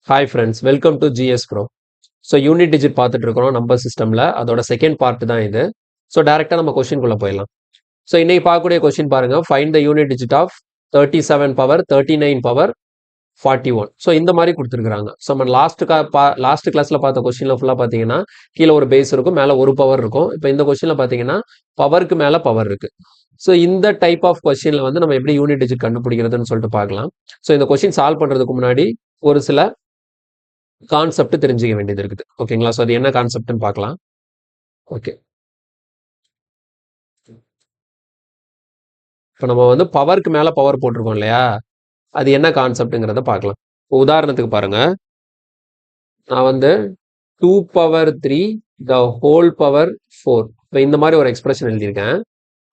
Hi friends, welcome to GS bro. So unit digit பார்த்துட்டு இருக்கிறோம் number சிஸ்டமில். அதோட செகண்ட் பார்ட் தான் இது. ஸோ டேரெக்டாக நம்ம கொஸ்டின்குள்ளே போயிடலாம். ஸோ இன்னைக்கு பார்க்கக்கூடிய கொஸ்டின் பாருங்க, find the unit digit of 37 power 39 power 41. So இந்த மாதிரி கொடுத்துருக்காங்க. ஸோ நம்ம லாஸ்ட் கிளாஸில் பார்த்த கொஸ்டினில் ஃபுல்லாக பார்த்தீங்கன்னா கீழே ஒரு பேஸ் இருக்கும், மேலே ஒரு பவர் இருக்கும். இப்போ இந்த கொஸ்டினில் பார்த்தீங்கன்னா பவருக்கு மேலே பவர் இருக்கு. ஸோ இந்த டைப் ஆஃப் கொஸ்டினில் வந்து நம்ம எப்படி யூனிட் டிஜிட் கண்டுபிடிக்கிறதுன்னு சொல்லிட்டு பார்க்கலாம். ஸோ இந்த கொஸ்டின் சால்வ் பண்ணுறதுக்கு முன்னாடி ஒரு சில கான்செப்ட் தெரிஞ்சுக்க வேண்டியது இருக்குது. ஓகேங்களா? ஸோ அது என்ன கான்செப்ட்னு பார்க்கலாம். ஓகே, இப்போ நம்ம வந்து பவருக்கு மேலே பவர் போட்டிருக்கோம் இல்லையா, அது என்ன கான்செப்ட்டுங்கிறத பார்க்கலாம். உதாரணத்துக்கு பாருங்க, நான் வந்து 2 பவர் 3 த ஹோல் பவர் 4, இப்போ இந்த மாதிரி ஒரு எக்ஸ்பிரஷன் எழுதியிருக்கேன்.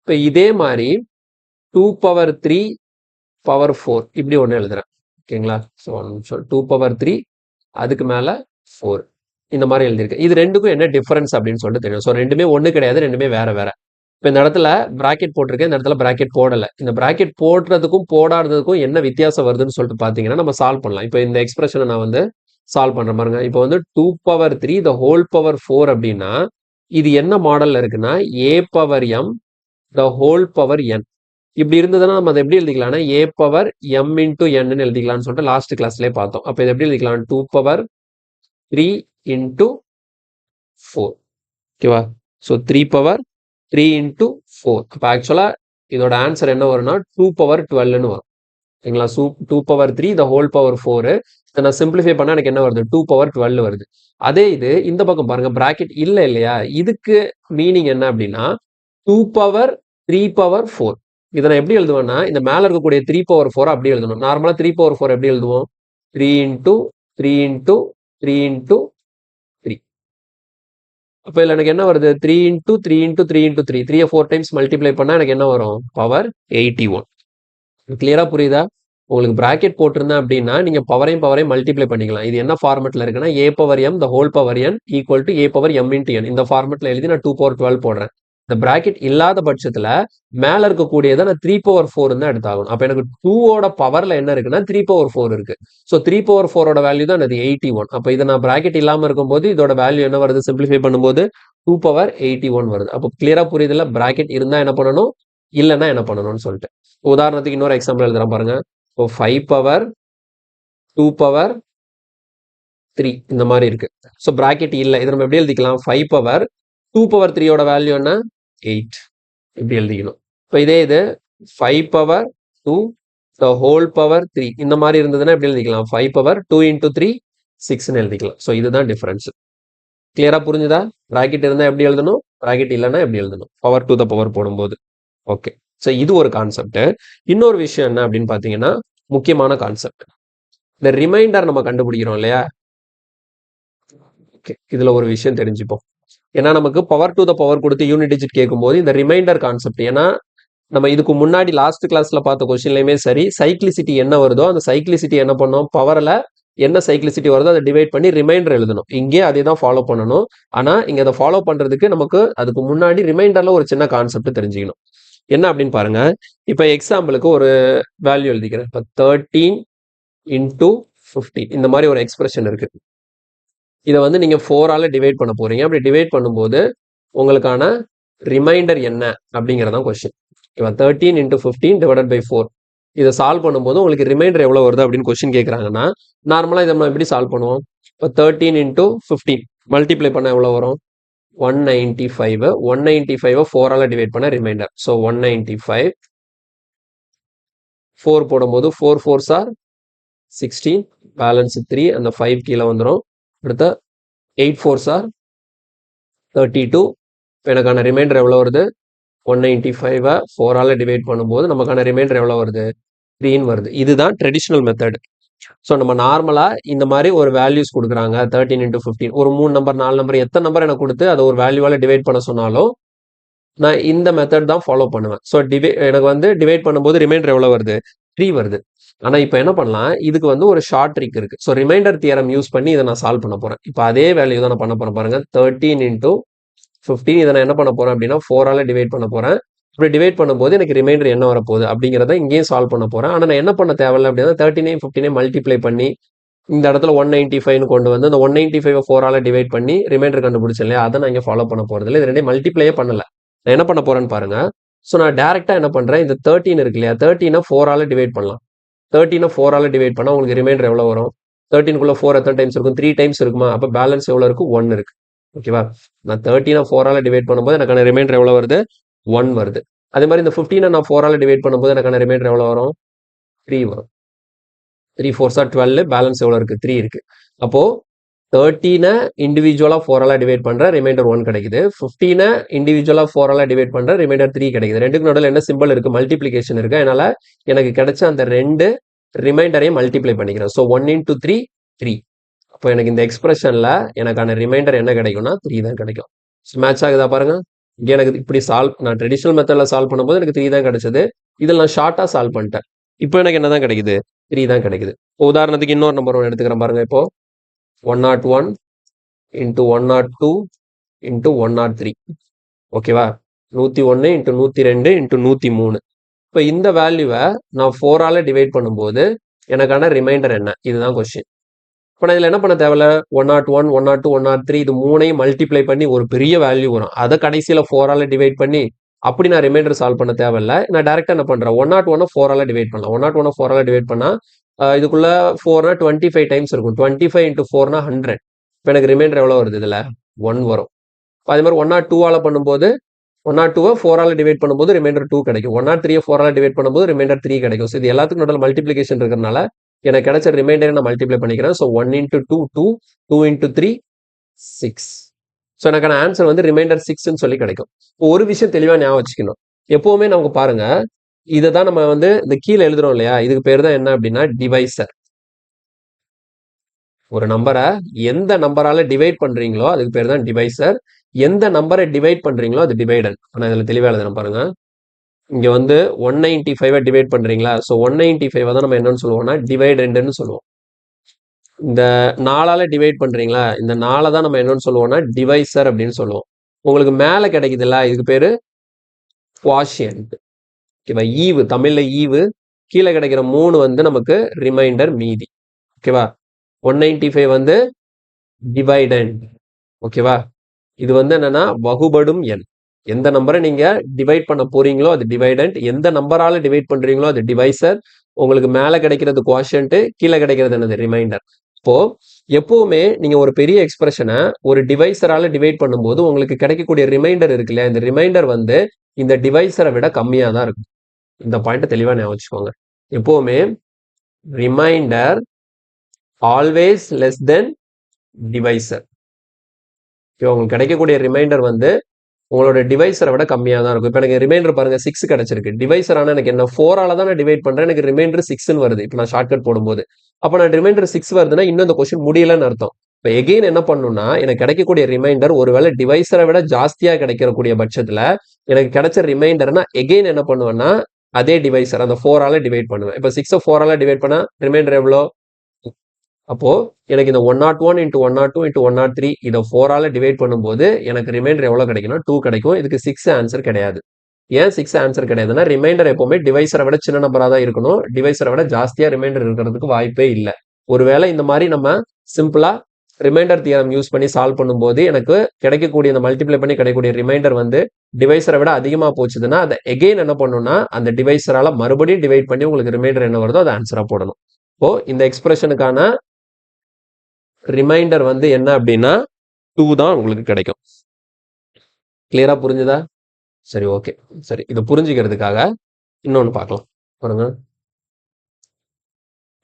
இப்போ இதே மாதிரி 2 பவர் 3 பவர் 4 இப்படி ஒன்று எழுதுறேன். ஓகேங்களா? ஸோ 2 பவர் 3 அதுக்கு மேலே 4 இந்த மாதிரி எழுதியிருக்கேன். இது ரெண்டுக்கும் என்ன டிஃபரன்ஸ் அப்படின்னு சொல்லிட்டு தெரியும். ஸோ ரெண்டுமே ஒன்று கிடையாது, ரெண்டுமே வேற வேற. இப்போ இந்த இடத்துல பிராக்கெட் போட்டிருக்கேன், இந்த இடத்துல பிராக்கெட் போடலை. இந்த பிராக்கெட் போடுறதுக்கும் போடாததுக்கும் என்ன வித்தியாசம் வருதுன்னு சொல்லிட்டு பார்த்தீங்கன்னா நம்ம சால்வ் பண்ணலாம். இப்போ இந்த எக்ஸ்பிரஷனை நான் வந்து சால்வ் பண்ணுற பாருங்க. இப்போ வந்து 2 பவர் 3 த ஹோல் பவர் 4 அப்படின்னா இது என்ன மாடல்ல இருக்குன்னா A power M the whole power N. இப்படி இருந்ததுன்னா நம்ம அதை எப்படி எழுதிக்கலாம்னா A power M into N எழுதிக்கலாம்னு சொல்லிட்டு லாஸ்ட் கிளாஸ்லேயே பார்த்தோம். அப்போ இதை எப்படி எழுதிக்கலாம்? 2 பவர் 3 இன்டூ 4. ஓகேவா? So 3 power 3 into 4. அப்போ ஆக்சுவலாக இதோட ஆன்சர் என்ன வரும்னா 2 பவர் 12ன்னு வரும். ஓகேங்களா? 2 பவர் 3 த ஹோல் பவர் 4. இதை நான் சிம்பிளிஃபை பண்ணால் எனக்கு என்ன வருது? 2 பவர் 12 வருது. அதே இது இந்த பக்கம் பாருங்க, பிராக்கெட் இல்லை இல்லையா, இதுக்கு மீனிங் என்ன அப்படின்னா 2 பவர் 3 பவர் 4. இதை நான் எப்படி எழுதுவேன்னா இந்த மேலே இருக்கக்கூடிய 3 பவர் 4 அப்படி எழுதணும். நார்மலாக 3 பவர் 4 எப்படி எழுதுவோம்? 3 இன்டூ 3 இன்டூ 3 இன்டூ 3. அப்போ இதில் எனக்கு என்ன வருது? 3 into 3 into 3 into 3. 3 4 times multiply பண்ணால் எனக்கு என்ன வரும்? பவர் 81. கிளியரா புரியுதா? உங்களுக்கு பிராக்கெட் போட்டிருந்தேன் அப்படின்னா நீங்க பவரையும் மல்டிப்ளை பண்ணிக்கலாம். இது என்ன ஃபார்மெட்ல இருக்குன்னா A power M the whole power N equal to A power M into N. இந்த ஃபார்மெட்ல எழுதி நான் 2 பவர் 12 போடுறேன். இந்த பிராக்கெட் இல்லாத பட்சத்துல மேல இருக்கக்கூடியதை நான் 3 பவர் 4 தான் எடுத்தாகணும். அப்ப எனக்கு 2ஓட பவர்ல என்ன இருக்குன்னா 3 பவர் 4 இருக்கு. ஸோ 3 பவர் 4ஓட வேல்யூ தான் அது 81. அப்போ இதை நான் பிராக்கெட் இல்லாம இருக்கும்போது இதோட வேல்யூ என்ன வருது? சிம்பிளிஃபை பண்ணும்போது 2 பவர் 81 வருது. அப்போ கிளியரா புரியுதுல? பிராக்கெட் இருந்தா என்ன பண்ணணும், இல்லைன்னா என்ன பண்ணணும்னு சொல்லிட்டு. உதாரணத்துக்கு இன்னொரு எக்ஸாம்பிள் எழுதுறேன் பாருங்க. இப்போ 5 பவர் 2 பவர் 3 இந்த மாதிரி இருக்கு. ஸோ பிராக்கெட் இல்லை, இதை நம்ம எப்படி எழுதிக்கலாம்? 5 பவர் 2 பவர் 3ஓட வேல்யூ என்ன? 8 இப்படி எழுதிக்கணும். இப்போ இதே இது 5 பவர் 2 த ஹோல் பவர் 3 இந்த மாதிரி இருந்ததுன்னா எப்படி எழுதிக்கலாம்? 5 பவர் 2 இன்டூ 3 6ன்னு எழுதிக்கலாம். ஸோ இதுதான் டிஃபரன்ஸ். கிளியரா புரிஞ்சுதா? பிராக்கெட் இருந்தால் எப்படி எழுதணும், பிராக்கெட் இல்லைன்னா எப்படி எழுதணும், பவர் டு த பவர் போடும்போது. ஓகே, ஸோ இது ஒரு கான்செப்ட். இன்னொரு விஷயம் என்ன அப்படின்னு பார்த்தீங்கன்னா முக்கியமான கான்செப்ட், இந்த ரிமைண்டர் நம்ம கண்டுபிடிக்கிறோம் இல்லையா. ஓகே, இதுல ஒரு விஷயம் தெரிஞ்சுப்போம். ஏன்னா நமக்கு பவர் டு த பவர் கொடுத்து யூனிட் டிஜிட் கேட்கும்போது இந்த ரிமைண்டர் கான்செப்ட், ஏன்னா நம்ம இதுக்கு முன்னாடி லாஸ்ட் கிளாஸ்ல பார்த்த கொஸ்டின்லயுமே சரி சைக்ளிசிட்டி என்ன வருதோ அந்த சைக்ளிசிட்டி என்ன பண்ணோம், பவர்ல என்ன சைக்ளிசிட்டி வருதோ அதை டிவைட் பண்ணி ரிமைண்டர் எழுதணும். இங்கே அதே தான் ஃபாலோ பண்ணணும். ஆனா இங்க அதை ஃபாலோ பண்றதுக்கு நமக்கு அதுக்கு முன்னாடி ரிமைண்டர்ல ஒரு சின்ன கான்செப்ட் தெரிஞ்சுக்கணும். என்ன அப்படின்னு பாருங்க. இப்ப எக்ஸாம்பிளுக்கு ஒரு வேல்யூ எழுதிக்கிறேன். இப்போ 13 இன்டூ 15 இந்த மாதிரி ஒரு எக்ஸ்பிரஷன் இருக்கு. இதை வந்து நீங்க 4ஆல டிவைட் பண்ண போறீங்க. அப்படி டிவைட் பண்ணும்போது உங்களுக்கான ரிமைண்டர் என்ன அப்படிங்கிறதான் கொஸ்டின். இப்போ 13 இன்டூ 15 டிவைடட் பை 4 இதை சால்வ் பண்ணும்போது உங்களுக்கு ரிமைண்டர் எவ்வளோ வருது அப்படின்னு கொஸ்டின் கேட்குறாங்கன்னா நார்மலாக இதை நம்ம எப்படி சால்வ் பண்ணுவோம்? இப்போ 13 இன்டூ 15 மல்டிப்ளை பண்ண எவ்வளோ வரும்? 195. 195 4ஆல டிவைட் பண்ண ரிமைண்டர். ஸோ 195 4 போடும்போது 4 4s are 16, பேலன்ஸ் 3, அந்த 5 கீழே வந்துடும். அடுத்த 8 4s are 32. எனக்கான ரிமைண்டர் எவ்வளோ வருது? 195 4ஆல டிவைட் பண்ணும்போது நமக்கான ரிமைண்டர் எவ்வளோ வருது? 3 வருது. இதுதான் ட்ரெடிஷ்னல் மெத்தட். ஸோ நம்ம நார்மலா இந்த மாதிரி ஒரு வேல்யூஸ் கொடுக்குறாங்க 13 இன்டூ 15, ஒரு 3 நம்பர் 4 நம்பர் எத்தனை நம்பர் எனக்கு கொடுத்து அதை ஒரு வேல்யூவால டிவைட் பண்ண சொன்னாலும் நான் இந்த மெத்தட் தான் ஃபாலோ பண்ணுவேன். ஸோ எனக்கு வந்து டிவைட் பண்ணும்போது ரிமைண்டர் எவ்வளோ வருது? 3 வருது. ஆனால் இப்போ என்ன பண்ணலாம், இதுக்கு வந்து ஒரு ஷார்ட் ட்ரிக் இருக்கு. ஸோ ரிமைண்டர் தியரம் யூஸ் பண்ணி இதை நான் சால்வ் பண்ண போறேன். இப்போ அதே வேல்யூ தான் நான் பண்ண போறேன் பாருங்க. 13 இன்டூ 15 இதை நான் என்ன பண்ண போறேன் அப்படின்னா 4ஆல டிவைட் பண்ண போறேன். இப்படி டிவைட் பண்ணும்போது எனக்கு ரிமைண்டர் என்ன வரப்போகுது அப்படிங்கிறத இங்கேயும் சால்வ் பண்ண போறேன். ஆனால் நான் என்ன பண்ண தேவையில்லை அப்படின்னா 13 15 மல்டிப்ளை பண்ணி இந்த இடத்துல 195ன்னு கொண்டு வந்து அந்த 195 4ஆல டிவைட் பண்ணி ரிமைண்டர் கண்டுபிடிச்சேன் இல்லையா, அதை நான் இங்கே ஃபாலோ பண்ண போறது இல்லை. இது ரெண்டையும் மல்டிப்ளையே பண்ணல. நான் என்ன பண்ண போறேன்னு பாருங்க. ஸோ நான் டேரக்டா என்ன பண்றேன், இந்த 13 இருக்கு இல்லையா, 13 4ஆல டிவைட் பண்ணலாம். 13 4ஆல டிவைட் பண்ணா உங்களுக்கு ரிமைண்டர் எவ்வளவு வரும்? 13க்குள்ள 4 எத்தனை டைம்ஸ் இருக்கும்? 3 டைம்ஸ் இருக்குமா? அப்ப பேலன்ஸ் எவ்வளவு இருக்கு? 1 இருக்கு. ஓகேவா? நான் 13 4ஆல டிவைட் பண்ணும்போது எனக்கான ரிமைண்டர் எவ்வளவு வருது? 1 வருது. அதே மாதிரி இந்த 15 நான் 4ஆல டிவைட் பண்ணும்போது எனக்கான ரிமைண்டர் எவ்வளவு வரும்? 3 வரும். 3 4s are 12, பேலன்ஸ் எவ்வளவு இருக்கு? 3 இருக்கு. அப்போ 13 இண்டிவிஜுவலா 4ஆல டிவைட் பண்ற ரிமைண்டர் 1 கிடைக்குது. 15 இண்டிவிஜுவலா 4ஆல டிவைட் பண்ற ரிமைண்டர் 3 கிடைக்குது. ரெண்டுக்கு நடுவில் என்ன சிம்பிள் இருக்கு? மல்டிப்ளிகேஷன் இருக்கு. அதனால எனக்கு கிடைச்ச அந்த ரெண்டு ரிமைண்டரையும் மல்டிப்ளை பண்ணிக்கிறேன். So 1 into 3 3. அப்போ எனக்கு இந்த எக்ஸ்பிரஷன்ல எனக்கான ரிமைண்டர் என்ன கிடைக்கும்னா 3 தான் கிடைக்கும். மேட்ச் ஆகுதா பாருங்க. இங்கே எனக்கு இப்படி நான் ட்ரெடிஷனல் மெத்தட்ல சால்வ் பண்ணும்போது எனக்கு 3 தான் கிடைச்சது. இதில் நான் ஷார்ட்டா சால்வ் பண்ணிட்டேன். இப்போ எனக்கு என்ன தான் கிடைக்குது? 3 தான் கிடைக்குது. உதாரணத்துக்கு இன்னொரு நம்பர் ஒன்று எடுத்துக்கிறேன் பாருங்க. இப்போ 101 into 102 into 103. ஓகேவா? 101 into 102 into 103. இப்போ இந்த வேல்யூவை நான் 4ஆல டிவைட் பண்ணும்போது எனக்கான ரிமைண்டர் என்ன? இதுதான் கொஸ்டின். இப்போ நான் இதில் என்ன பண்ண தேவையில்ல, 101 102 103 இது மூணையும் மல்டிப்ளை பண்ணி ஒரு பெரிய வேல்யூ வரும். அதை கடைசியில் 4ஆல டிவைட் பண்ணி அப்படி நான் ரிமைண்டர் சால்வ் பண்ண தேவையில்ல. நான் டேரெக்டாக என்ன பண்ணுறேன், 101 4ஆல டிவைட் பண்ணலாம். 101 4ஆல டிவைட் பண்ணால் இதுக்குள்ள 4னா 25 டைம்ஸ் இருக்கும். 25 into 4னா 100. இப்போ எனக்கு ரிமைண்டர் எவ்வளோ வருது? இதில் 1 வரும். அதே மாதிரி 102ஆல பண்ணும்போது 102 4ஆல டிவைட் பண்ணும்போது ரிமைண்டர் 2 கிடைக்கும். 103 4ஆல டிவைட் பண்ணும்போது ரிமைண்டர் 3 கிடைக்கும். ஸோ இது எல்லாத்துக்கும் நடுவில் மல்டிப்ளிகேஷன் இருக்கிறதுனால எனக்கு கிடைச்ச ரிமைண்டரை நான் மல்டிப்ளை பண்ணிக்கிறேன். So 1 into 2 2, 2 into 3 6. ஸோ எனக்கான ஆன்சர் வந்து ரிமைண்டர் 6ன்னு சொல்லி கிடைக்கும். ஒரு விஷயம் தெளிவாக ஞாபகம் வச்சுக்கணும். எப்பவுமே நமக்கு பாருங்க, இதை தான் நம்ம வந்து இந்த கீழே எழுதுறோம் இல்லையா, இதுக்கு பேர் தான் என்ன அப்படின்னா டிவைசர். ஒரு நம்பரை எந்த நம்பரால டிவைட் பண்றீங்களோ அதுக்கு பேர் தான் டிவைசர். எந்த நம்பரை டிவைட் பண்றீங்களோ அது டிவைடட். ஆனால் இதில் தெளிவாக எழுதுறேன் பாருங்க. இங்க வந்து 195 டிவைட் பண்றீங்களா? ஸோ 195 தான் நம்ம என்னன்னு சொல்லுவோம்னா டிவைடட்னு சொல்லுவோம். இந்த 4ஆல டிவைட் பண்றீங்களா? இந்த 4 தான் நம்ம என்னன்னு சொல்லுவோம்னா டிவைசர் அப்படின்னு சொல்லுவோம். உங்களுக்கு மேலே கிடைக்குதுல்ல, இதுக்கு பேரு குவாஷியன்ட். ஓகேவா? ஈவு, தமிழ்ல ஈவு. கீழே கிடைக்கிற 3 வந்து நமக்கு ரிமைண்டர் மீதி. ஓகேவா? 195 வந்து டிவைடண்ட். ஓகேவா? இது வந்து என்னன்னா வகுபடும் எண். எந்த நம்பரை நீங்க டிவைட் பண்ண போறீங்களோ அது டிவைடண்ட். எந்த நம்பரால டிவைட் பண்றீங்களோ அது டிவைசர். உங்களுக்கு மேல கிடைக்கிறது குவாஷியன்ட், கீழே கிடைக்கிறது என்னது? ரிமைண்டர். இப்போ எப்பவுமே நீங்க ஒரு பெரிய எக்ஸ்பிரஷனை ஒரு டிவைசரால டிவைட் பண்ணும்போது உங்களுக்கு கிடைக்கக்கூடிய ரிமைண்டர் இருக்கு இல்லையா, இந்த ரிமைண்டர் வந்து இந்த டிவைசரை விட கம்மியா தான் இருக்கும். இந்த பாயிண்ட் தெளிவா ஞாபகம் வச்சுக்கோங்க. எப்பவுமே reminder always less than divisor. உங்களுக்கு கிடைக்கக்கூடிய ரிமைண்டர் வந்து உங்களோட டிவைசரை விட கம்மியாக தான் இருக்கும். இப்போ எனக்கு ரிமைண்டர் பாருங்க 6 கிடைச்சிருக்கு. டிவைசர் ஆனால் எனக்கு என்ன 4ஆல தான் நான் டிவைட் பண்றேன், எனக்கு ரிமைண்டர் 6ன்னு வருது. இப்போ நான் ஷார்ட்கட் போடும்போது அப்போ நான் ரிமைண்டர் 6 வருதுன்னா இன்னும் இந்த கொஸ்டின் முடியலன்னு அர்த்தம். இப்போ எகெயின் என்ன பண்ணணும்னா, எனக்கு கிடைக்கக்கூடிய ரிமைண்டர் ஒருவேளை டிவைசரை விட ஜாஸ்தியாக கிடைக்கக்கூடிய பட்சத்தில் எனக்கு கிடைச்ச ரிமைண்டர்னா எகெயின் என்ன பண்ணுவேன்னா அதே டிவைசர் அந்த 4ஆல டிவைட் பண்ணுவேன். இப்போ 6 4ஆல டிவைட் பண்ணா ரிமைண்டர் எவ்வளோ? அப்போ எனக்கு இந்த 101 into 102 into 103 இதை 4ஆல டிவைட் பண்ணும்போது எனக்கு ரிமைண்டர் எவ்வளவு கிடைக்கும்னா 2 கிடைக்கும். இதுக்கு 6 ஆன்சர் கிடையாது. ஏன் 6 ஆன்சர் கிடையாதுன்னா ரிமைண்டர் எப்பவுமே டிவைசரை விட சின்ன நம்பரா தான் இருக்கணும். டிவைசரை விட ஜாஸ்தியா ரிமைண்டர் இருக்கிறதுக்கு வாய்ப்பே இல்லை. ஒருவேளை இந்த மாதிரி நம்ம சிம்பிளா ரிமைண்டர் தியரம் யூஸ் பண்ணி சால்வ் பண்ணும்போது எனக்கு கிடைக்கக்கூடிய இந்த மல்டிப்ளை பண்ணி கிடைக்கக்கூடிய ரிமைண்டர் வந்து டிவைசரை விட அதிகமா போச்சுதுன்னா அதை எகெயின் என்ன பண்ணணும்னா அந்த டிவைசரால மறுபடியும் டிவைட் பண்ணி உங்களுக்கு ரிமைண்டர் என்ன வருதோ அதை ஆன்சரா போடணும். இப்போ இந்த எக்ஸ்பிரஷனுக்கான ரிமைண்டர் வந்து என்ன அப்படின்னா 2 தான் உங்களுக்கு கிடைக்கும். கிளியரா புரிஞ்சுதா? சரி, ஓகே. சரி, இதை புரிஞ்சுக்கிறதுக்காக இன்னொன்னு பார்க்கலாம் பாருங்க.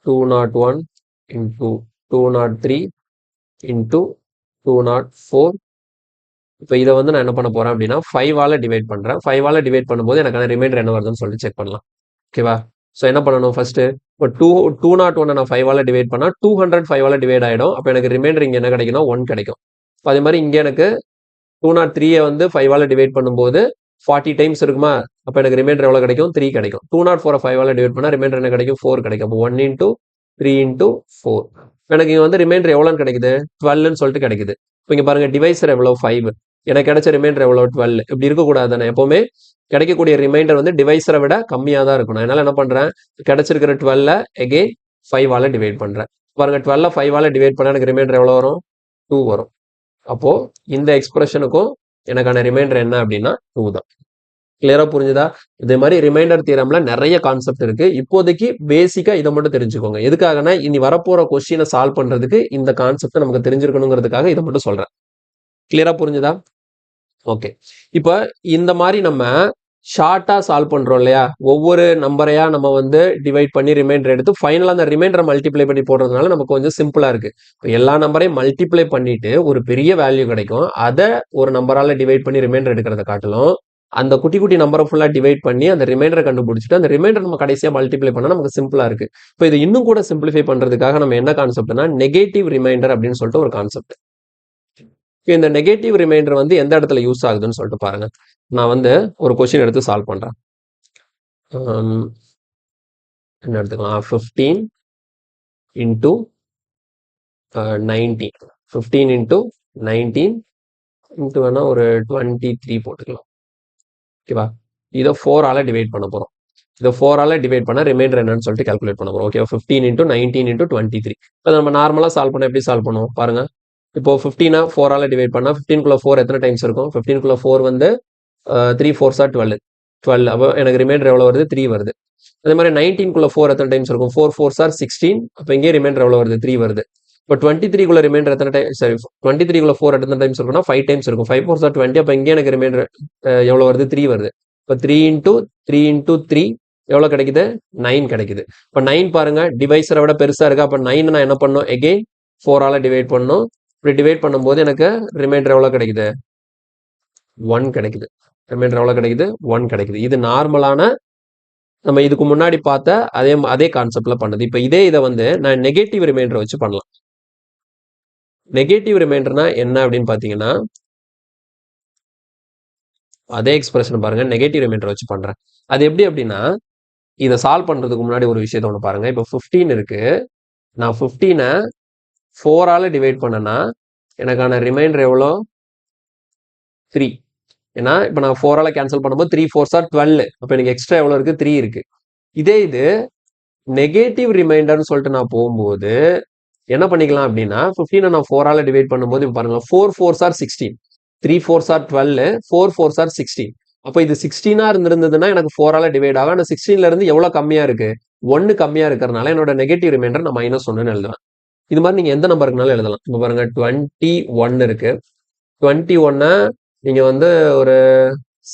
201 into 203 into 204. இப்போ இதை வந்து நான் என்ன பண்ண போறேன் அப்படின்னா 5ஆல டிவைட் பண்றேன். 5ஆல டிவைட் பண்ணும்போது எனக்கான ரிமைண்டர் என்ன வருதுன்னு சொல்லிட்டு செக் பண்ணலாம். ஓகேவா? ஸோ என்ன பண்ணணும் ஃபர்ஸ்ட், இப்போ 201 நான் 5ஆல டிவைட் பண்ணா 200 5ஆல டிவைட் ஆயிடும். அப்போ எனக்கு ரிமைண்டர் இங்கே என்ன கிடைக்கும்னா 1 கிடைக்கும். அதே மாதிரி இங்கே எனக்கு 203 வந்து 5ஆல டிவைட் பண்ணும்போது 40 டைம்ஸ் இருக்குமா, அப்போ எனக்கு ரிமைண்டர் எவ்வளோ கிடைக்கும்? 3 கிடைக்கும். 204 5ஆல டிவைட் பண்ணா ரிமைண்டர் என்ன கிடைக்கும்? 4 கிடைக்கும். அப்போ 1 into 3 into 4. எனக்கு இங்கே வந்து ரிமைண்டர் எவ்வளோன்னு கிடைக்குது? 12ன்னு சொல்லிட்டு கிடைக்குது. இப்போ இங்கே பாருங்க டிவைசர் எவ்வளோ? 5. எனக்கு கிடைச்ச ரிமைண்டர் எவ்வளோ? 12. இப்படி இருக்கக்கூடாது தானே. எப்பவுமே கிடைக்கக்கூடிய ரிமைண்டர் வந்து டிவைசரை விட கம்மியாக தான் இருக்கணும். அதனால என்ன பண்றேன், கிடைச்சிருக்கிற 12 எகெயின் 5ஆல டிவைட் பண்றேன். பாருங்க 12 5ஆல டிவைட் பண்ணா எனக்கு ரிமைண்டர் எவ்வளோ வரும்? 2 வரும். அப்போ இந்த எக்ஸ்பிரஷனுக்கும் எனக்கான ரிமைண்டர் என்ன அப்படின்னா 2 தான். கிளியரா புரிஞ்சுதா? இதே மாதிரி ரிமைண்டர் தியரம்ல நிறைய கான்செப்ட் இருக்கு. இப்போதைக்கு பேசிக்கா இதை மட்டும் தெரிஞ்சுக்கோங்க. எதுக்காகனா இனி வரப்போற கொஸ்டினை சால்வ் பண்றதுக்கு இந்த கான்செப்ட் நமக்கு தெரிஞ்சிருக்கணுங்கிறதுக்காக இதை மட்டும் சொல்றேன். கிளியரா புரிஞ்சுதா? ஓகே. இப்போ இந்த மாதிரி நம்ம ஷார்ட்டா சால்வ் பண்றோம் இல்லையா? ஒவ்வொரு நம்பரையா நம்ம வந்து டிவைட் பண்ணி ரிமைண்டர் எடுத்து ஃபைனலா அந்த ரிமைண்டரை மல்டிப்ளை பண்ணி போடுறதுனால நமக்கு கொஞ்சம் சிம்பிளா இருக்கு. இப்போ எல்லா நம்பரையும் மல்டிப்ளை பண்ணிட்டு ஒரு பெரிய வேல்யூ கிடைக்கும். அதை ஒரு நம்பரால டிவைட் பண்ணி ரிமைண்டர் எடுக்கிறத காட்டிலும் அந்த குட்டி குட்டி நம்பரை ஃபுல்லா டிவைட் பண்ணி அந்த ரிமைண்டரை கண்டுபிடிச்சிட்டு அந்த ரிமைண்டர் நம்ம கடைசியா மல்டிப்ளை பண்ணா நமக்கு சிம்பிளா இருக்கு. இப்போ இது இன்னும் கூட சிம்பிளிஃபை பண்றதுக்காக நம்ம என்ன கான்செப்ட்னா நெகட்டிவ் ரிமைண்டர் அப்படின்னு சொல்லிட்டு ஒரு கான்செப்ட். இந்த நெகட்டிவ் ரிமைண்டர் வந்து எந்த இடத்துல யூஸ் ஆகுதுன்னு சொல்லிட்டு பாருங்க. நான் வந்து ஒரு கொஸ்டின் எடுத்து சால்வ் பண்றேன். என்ன எடுத்துக்கலாம்? 15 இன்டூ 19. 15 இன்டூ 19 இன்டூ வேணா ஒரு 23 போட்டுக்கலாம். ஓகேவா? இதை 4ஆல டிவைட் பண்ண போறோம். இதை 4ஆல டிவைட் பண்ண ரிமைண்டர் என்னன்னு சொல்லிட்டு கால்குலேட் பண்ண போறோம். Okay, 15 into 19 into 23. இப்போ நம்ம நார்மலா சால்வ் பண்ண எப்படி சால்வ் பண்ணுவோம் பாருங்க. இப்போ 15 4ஆல டிவைட் பண்ணா 15குள்ள 4 எத்தனை டைம்ஸ் இருக்கும்? 15குள்ள 4 வந்து 3 4s are 12. 12. அப்போ எனக்கு ரிமைண்டர் எவ்வளோ வருது? 3 வருது. அதே மாதிரி 19குள்ள 4 எத்தனை டைம்ஸ் இருக்கும்? 4 4s are 16. அப்போ இங்கே ரிமைண்டர் எவ்வளோ வருது? 3 வருது. இப்போ 23குள்ள ரிமைண்டர் எத்தனை டைம்? சரி, 23குள்ள 4 எத்தனை டைம்ஸ் இருக்கும்னா 5 டைம்ஸ் இருக்கும். 5 4s are 20. அப்போ இங்கே எனக்கு ரிமைண்டர் எவ்வளோ வருது? 3 வருது. இப்போ 3 இன்டூ 3 இன்டூ 3 எவ்வளோ கிடைக்குது? 9 கிடைக்குது. இப்போ 9 பாருங்க டிவைசரை விட பெருசா இருக்கா? அப்போ 9 நான் என்ன பண்ணணும்? எகெயின் 4ஆல டிவைட் பண்ணணும். இப்படி டிவைட் பண்ணும்போது எனக்கு ரிமைண்டர் எவ்வளோ கிடைக்குது? 1 கிடைக்குது. ரிமைண்டர் எவ்வளோ கிடைக்குது? 1 கிடைக்குது. இது நார்மலான நம்ம இதுக்கு முன்னாடி பார்த்த அதே கான்செப்ட்ல பண்ணது. இப்போ இதை வந்து நான் நெகட்டிவ் ரிமைண்டர் வச்சு பண்ணலாம். நெகட்டிவ் ரிமைண்டர்னா என்ன அப்படின்னு பார்த்தீங்கன்னா அதே எக்ஸ்பிரஷன் பாருங்க, நெகட்டிவ் ரிமைண்டர் வச்சு பண்றேன். அது எப்படி அப்படின்னா இதை சால்வ் பண்றதுக்கு முன்னாடி ஒரு விஷயத்த ஒன்று பாருங்க. இப்போ 15 இருக்கு. நான் 15 4ஆல டிவைட் பண்ணனா எனக்கான ரிமைண்டர் எவ்வளோ? 3. ஏன்னா இப்போ நான் 4ஆல கேன்சல் பண்ணும்போது 3 4s are 12. அப்போ எனக்கு எக்ஸ்ட்ரா எவ்வளோ இருக்கு? 3 இருக்கு. இது நெகட்டிவ் ரிமைண்டர்னு சொல்லிட்டு நான் போகும்போது என்ன பண்ணிக்கலாம் அப்படின்னா 15 நான் 4ஆல டிவைட் பண்ணும்போது இப்போ பாருங்க 4 4s are 16. 3 4s are 12. 4 4s are 16. அப்போ இது 16ஆ இருந்திருந்ததுன்னா எனக்கு 4ஆல டிவைட் ஆகும். ஆனால் 16ல இருந்து எவ்வளோ கம்மியா இருக்கு? 1 கம்மியா இருக்கிறதுனால என்னோட நெகட்டிவ் ரிமைண்டர் நான் -1ன்னு எழுதுவேன். இது மாதிரி நீங்க எந்த நம்பருக்குனாலும் எழுதலாம். இப்போ பாருங்க 21 இருக்கு. 21 நீங்க வந்து ஒரு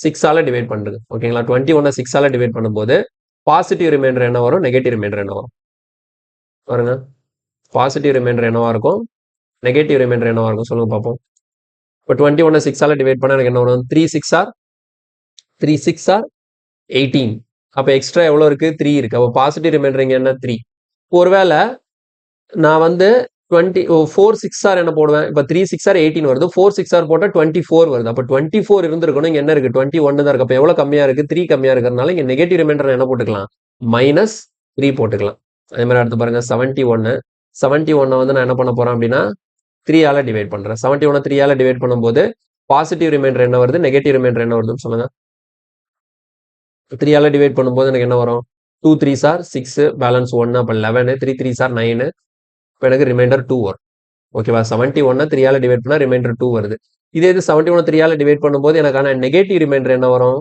6ஆல டிவைட் பண்றது. ஓகேங்களா? 21 6ஆல டிவைட் பண்ணும்போது பாசிட்டிவ் ரிமைண்டர் என்ன வரும்? நெகட்டிவ் ரிமைண்டர் என்ன வரும்? பாருங்க, பாசிட்டிவ் ரிமைண்டர் என்னவா இருக்கும்? நெகட்டிவ் ரிமைண்டர் என்னவா இருக்கும்? சொல்லுங்க பார்ப்போம். இப்போ 21 6ஆல டிவைட் பண்ணா எனக்கு என்ன வரும்? 3 6 are 18. அப்போ எக்ஸ்ட்ரா எவ்வளோ இருக்கு? 3 இருக்கு. அப்போ பாசிட்டிவ் ரிமைண்டர் இங்க என்ன? 3. ஒருவேளை நான் வந்து 4 6 ஆர் என்ன போடுவேன்? இப்போ 3 6 are 18 வருது. 4 6 ஆர் போட்டால் 24 வருது. அப்போ 24 இருந்திருக்கணும். இங்க என்ன இருக்கு? 21 தான் இருக்கு. அப்போ எவ்வளோ கம்மியா இருக்கு? 3 கம்மியா இருக்கிறதுனால இங்க நெகட்டிவ் ரிமைண்டர் என்ன போட்டுக்கலாம்? -3 போட்டுக்கலாம். அதே மாதிரி அடுத்து பாருங்க 71. 71 வந்து நான் என்ன பண்ண போறேன் அப்படின்னா 3ஆல டிவைட் பண்றேன். 71 3ஆல டிவைட் பண்ணும்போது பாசிட்டிவ் ரிமைண்டர் என்ன வருது? நெகட்டிவ் ரிமைண்டர் என்ன வருதுன்னு சொல்லுங்க. 3ஆல டிவைட் பண்ணும்போது எனக்கு என்ன வரும்? 2 3s are 6. பேலன்ஸ் 1. அப்போ 11. 3 3s are 9. இப்போ எனக்கு ரிமைண்டர் 2 வரும். ஓகேவா? 71 3ஆல டிவைட் பண்ணா ரிமைண்டர் 2 வருது. இது 71 3ஆல டிவைட் பண்ணும்போது எனக்கான நெகட்டிவ் ரிமைண்டர் என்ன வரும்?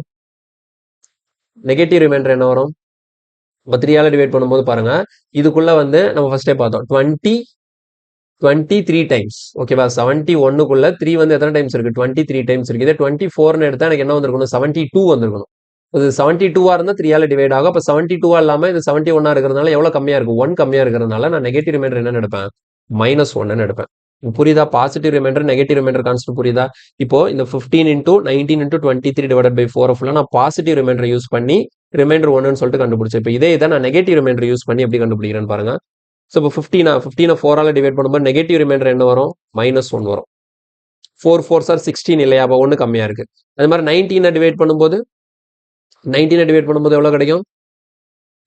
நெகட்டிவ் ரிமைண்டர் என்ன வரும்? இப்போ 3ஆல டிவைட் பண்ணும்போது பாருங்க, இதுக்குள்ள வந்து நம்ம ஃபர்ஸ்டே பார்த்தோம் 23 டைம்ஸ். ஓகேவா? 71க்குள்ள 3 வந்து எத்தனை டைம்ஸ் இருக்கு? 23 டைம்ஸ் இருக்கு. இதே 24ன்னு எடுத்தா எனக்கு என்ன வந்திருக்கணும்? 72 வந்திருக்கணும். இது 72ஆ இருந்தா 3ஆல டிவைட் ஆகும். அப்போ 72ஆ இல்லாம இது 71ஆ இருக்கிறதுனால எவ்வளோ கம்மியா இருக்கு? 1 கம்மியா இருக்கிறதுனால நான் நெகட்டிவ் ரிமைண்டர் என்னன்னு எடுப்பேன்? -1ன்னு எடுப்பேன். புரியுதா? Positive reminder negative reminder concept புரியுதா? இப்போ இந்த 15 இன்டூ 19 இன்டூ 23 டிவைடட் பை 4 ஃபுல்லா நான் பாசிட்டிவ் ரிமைண்டர் யூஸ் பண்ணி ரிமைண்டர் 1ன்னு சொல்லிட்டு கண்டுபிடிச்சேன். இப்போ இதை நான் நெகட்டிவ் ரிமைண்டர் யூஸ் பண்ணி எப்படி கண்டுபிடிக்கிறேன்னு பாருங்க. ஸோ இப்போ 15 4ஆல டிவைட் பண்ணும்போது நெகட்டிவ் ரிமைண்டர் என்ன வரும்? -1 வரும். 4 4s are 16 இல்லையா? அப்போ 1 கம்மியா இருக்கு. அதே மாதிரி 19 டிவைட் பண்ணும்போது 19 டிவைட் பண்ணும்போது எவ்வளோ கிடைக்கும்?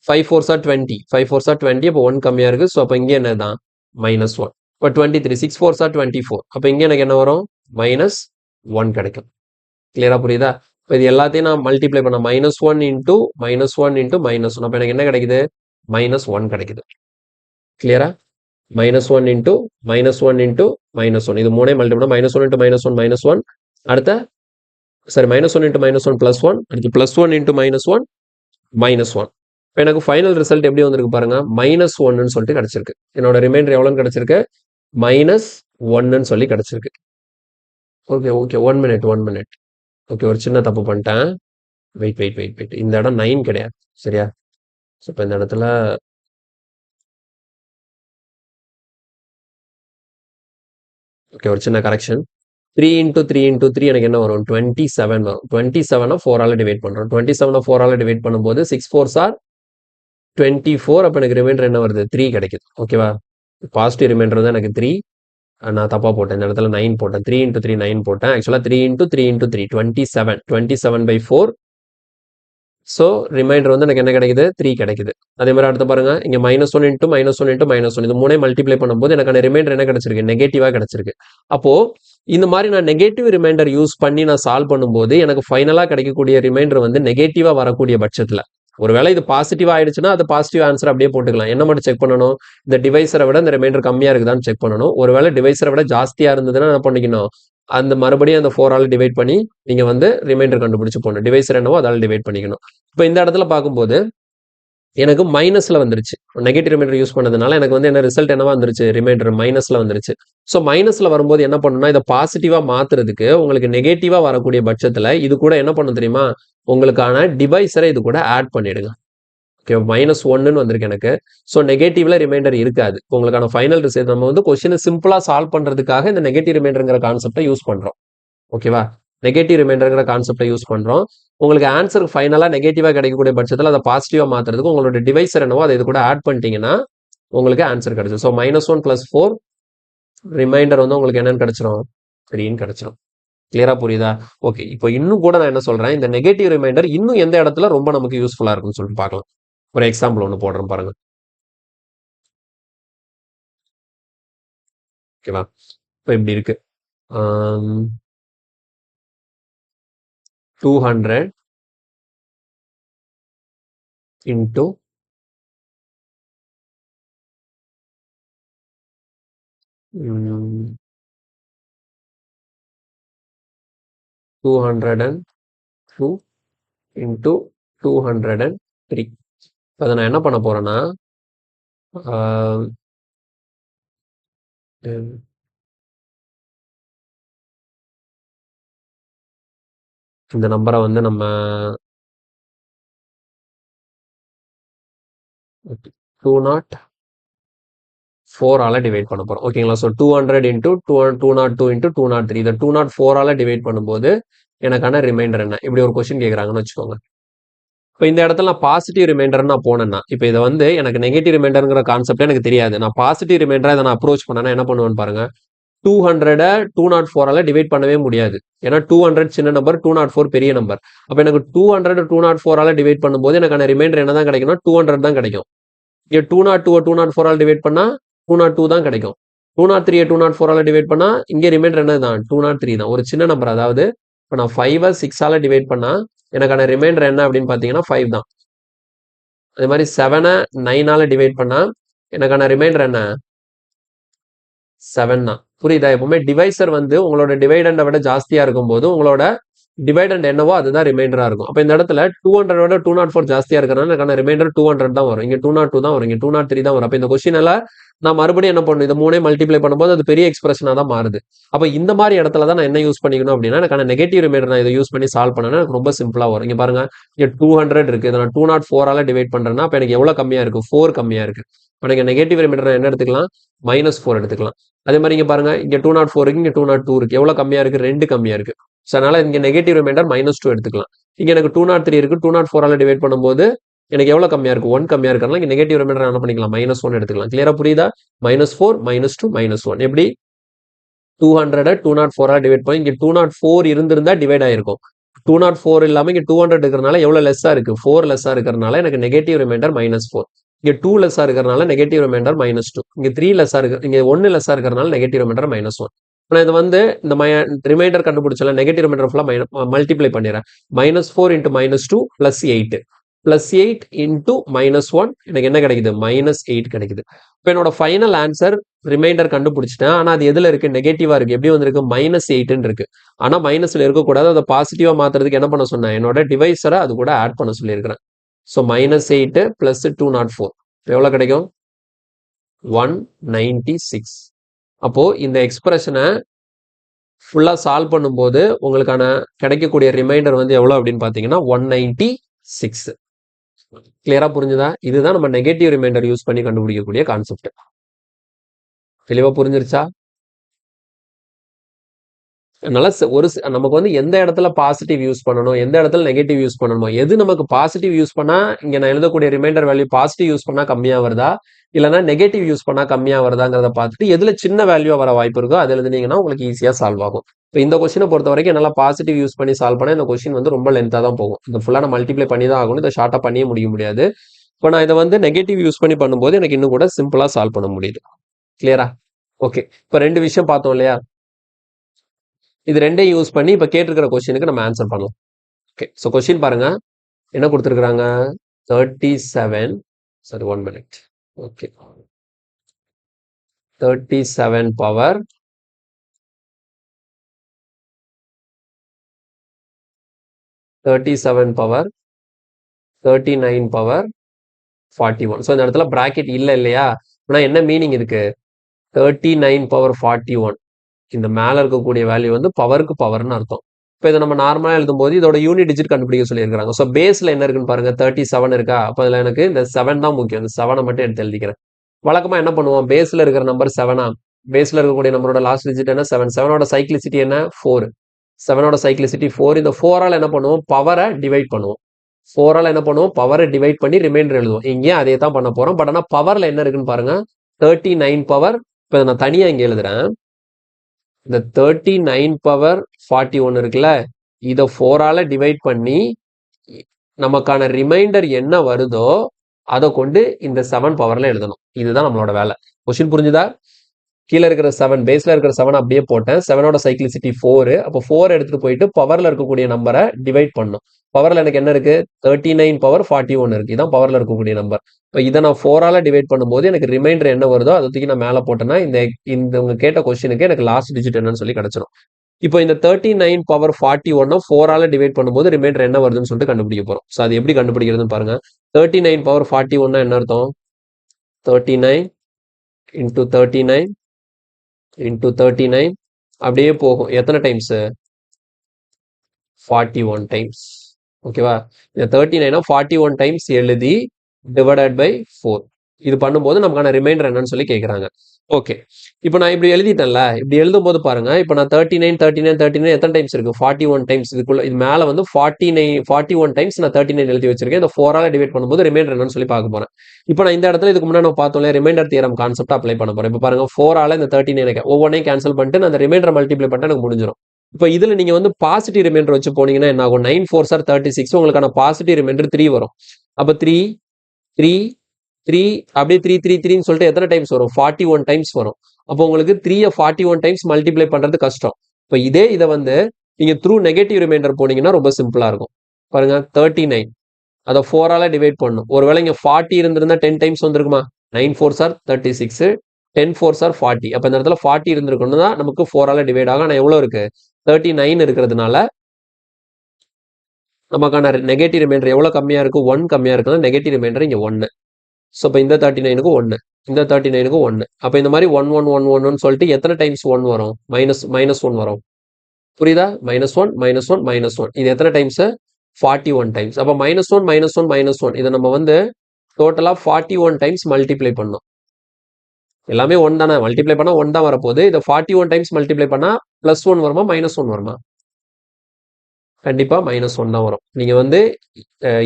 5 4s are 20. 5 4s are 20. அப்போ 1 கம்மியா இருக்கு. ஸோ அப்போ இங்கே என்னதான்? -1. இப்போ 23 6 4s are 24. அப்போ இங்கே எனக்கு என்ன வரும்? -1 கிடைக்கும். கிளியரா புரியுதா? இப்போ இது எல்லாத்தையும் நான் மல்டிப்ளை பண்ண -1 இன்டூ -1 இன்டூ -1. அப்போ எனக்கு என்ன கிடைக்குது? -1 கிடைக்குது. கிளியரா? -1 இன்ட்டு -1 இன்ட்டு -1 இது மூணே மல்டிபிள் -1 இன்ட்டு -1 அடுத்த சரி -1 இன்ட்டு -1 +1 அடுத்து +1 இன்ட்டு -1 -1 இப்போ எனக்கு ஃபைனல் ரிசல்ட் எப்படி வந்திருக்கு பாருங்க -1ன்னு சொல்லிட்டு கிடைச்சிருக்கு. என்னோட ரிமைண்டர் எவ்வளோன்னு கிடைச்சிருக்கு -1ன்னு சொல்லி கிடைச்சிருக்கு. ஓகே ஓகே 1 மினிட் ஓகே ஒரு சின்ன தப்பு பண்ணிட்டேன். வெயிட் இந்த இடம் 9 கிடையாது சரியா? ஸோ இப்போ இந்த இடத்துல ஓகே ஒரு சின்ன கரெக்ஷன் 3 இன்ட்டு 3 இன்ட்டு 3 எனக்கு என்ன வரும் 27 வரும். 27 4ஆல் டிவைட் பண்ணுறோம். 27 4ஆல் டிவைட் பண்ணும்போது 6 4s are 24. அப்போ எனக்கு ரிமைண்டர் என்ன வருது 3 கிடைக்குது. ஓகேவா? பாசிட்டிவ் ரிமைண்டர் தான் எனக்கு 3. நான் தப்பாக போட்டேன். இந்த இடத்துல 9 போட்டேன். 3 இன்ட்டு 3 9 போட்டேன். ஆக்சுவலாக 3 இன்ட்டு 3 இன்ட்டு 3 27/4. ஸோ ரிமைண்டர் வந்து எனக்கு என்ன கிடைக்குது 3 கிடைக்குது. அதே மாதிரி அடுத்து பாருங்க இங்க -1 இன்ட்டு -1 இன்ட்டு -1 இது மூணே மல்டிப்ளை பண்ணும்போது எனக்கான ரிமைண்டர் என்ன கிடைச்சிருக்கு நெகட்டிவா கிடைச்சிருக்கு. அப்போ இந்த மாதிரி நான் நெகட்டிவ் ரிமைண்டர் யூஸ் பண்ணி நான் சால்வ் பண்ணும்போது எனக்கு ஃபைனலா கிடைக்கக்கூடிய ரிமைண்டர் வந்து நெகட்டிவா வரக்கூடிய பட்சத்துல ஒருவேளை இது பாசிட்டிவா ஆயிடுச்சுன்னா அது பாசிட்டிவ் ஆன்சர் அப்படியே போட்டுக்கலாம். என்ன மட்டும் செக் பண்ணணும் இந்த டிவைஸரை விட இந்த ரிமைண்டர் கம்மியா இருக்குதான்னு செக் பண்ணணும். ஒருவேளை டிவைஸரை விட ஜாஸ்தியா இருந்ததுன்னா என்ன பண்ணிக்கணும் அந்த மறுபடியும் அந்த 4ஆல் டிவைட் பண்ணி நீங்க வந்து ரிமைண்டர் கண்டுபிடிச்சு போகணும். டிவைஸர் என்னவோ அதால் டிவைட் பண்ணிக்கணும். இப்போ இந்த இடத்துல பார்க்கும்போது எனக்கு மைனஸ்ல வந்துருச்சு. நெகட்டிவ் ரிமைண்டர் யூஸ் பண்ணதுனால எனக்கு வந்து என்ன ரிசல்ட் என்னவா வந்துருச்சு ரிமைண்டர் மைனஸ்ல வந்துருச்சு. ஸோ மைனஸ்ல வரும்போது என்ன பண்ணணும்னா இதை பாசிட்டிவா மாத்துறதுக்கு உங்களுக்கு நெகட்டிவா வரக்கூடிய பட்சத்துல இது கூட என்ன பண்ணும் தெரியுமா உங்களுக்கான டிவைஸரை இது கூட ஆட் பண்ணிடுங்க. ஓகே -1ன்னு வந்திருக்கு எனக்கு. ஸோ நெகட்டிவ்ல ரிமைண்டர் இருக்காது. உங்களுக்கான ஃபைனல் ரிசல்ட் நம்ம வந்து கொஸ்டினை சிம்பிளா சால்வ் பண்றதுக்காக இந்த நெகட்டிவ் ரிமைண்டர்ங்கிற கான்செப்டை யூஸ் பண்றோம். ஓகேவா? நெகட்டிவ் ரிமைண்டர்ங்கிற கான்செப்டை யூஸ் பண்றோம். உங்களுக்கு ஆன்சர் ஃபைனலா நெகட்டிவா கிடைக்கக்கூடிய பட்சத்தில் அதை பாசிட்டிவா மாத்துறதுக்கு உங்களோட டிவைஸர் என்னவோ அதை இது கூட ஆட் பண்ணிட்டீங்கன்னா உங்களுக்கு ஆன்சர் கிடைச்சிடும். ஸோ -1 + 4 ரிமைண்டர் வந்து உங்களுக்கு என்னன்னு கிடைச்சிரும் 3ன்னு கிடைச்சிரும். கிளியரா புரியுதா? ஓகே இப்போ இன்னும் கூட நான் என்ன சொல்றேன் இந்த நெகட்டிவ் ரிமைண்டர் இன்னும் எந்த இடத்துல ரொம்ப நமக்கு யூஸ்ஃபுல்லா இருக்கும்னு சொல்லிட்டு பார்க்கலாம். ஒரு எக்ஸாம்பிள் ஒன்று போடுறேன் பாருங்க. ஓகேவா? இப்போ இப்படி இருக்கு 200 into 202 into 203. அதை நான் என்ன பண்ண போறேன்னா இந்த நம்பரை வந்து நம்ம 204ஆல டிவைட் பண்ண போறோம். ஓகேங்களா? ஸோ 200 into 202 into 203 இதை 204ஆல டிவைட் பண்ணும்போது எனக்கான ரிமைண்டர் என்ன இப்படி ஒரு கொஸ்டின் கேட்குறாங்கன்னு வச்சுக்கோங்க. இப்போ இந்த இடத்துல நான் பாசிட்டிவ் ரிமைண்டர் நான் போனேன்னா இப்போ இதை வந்து எனக்கு நெகட்டிவ் ரிமைண்டர்ங்கிற கான்செப்ட் எனக்கு தெரியாது. நான் பாசிட்டிவ் ரிமைண்டரா இதை நான் அப்ரோச் பண்ணேன்னா என்ன பண்ணுவேன்னு பாருங்க 200 204ஆல டிவைட் பண்ணவே முடியாது. ஏன்னா 200 சின்ன நம்பர் 204 பெரிய நம்பர். அப்போ எனக்கு 200 204ஆல டிவைட் பண்ணும்போது எனக்கான ரிமைண்டர் என்ன தான் கிடைக்கும்னா 200 தான் கிடைக்கும். இங்கே 202 204ஆல டிவைட் பண்ணா 202 தான் கிடைக்கும். 203 204ஆல டிவைட் பண்ணா இங்கே ரிமைண்டர் என்ன தான் 203 தான். ஒரு சின்ன நம்பர் அதாவது இப்போ நான் 5 6ஆல டிவைட் பண்ணா எனக்கான ரிமைண்டர் என்ன அப்படின்னு பார்த்தீங்கன்னா 5 தான். அதே மாதிரி 7 9ஆல டிவைட் பண்ணா எனக்கான ரிமைண்டர் என்ன 7 தான். புரியுதா? எப்பவுமே டிவைசர் வந்து உங்களோட டிவைடண்டை விட ஜாஸ்தியா இருக்கும்போது உங்களோட டிவைடண்ட் என்னவோ அதுதான் ரிமைண்டரா இருக்கும். அப்போ இந்த இடத்துல 200 விட 204 ஜாஸ்தியா இருக்கிறனால எனக்கான ரிமைண்டர் 200 தான் வரும். இங்க 202 தான் வரும். இங்க 203 தான் வரும். அப்போ இந்த கொஸ்டினால நான் மறுபடியும் என்ன பண்ணணும்? இந்த மூணே மல்டிப்ளை பண்ணும்போது அது பெரிய எக்ஸ்பிரஷனா தான் மாறுது. அப்போ இந்த மாதிரி இடத்துல தான் நான் என்ன யூஸ் பண்ணிக்கணும் அப்படின்னா எனக்கான நெகட்டிவ் ரிமைண்டர் நான் இதை யூஸ் பண்ணி சால்வ் பண்ணேன்னா எனக்கு ரொம்ப சிம்பிளா வரும். இங்க பாருங்க இங்க 200 இருக்கு. இதை நான் 204ஆல டிவைட் பண்றேன்னா அப்போ எனக்கு எவ்வளவு கம்மியா இருக்கு 4 கம்மியா இருக்கு. இப்போ நீங்க நெகட்டிவ் ரிமைண்டர் என்ன எடுத்துக்கலாம் -4 எடுத்துக்கலாம். அதே மாதிரி இங்க பாருங்க இங்க 204 இருக்கு இங்க 202 இருக்கு. எவ்வளவு கம்மியா இருக்கு 2 கம்மியா இருக்கு. ஸோ அதனால இங்க நெகட்டிவ் ரிமைண்டர் -2 எடுத்துக்கலாம். இங்க எனக்கு 203 இருக்கு 204ஆல டிவைட் பண்ணும்போது எனக்கு எவ்வளவு கம்மியா இருக்கு 1 கம்மியா இருக்கனால இங்க நெகட்டிவ் ரிமைண்டர் என்ன பண்ணிக்கலாம் -1 எடுத்துக்கலாம். கிளியரா புரியுதா? -4 -2 -1 எப்படி 200 204ஆல டிவைட் பண்ணி இங்க 204 இருந்திருந்தா டிவைட் ஆயிருக்கும். 204 இல்லாம இங்க 200 இருக்கிறனால எவ்வளவு லெஸ்ஸா இருக்கு 4 லெஸ்ஸா இருக்கிறனால எனக்கு நெகட்டிவ் ரிமைண்டர் -4. இங்க 2 லெஸ்ஸா இருக்கிறனால நெகட்டிவ் ரிமைண்டர் -2. இங்க 3 லெஸ்ஸா இருக்கு இங்க 1 லெஸ்ஸா இருக்கிறனால நெகட்டிவ் ரிமைண்டர் -1. நான் இது வந்து இந்த ரிமைண்டர் கண்டுபிடிச்சல நெகட்டிவ் ரிமைண்டர் ஃபுல்லா மல்டிப்ளை பண்ணிடுறேன். -4 into -2 + 8 பிளஸ் 8 இன்டூ -1 எனக்கு என்ன கிடைக்குது? -8 கிடைக்குது. இப்போ என்னோட ஃபைனல் ஆன்சர் ரிமைண்டர் கண்டுபிடிச்சிட்டேன். ஆனா அது எதுல இருக்கு? நெகட்டிவா இருக்கு. எப்படி வந்திருக்கு? -8ன்னு இருக்கு. ஆனா மைனஸ்ல இருக்கக்கூடாது. அதை பாசிட்டிவா மாத்துறதுக்கு என்ன பண்ண சொன்னேன்? என்னோட டிவைஸரை அது கூட ஆட் பண்ண சொல்லியிருக்கிறேன். ஸோ -8 பிளஸ் 204 எவ்வளவு கிடைக்கும்? 196. அப்போ இந்த எக்ஸ்பிரஷனை ஃபுல்லா சால்வ் பண்ணும்போது உங்களுக்கான கிடைக்கக்கூடிய ரிமைண்டர் வந்து எவ்வளவு அப்படின்னு பாத்தீங்கன்னா 196. கிளியரா புரிஞ்சுதா? இதுதான் நம்ம நெகட்டிவ் ரிமைண்டர் யூஸ் பண்ணி கண்டுபிடிக்கக்கூடிய கான்செப்ட். தெளிவா புரிஞ்சிருச்சா? அதனால நமக்கு வந்து எந்த இடத்துல பாசிட்டிவ் யூஸ் பண்ணணும், எந்த இடத்துல நெகட்டிவ் யூஸ் பண்ணணுமோ, எது நமக்கு பாசிட்டிவ் யூஸ் பண்ணா இங்க நான் எழுதக்கூடிய ரிமைண்டர் வேல்யூ பாசிட்டிவ் யூஸ் பண்ணா கம்மியா வருதா, இல்லைன்னா நெகட்டிவ் யூஸ் பண்ணா கம்மியா வருதாங்கிறத பார்த்துட்டு எதுல சின்ன வேல்யூ வர வாய்ப்பு இருக்கோ அது எழுதுனீங்கன்னா உங்களுக்கு ஈஸியா சால்வ் ஆகும். இப்போ இந்த கொஸ்டினை பொறுத்த வரைக்கும் என்னால பாசிட்டிவ் யூஸ் பண்ணி சால்வ் பண்ணா இந்த கொஸ்டின் வந்து ரொம்ப லென்த்தா தான் போகும். இந்த ஃபுல்லா நான் மல்டிப்ளை பண்ணி தான் ஆகணும். இதை ஷார்ட்டா பண்ணியே முடிய முடியாது. இப்போ நான் இதை வந்து நெகட்டிவ் யூஸ் பண்ணி பண்ணும்போது எனக்கு இன்னும் கூட சிம்பிளா சால்வ் பண்ண முடியுது. கிளியரா? ஓகே. இப்போ 2 விஷயம் பார்த்தோம் இல்லையா? இது ரெண்டையும் யூஸ் பண்ணி இப்போ கேட்டிருக்கிற கொஸ்டினுக்கு நம்ம ஆன்சர் பண்ணலாம். ஓகே. ஸோ கொஸ்டின் பாருங்க. என்ன கொடுத்துருக்காங்க? 37. Sorry 1 minute. Okay. 37 power 37 power 39 power 41. So இந்த இடத்துல பிராக்கெட் இல்லை இல்லையா? ஆனால் என்ன மீனிங் இருக்கு? 39 பவர் 41 இந்த மேல இருக்கக்கூடிய வேல்யூ வந்து பவருக்கு பவர்னு அர்த்தம். இப்போ இதை நம்ம நார்மலா எழுதும்போது இதோட யூனிட் டிஜிட் கண்டுபிடிக்க சொல்லியிருக்காங்க. ஸோ பேஸ்ல என்ன இருக்குன்னு பாருங்க, 37 இருக்கா? அப்போ அதில் எனக்கு இந்த 7 தான் முக்கியம். இந்த 7 மட்டும் எடுத்து எழுதிக்கிறேன். வழக்கமா என்ன பண்ணுவோம்? பேஸ்ல இருக்கிற நம்பர் 7ஆ? பேஸ்ல இருக்கக்கூடிய நம்பரோட லாஸ்ட் டிஜிட் என்ன? 7. 7ஓட சைக்ளிசிட்டி என்ன? 4. 7ஓட சைக்ளிசிட்டி 4. இந்த 4ஆல் என்ன பண்ணுவோம்? பவரை டிவைட் பண்ணுவோம். 4ஆல் என்ன பண்ணுவோம்? பவரை டிவைட் பண்ணி ரிமைண்டர் எழுதுவோம். இங்கேயும் அதே தான் பண்ண போறோம். பட் ஆனால் பவர்ல என்ன இருக்குன்னு பாருங்க, 39 பவர். இப்போ நான் தனியா இங்க எழுதுறேன். இந்த 39 பவர் 41 இருக்குல்ல, இதை 4ஆல டிவைட் பண்ணி நமக்கான ரிமைண்டர் என்ன வருதோ அதை கொண்டு இந்த 7 பவர்ல எழுதணும். இதுதான் நம்மளோட வேலை. கொஸ்டின் புரிஞ்சுதா? கீழே இருக்கிற 7, பேஸ்ல இருக்கிற 7 அப்படியே போட்டேன். 7ஓட சைக்ளிசிட்டி 4. அப்போ 4 எடுத்துட்டு போயிட்டு பவர்ல இருக்கக்கூடிய நம்பரை டிவைட் பண்ணும். பவர்ல எனக்கு என்ன இருக்கு? 39 பவர் 41 இருக்கு. இதான் பவர்ல இருக்கக்கூடிய நம்பர். இப்போ இதை நான் 4ஆல டிவைட் பண்ணும்போது எனக்கு ரிமைண்டர் என்ன வருதோ அதை தூக்கி நான் மேலே போட்டேன்னா இந்த உங்க கேட்ட கொஸ்டினுக்கு எனக்கு லாஸ்ட் டிஜிட் என்னன்னு சொல்லி கிடைச்சிடும். இப்போ இந்த 39 பவர் 41 4ஆல டிவைட் பண்ணும்போது ரிமைண்டர் என்ன வருதுன்னு சொல்லிட்டு கண்டுபிடிக்க போறோம். ஸோ அது எப்படி கண்டுபிடிக்கிறதுன்னு பாருங்க. 39 பவர் 41 என்ன அர்த்தம்? 39 இன்டூ 39 இன்டூ 39 அப்படியே போகும். எத்தனை டைம்ஸ்? 41 டைம்ஸ். ஓகேவா? இந்த 39 41 டைம்ஸ் எழுதி டிவைடட் பை 4. இது பண்ணும்போது நமக்கான ரிமைண்டர் என்னன்னு சொல்லி கேட்குறாங்க. ஓகே. இப்போ நான் இப்படி எழுதிட்டேன்ல, இப்படி எழுதும் போது பாருங்க, இப்போ நான் 39 எத்தனை டைம்ஸ் இருக்கு? 41 டைம்ஸ். இதுக்குள்ள இது மேல வந்து 41 டைம்ஸ் நான் 39 எழுதி வச்சிருக்கேன். இந்த 4ஆல டிவைட் பண்ணும்போது ரிமைண்டர் என்னன்னு சொல்லி பார்க்க போறேன். இப்போ நான் இந்த இடத்துல இதுக்கு முன்னாடி நம்ம பார்த்தோம்ல, ரிமைண்டர் தியரம் கான்செப்ட் அப்ளை பண்ண போறேன். இப்போ பாருங்க, 4ஆல இந்த 39 ஒவ்வொன்றையும் கேன்சல் பண்ணிட்டு நான் அந்த ரிமைண்டர் மல்டிப்ளை பண்ணிட்டு எனக்கு முடிஞ்சிடும். இப்போ இதுல நீங்க வந்து பாசிட்டிவ் ரிமைண்டர் வச்சு போனீங்கன்னா என்ன ஆகும்? 9 4s are 36. உங்களுக்கான பாசிட்டிவ் ரிமைண்டர் 3 வரும். அப்போ 3 3 3 அப்படியே 3 3 3ன்னு சொல்லிட்டு எத்தனை டைம்ஸ் வரும்? 41 டைம்ஸ் வரும். அப்போ உங்களுக்கு 3 41 டைம்ஸ் மல்டிப்ளை பண்றது கஷ்டம். இப்போ இதை வந்து நீங்க த்ரூ நெகட்டிவ் ரிமைண்டர் போனீங்கன்னா ரொம்ப சிம்பிளா இருக்கும். பாருங்க, 39 அதை 4ஆல டிவைட் பண்ணும். ஒருவேளை இங்க 40 இருந்திருந்தா 10 டைம்ஸ் வந்திருக்குமா? 9 4s are 36, 10 4s are 40. அப்ப இந்த இடத்துல 40 இருந்திருக்கணும் தான் நமக்கு 4ஆல டிவைட் ஆகும். ஆனா எவ்வளவு இருக்கு? 39 இருக்கிறதுனால நமக்கான நெகட்டிவ் ரிமைண்டர் எவ்வளவு கம்மியா இருக்கு? 1 கம்மியா இருக்குன்னா நெகட்டிவ் ரிமைண்டர் இங்க 1. ஸோ இப்போ இந்த 39க்கு 1, இந்த 39க்கு 1. அப்போ இந்த மாதிரி 1 1 1 1 சொல்லிட்டு எத்தனை டைம்ஸ் 1 வரும்? -1 வரும். புரியுதா? -1 -1 -1. இது எத்தனை டைம்ஸ்? 41 டைம்ஸ். அப்போ -1 -1 -1 இதை நம்ம வந்து டோட்டலா 41 டைம்ஸ் மல்டிப்ளை பண்ணோம். எல்லாமே 1 தானே, மல்டிப்ளை பண்ணா 1 தான் வரப்போகுது. இதை 41 டைம்ஸ் மல்டிப்ளை பண்ணா +1 வருமா -1 வருமா? கண்டிப்பா -1 தான் வரும். நீங்க வந்து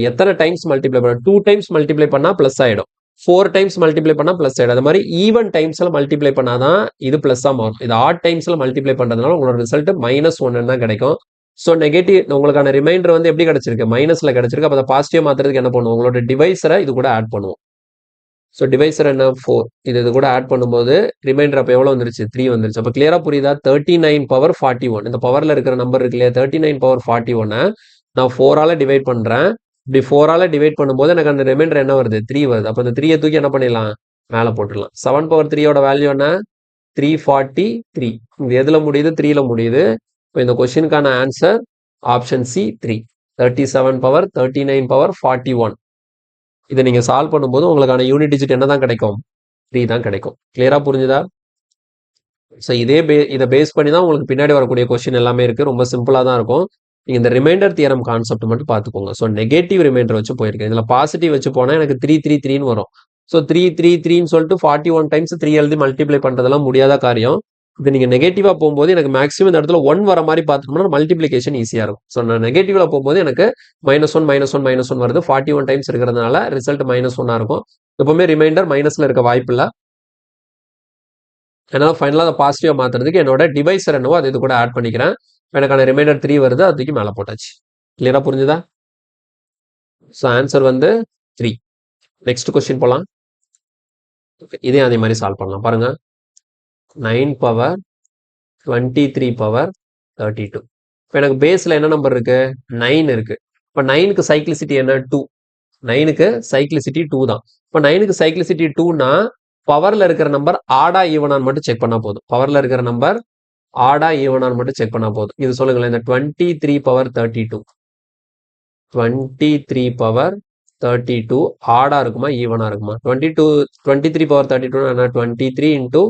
எத்தனை டைம்ஸ் மல்டிப்ளை பண்ண? 2 டைம்ஸ் மல்டிப்ளை பண்ணா பிளஸ் ஆயிடும். 4 டைம்ஸ் மல்டிப்ளை பண்ணா பிளஸ் ஆயிடும். அது மாதிரி ஈவன் டைம்ஸ்ல மல்டிப்ளை பண்ணாதான் இது பிளஸ்ஸா மாறும். இது ஆட் டைம்ஸ்ல மல்டிப்ளை பண்றதுனால உங்களோட ரிசல்ட் -1 தான் கிடைக்கும். ஸோ நெகட்டிவ் உங்களுக்கான ரிமைண்டர் வந்து எப்படி கிடைச்சிருக்கு? மைனஸ்ல கிடைச்சிருக்கு. அப்போ அதை பாசிட்டிவ் மாத்துறதுக்கு என்ன பண்ணுவோம்? உங்களோட டிவைஸரை இது கூட ஆட் பண்ணுவோம். ஸோ டிவைசர் என்ன? 4. இது கூட ஆட் பண்ணும்போது ரிமைண்டர் அப்போ எவ்வளோ வந்துருச்சு? 3 வந்துருச்சு. அப்போ கிளியரா புரியுதா? 39 பவர் 41 இந்த பவர்ல இருக்கிற நம்பர் இருக்கு இல்லையா? 39 பவர் 41 நான் 4ஆல டிவைட் பண்றேன். இப்படி 4ஆல் டிவைட் பண்ணும்போது எனக்கு அந்த ரிமைண்டர் என்ன வருது 3 வருது. அப்போ இந்த 3யை தூக்கி என்ன பண்ணிடலாம் மேலே போட்டுடலாம். 7 பவர் 3யோட வேல்யூ என்ன 343. இது எதில் முடியுது 3ல முடியுது. இப்போ இந்த கொஸ்டினுக்கான answer option C 3. 37 power 39 power 41. இதை நீங்கள் சால்வ் பண்ணும்போது உங்களுக்கான யூனிட் டிஜிட் என்ன தான் கிடைக்கும் 3 தான் கிடைக்கும். கிளியராக புரிஞ்சுதா? ஸோ இதை பேஸ் பண்ணி தான் உங்களுக்கு பின்னாடி வரக்கூடிய கொஸ்டின் எல்லாமே இருக்குது. ரொம்ப சிம்பிளாக தான் இருக்கும். நீங்கள் இந்த ரிமைண்டர் தியரம் கான்செப்ட் மட்டும் பார்த்துக்கோங்க. ஸோ நெகட்டிவ் ரிமைண்டர் வச்சு போயிருக்கேன். இதில் பாசிட்டிவ் வச்சு போனால் எனக்கு 333ன்னு வரும். ஸோ 333ன்னு சொல்லிட்டு 41 டைம்ஸ் 3 எழுதி மல்டிப்ளை பண்ணுறதெல்லாம் முடியாத காரியம். இது நீங்கள் நெகட்டிவாக போகும்போது எனக்கு மேக்ஸிமம் இந்த இடத்துல 1 வர மாதிரி பார்த்துட்டோம்னா மல்டிப்ளிகேஷன் ஈஸியாக இருக்கும். ஸோ நான் நெகட்டிவ்ல போகும்போது எனக்கு -1 -1 -1 வருது. 41 டைம்ஸ் இருக்கிறதுனால ரிசல்ட் -1 இருக்கும். எப்பவுமே ரிமைண்டர் மைனஸில் இருக்க வாய்ப்பு இல்லை. அதனால ஃபைனலாக அதை பாசிட்டிவாக மாற்றுறதுக்கு என்னோட டிவைசர் என்னவோ அது இது கூட ஆட் பண்ணிக்கிறேன். எனக்கான ரிமைண்டர் 3 வருது. அதுக்கு மேலே போட்டாச்சு. கிளியராக புரிஞ்சுதா? ஸோ ஆன்சர் வந்து 3. நெக்ஸ்ட் கொஸ்டின் போகலாம். இதே அதே மாதிரி சால்வ் பண்ணலாம். பாருங்க 9 பவர் 23 பவர் 32. இப்போ எனக்கு பேஸில் என்ன நம்பர் இருக்கு 9 இருக்கு. இப்போ 9க்கு சைக்ளிசிட்டி என்ன 2. 9க்கு சைக்ளிசிட்டி 2 தான். இப்போ 9க்கு சைக்ளிசிட்டி 2னா பவர்ல இருக்கிற நம்பர் ஆடா ஈவனான்னு மட்டும் செக் பண்ணா போதும். பவர்ல இருக்கிற நம்பர் ஆடா ஈவனான்னு மட்டும் செக் பண்ணா போதும். இது சொல்லுங்களேன். இந்த 23 பவர் 32 23 பவர் 32 ஆடா இருக்குமா ஈவனா இருக்குமா? 23 பவர் 32 என்ன 23 இன்டூ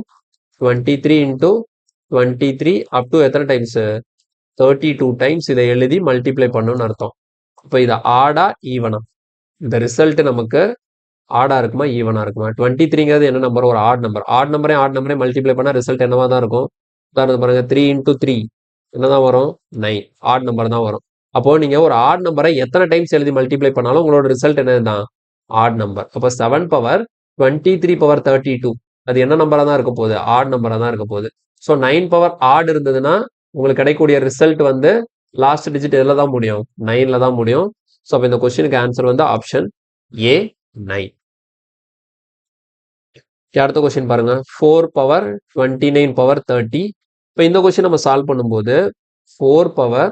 23 இன்டூ 23 அப் டு எத்தனை டைம்ஸ் 32 டைம்ஸ் இதை எழுதி மல்டிப்ளை பண்ணணும்னு அர்த்தம். இப்போ இது ஆடா ஈவனா? இந்த ரிசல்ட் நமக்கு ஆடா இருக்குமா ஈவனா இருக்குமா? 23ங்கிறது என்ன நம்பர்? ஒரு ஆட் நம்பர். ஆட் நம்பரே மல்டிப்ளை பண்ணா ரிசல்ட் என்னவா தான் இருக்கும்? உதாரணத்துக்கு பாருங்க 3 இன்டூ 3 என்னதான் வரும் 9. ஆட் நம்பர் தான் வரும். அப்போ நீங்க ஒரு ஆட் நம்பரை எத்தனை டைம்ஸ் எழுதி மல்டிப்ளை பண்ணாலும் உங்களோட ரிசல்ட் என்னதான் ஆட் நம்பர். அப்போ 7 பவர் 23 பவர் 32 அது என்ன நம்பரா தான் இருக்க போகுது? ஆட் நம்பரா தான் இருக்க போகுது. ஸோ 9 பவர் ஆட் இருந்ததுன்னா உங்களுக்கு கிடைக்கக்கூடிய ரிசல்ட் வந்து லாஸ்ட் டிஜிட் எதில் தான் முடியும் 9ல தான் முடியும். ஸோ அப்போ இந்த கொஸ்டினுக்கு ஆன்சர் வந்து ஆப்ஷன் ஏ 9. அடுத்த கொஸ்டின் பாருங்க 4 பவர் 29 பவர் 30. இப்போ இந்த கொஸ்டின் நம்ம சால்வ் பண்ணும்போது 4 பவர்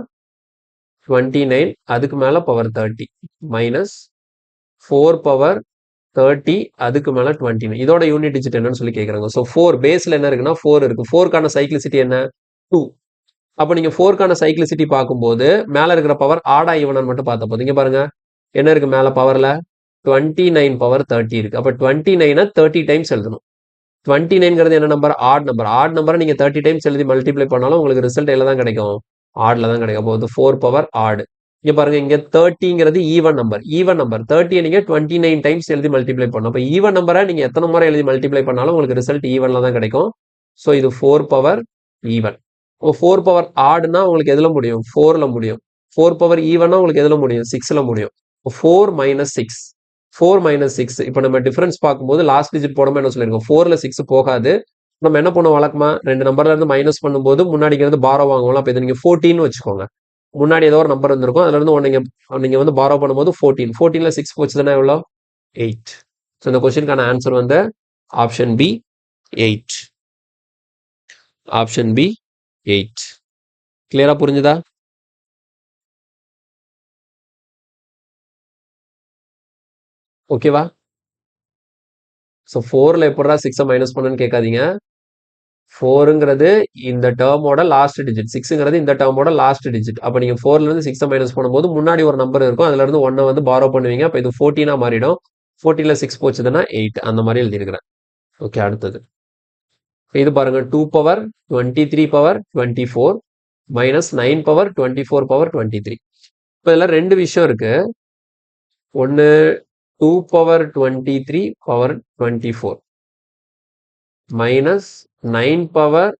29 அதுக்கு மேல பவர் 30 மைனஸ் 4 பவர் 30 அதுக்கு மேல 29. இதோட யூனிட் டிஜிட் என்னன்னு சொல்லி கேட்குறாங்க. ஸோ 4 பேஸ்ல என்ன இருக்குன்னா 4 இருக்கு. 4க்கான சைக்ளிசிட்டி என்ன 2. அப்போ நீங்க 4க்கான சைக்ளிசிட்டி பார்க்கும்போது மேல இருக்கிற பவர் ஆடா ஈவனான்னு மட்டும் பார்த்த போது இங்க பாருங்க என்ன இருக்கு மேல பவர்ல 29 பவர் 30 இருக்கு. அப்போ 29 30 டைம்ஸ் எழுதணும். 29ங்கிறது என்ன நம்பர்? Add number. ஆட் நம்பரை நீங்க 30 டைம்ஸ் எழுதி மல்டிப்ளை பண்ணாலும் உங்களுக்கு ரிசல்ட் எல்லாம் தான் கிடைக்கும் ஆட்ல தான் கிடைக்கும். அப்போ 4 பவர் ஆட். இங்க பாருங்க இங்க 30ங்கிறது ஈவன் நம்பர். ஈவன் நம்பர் 30 நீங்க 29 டைம்ஸ் எழுதி மல்டிப்ளை பண்ணணும். அப்போ ஈவன் நம்பரை நீங்க எத்தனை முறை எழுதி மல்டிப்ளை பண்ணாலும் உங்களுக்கு ரிசல்ட் ஈவன்ல தான் கிடைக்கும். ஸோ இது 4 பவர் ஈவன். இப்போ 4 பவர் ஆடுனா உங்களுக்கு எதுல முடியும் 4ல முடியும். 4 பவர் ஈவனா உங்களுக்கு எதுல முடியும் 6ல முடியும். 4 மைனஸ் 6 4 மைனஸ் 6. இப்போ நம்ம டிஃபரன்ஸ் பார்க்கும்போது லாஸ்ட் டிஜிட் போடாம என்ன சொல்லியிருக்கோம் 4ல 6 போகாது. நம்ம என்ன பண்ணுவோம் வழக்கமா 2 நம்பர்ல இருந்து மைனஸ் பண்ணும்போது முன்னாடிங்கிறது பாரோ வாங்குவோம். அப்போ இதை நீங்க 14 வச்சுக்கோங்க. முன்னாடி ஏதோ ஒரு நம்பர் இருந்திருக்கும் அதுல இருந்து நீங்க வந்து பாரோ பண்ணும்போது 14ல 6 போச்சுன்னா எவ்வளோ 8. ஸோ இந்த கொஸ்டினுக்கான ஆன்சர் வந்து ஆப்ஷன் பி 8. Option B 8. கிளியரா புரிஞ்சுதா? ஓகேவா? ஸோ 4ல எப்படா 6 மைனஸ் பண்ணுன்னு கேட்காதீங்க. 4ங்கிறது இந்த டேர்மோட லாஸ்ட் டிஜிட். 6ங்கிறது இந்த டேர்மோட லாஸ்ட் டிஜிட். அப்போ நீங்க 4ல இருந்து 6 மைனஸ் பண்ணும்போது முன்னாடி ஒரு நம்பர் இருக்கும். அதுல இருந்து 1 வந்து பாரோ பண்ணுவீங்க. அப்போ இது 14 மாறிடும். 14ல 6 போச்சுதுன்னா 8 அந்த மாதிரி எழுதியிருக்கிறேன். ஓகே அடுத்தது இது பாருங்க 2 power 23 power 24 minus 9 power 24 power 23. இப்போ இதில் 2 விஷயம் இருக்கு. ஒன்று 2 power 23 power 24 minus 9 power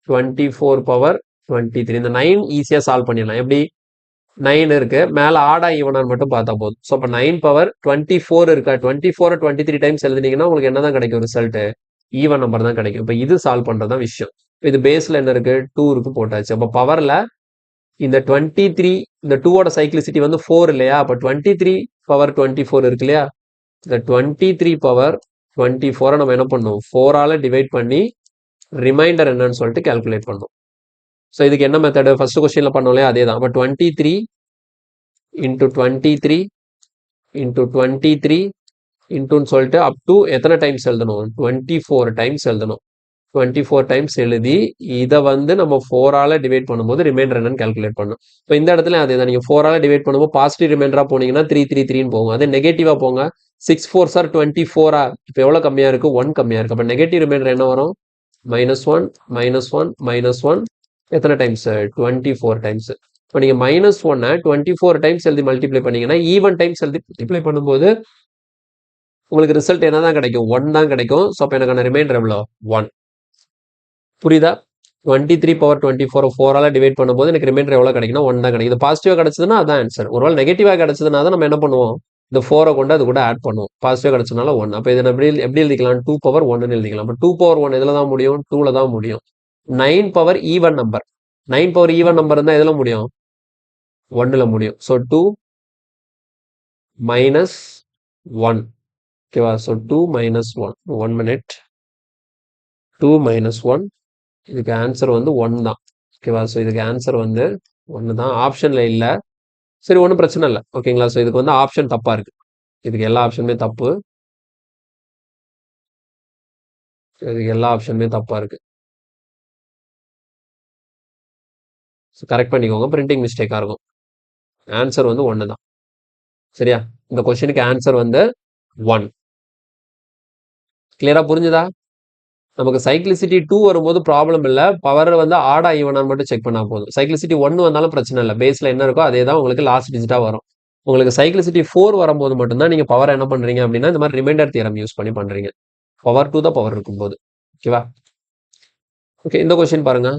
24 power 23. இந்த 9 ஈஸியா சால்வ் பண்ணிடலாம். எப்படி 9 இருக்கு மேல ஆடா ஈவனான்னு மட்டும் பார்த்தா போதும். ஸோ அப்போ 9 பவர் 24 இருக்கா 24 23 டைம்ஸ் எழுதினீங்கன்னா உங்களுக்கு என்னதான் கிடைக்கும் ரிசல்ட் ஈவன் நம்பர் தான் கிடைக்கும். இப்போ இது சால்வ் பண்றதுதான் விஷயம். இது பேஸ்ல என்ன இருக்கு 2 இருக்கு போட்டாச்சு. அப்போ பவர்ல இந்த 23 இந்த 2ஓட சைக்ளிசிட்டி வந்து 4 இல்லையா? அப்போ 23 பவர் 24 இருக்கு இல்லையா? இந்த 23 பவர் 24 நம்ம என்ன பண்ணோம் 4ஆல டிவைட் பண்ணி ரிமைண்டர் என்னன்னு சொல்லிட்டு கால்குலேட் பண்ணோம். ஸோ இதுக்கு என்ன மெத்தடு ஃபர்ஸ்ட் கொஸ்டின்ல பண்ணோம் இல்லையா அதே தான். அப்போ 23 இன்டூ 23 இன்டூ 23 இன்டூன்னு சொல்லிட்டு அப் டு எத்தனை டைம்ஸ் எழுதணும்? 24 டைம்ஸ் எழுதணும். 24 டைம்ஸ் எழுதி இதை வந்து நம்ம 4ஆல டிவைட் பண்ணும்போது ரிமைண்டர் என்னன்னு கால்குலேட் பண்ணணும். இப்போ இந்த இடத்துல அதே தான், நீங்கள் 4ஆல டிவைட் பண்ணும்போது பாசிட்டிவ் ரிமைண்டராக போனீங்கன்னா 333ன்னு போகும். அதே நெகட்டிவாக போங்க, 6 4s are 24ஆ இப்போ எவ்வளோ கம்மியாக இருக்குது? 1 கம்மியாக இருக்குது. அப்போ நெகட்டிவ் ரிமைண்டர் என்ன வரும்? -1 -1 -1 எத்தனை டைம்ஸ்? 24 டைம்ஸ். இப்போ நீங்கள் -1 24 டைம்ஸ் எழுதி மல்டிப்ளை பண்ணீங்கன்னா ஈவன் டைம்ஸ் எழுதி மல்டிப்ளை பண்ணும்போது உங்களுக்கு ரிசல்ட் என்ன தான் கிடைக்கும்? 1 தான் கிடைக்கும். ஸோ அப்போ எனக்கான ரிமைண்டர் எவ்வளோ? 1. புரியுதா? 23 பவர் 24 4ஆல டிவைட் பண்ணும்போது எனக்கு ரிமைண்டர் எவ்வளோ கிடைக்குன்னா 1 தான் கிடைக்கும். இது பாசிட்டிவாக கிடைச்சதுன்னா அதான் ஆன்சர். ஒருவேளை நெகட்டிவாக கிடைச்சதுனா தான் நம்ம என்ன பண்ணுவோம்? இந்த 4 கொண்டு அது கூட ஆட் பண்ணுவோம். பாசிட்டிவாக கிடைச்சதுனால 1. அப்போ இதை எப்படி எழுதிக்கலாம்? 2 பவர் 1ன்னு எழுதிக்கலாம். அப்போ 2 பவர் 1 இதில் தான் முடியும்? 2ல தான் முடியும். 9 power even number. 9 power even number இருந்தால் எதில் முடியும்? 1ல முடியும். So 2 minus 1. ஓகேவா? So 2 minus 1. 1 minute. 2 minus 1. இதுக்கு ஆன்சர் வந்து 1 தான். ஓகேவா? ஸோ இதுக்கு ஆன்சர் வந்து 1 தான். ஆப்ஷனில் இல்லை. சரி, ஒன்றும் பிரச்சனை இல்லை. ஓகேங்களா? ஸோ இதுக்கு வந்து ஆப்ஷன் தப்பாக இருக்குது. இதுக்கு எல்லா ஆப்ஷனுமே தப்பு. இதுக்கு எல்லா ஆப்ஷனுமே தப்பாக இருக்குது. ஸோ கரெக்ட் பண்ணிக்கோங்க, பிரிண்டிங் மிஸ்டேக்காக இருக்கும். ஆன்சர் வந்து 1 தான். சரியா? இந்த கொஸ்டினுக்கு ஆன்சர் வந்து 1. கிளியராக புரிஞ்சுதா? நமக்கு சைக்ளிசிட்டி 2 வரும்போது ப்ராப்ளம் இல்லை. பவர் வந்து ஆடா ஈவனான்னு மட்டும் செக் பண்ணால் போதும். சைக்ளிசிட்டி 1 வந்தாலும் பிரச்சனை இல்லை. பேஸில் என்ன இருக்கோ அதே தான் உங்களுக்கு லாஸ்ட் டிஜிட்டாக வரும். உங்களுக்கு சைக்ளிசிட்டி 4 வரும்போது மட்டும்தான் நீங்கள் பவர் என்ன பண்ணுறீங்க அப்படின்னா இந்த மாதிரி ரிமைண்டர் தியரம் யூஸ் பண்ணி பண்ணுறீங்க. பவர் 2 தான் பவர் இருக்கும்போது. ஓகேவா? ஓகே, இந்த கொஸ்டின் பாருங்க.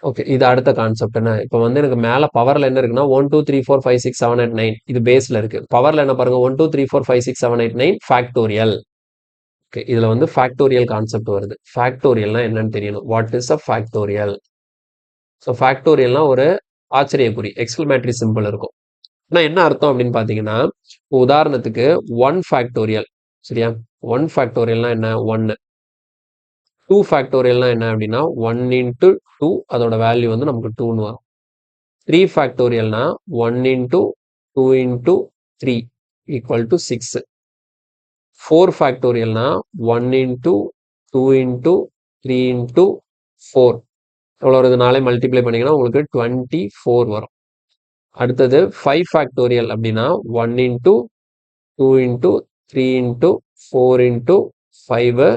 ஓகே, இது அடுத்த கான்செப்ட் என்ன? இப்போ வந்து எனக்கு மேலே பவரில் என்ன இருக்குன்னா 1 2 3 4 5 6 7 8 9 இது பேஸில் இருக்கு. பவரில் என்ன பாருங்க? 1 2 3 4 5 6 7 8 9 ஃபேக்டோரியல். ஓகே, இதில் வந்து ஃபேக்டோரியல் கான்செப்ட் வருது. ஃபேக்டோரியல்னா என்னன்னு தெரியணும். What is a factorial? So ஃபேக்டோரியல்னா ஒரு ஆச்சரியக்குறி, எக்ஸ்க்ளமேட்டரி சிம்பிள் இருக்கும். ஆனால் என்ன அர்த்தம் அப்படின்னு பார்த்தீங்கன்னா, உதாரணத்துக்கு 1 ஃபேக்டோரியல். சரியா? 1 ஃபேக்டோரியல்னா என்ன? 1. 2 ஃபேக்டோரியல்னா என்ன அப்படின்னா 1 இன்ட்டு 2 அதோட வேல்யூ வந்து நமக்கு 2ன்னு வரும். 3 ஃபேக்டோரியல்னா 1 into 2 into 3 equal to 6. 4 ஃபேக்டோரியல்னா 1 into 2 into 3 into 4 எவ்வளோ வருது? 4 மல்டிப்ளை பண்ணிங்கன்னா உங்களுக்கு 24 வரும். அடுத்தது 5 ஃபேக்டோரியல் அப்படின்னா 1 இன்ட்டு 2 இன்ட்டு 3 இன்ட்டு 4 இன்ட்டு 5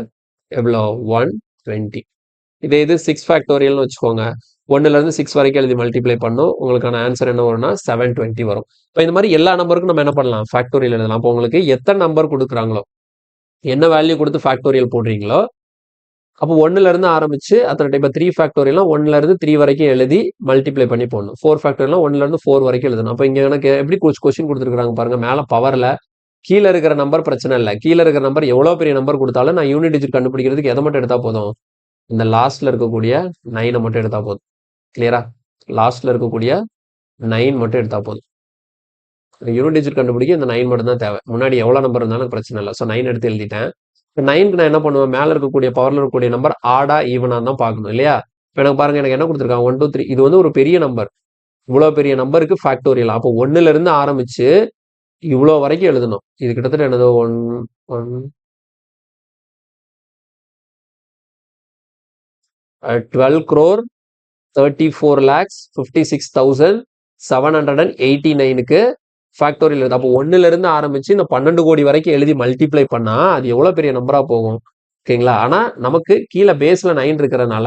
எவ்வளோ? 120. இதே இது 6 ஃபேக்டோரியல்னு வச்சுக்கோங்க. 1லேருந்து 6 வரைக்கும் எழுதி மல்டிப்ளை பண்ணோம். உங்களுக்கான ஆன்சர் என்ன வரும்னா 720 வரும். இப்போ இந்த மாதிரி எல்லா நம்பருக்கும் நம்ம என்ன பண்ணலாம்? ஃபேக்டோரியல் எழுதலாம். அப்போ உங்களுக்கு எத்தனை நம்பர் கொடுக்குறாங்களோ, என்ன வேல்யூ கொடுத்து ஃபேக்டோரியல் போடுறீங்களோ, அப்போ 1லேருந்து ஆரம்பிச்சு அத்தனை டைம். இப்போ 3 ஃபேக்டோரியல்னா 1லேருந்து 3 வரைக்கும் எழுதி மல்டிப்ளை பண்ணி போடணும். 4 ஃபேக்டோரியல்னா 1லேருந்து 4 வரைக்கும் எழுதணும். அப்போ இங்கே எனக்கு எப்படி கொஸ்டின் கொடுத்துருக்காங்க பாருங்க. மேலே பவரில் கீழே இருக்கிற நம்பர் பிரச்சனை இல்லை. கீழே இருக்கிற நம்பர் எவ்வளோ பெரிய நம்பர் கொடுத்தாலும் நான் யூனிட் டிஜிட் கண்டுபிடிக்கிறதுக்கு எதை மட்டும் எடுத்தால் போதும்? இந்த லாஸ்ட்ல இருக்கக்கூடிய 9 மட்டும் எடுத்தா போதும். கிளியரா? லாஸ்ட்ல இருக்கக்கூடிய 9 மட்டும் எடுத்தா போதும். யூனிட் டிஜிட் கண்டுபிடிக்க இந்த 9 மட்டும் தான் தேவை. முன்னாடி எவ்வளவு நம்பர் இருந்தாலும் பிரச்சனை இல்லை. ஸோ 9 எடுத்து எழுதிட்டேன். இப்போ 9க்கு நான் என்ன பண்ணுவேன்? மேல இருக்கக்கூடிய பவர்ல இருக்கக்கூடிய நம்பர் ஆடா ஈவனா தான் பார்க்கணும் இல்லையா? இப்போ எனக்கு பாருங்க, எனக்கு என்ன கொடுத்துருக்காங்க? 1 2 3. இது வந்து ஒரு பெரிய நம்பர். இவ்வளவு பெரிய நம்பருக்கு ஃபேக்டோரியல். அப்போ 1லேருந்து ஆரம்பிச்சு இவ்வளோ வரைக்கும் எழுதணும். இது கிட்டத்தட்ட என்னது? 12 crore 34,56,789க்கு ஃபேக்டோரியல் எழுது. அப்போ 1லேருந்து ஆரம்பிச்சு இந்த 12 கோடி வரைக்கும் எழுதி மல்டிப்ளை பண்ணா அது எவ்வளோ பெரிய நம்பரா போகும்? ஓகேங்களா? ஆனா நமக்கு கீழே பேஸ்ல 9 இருக்கிறதுனால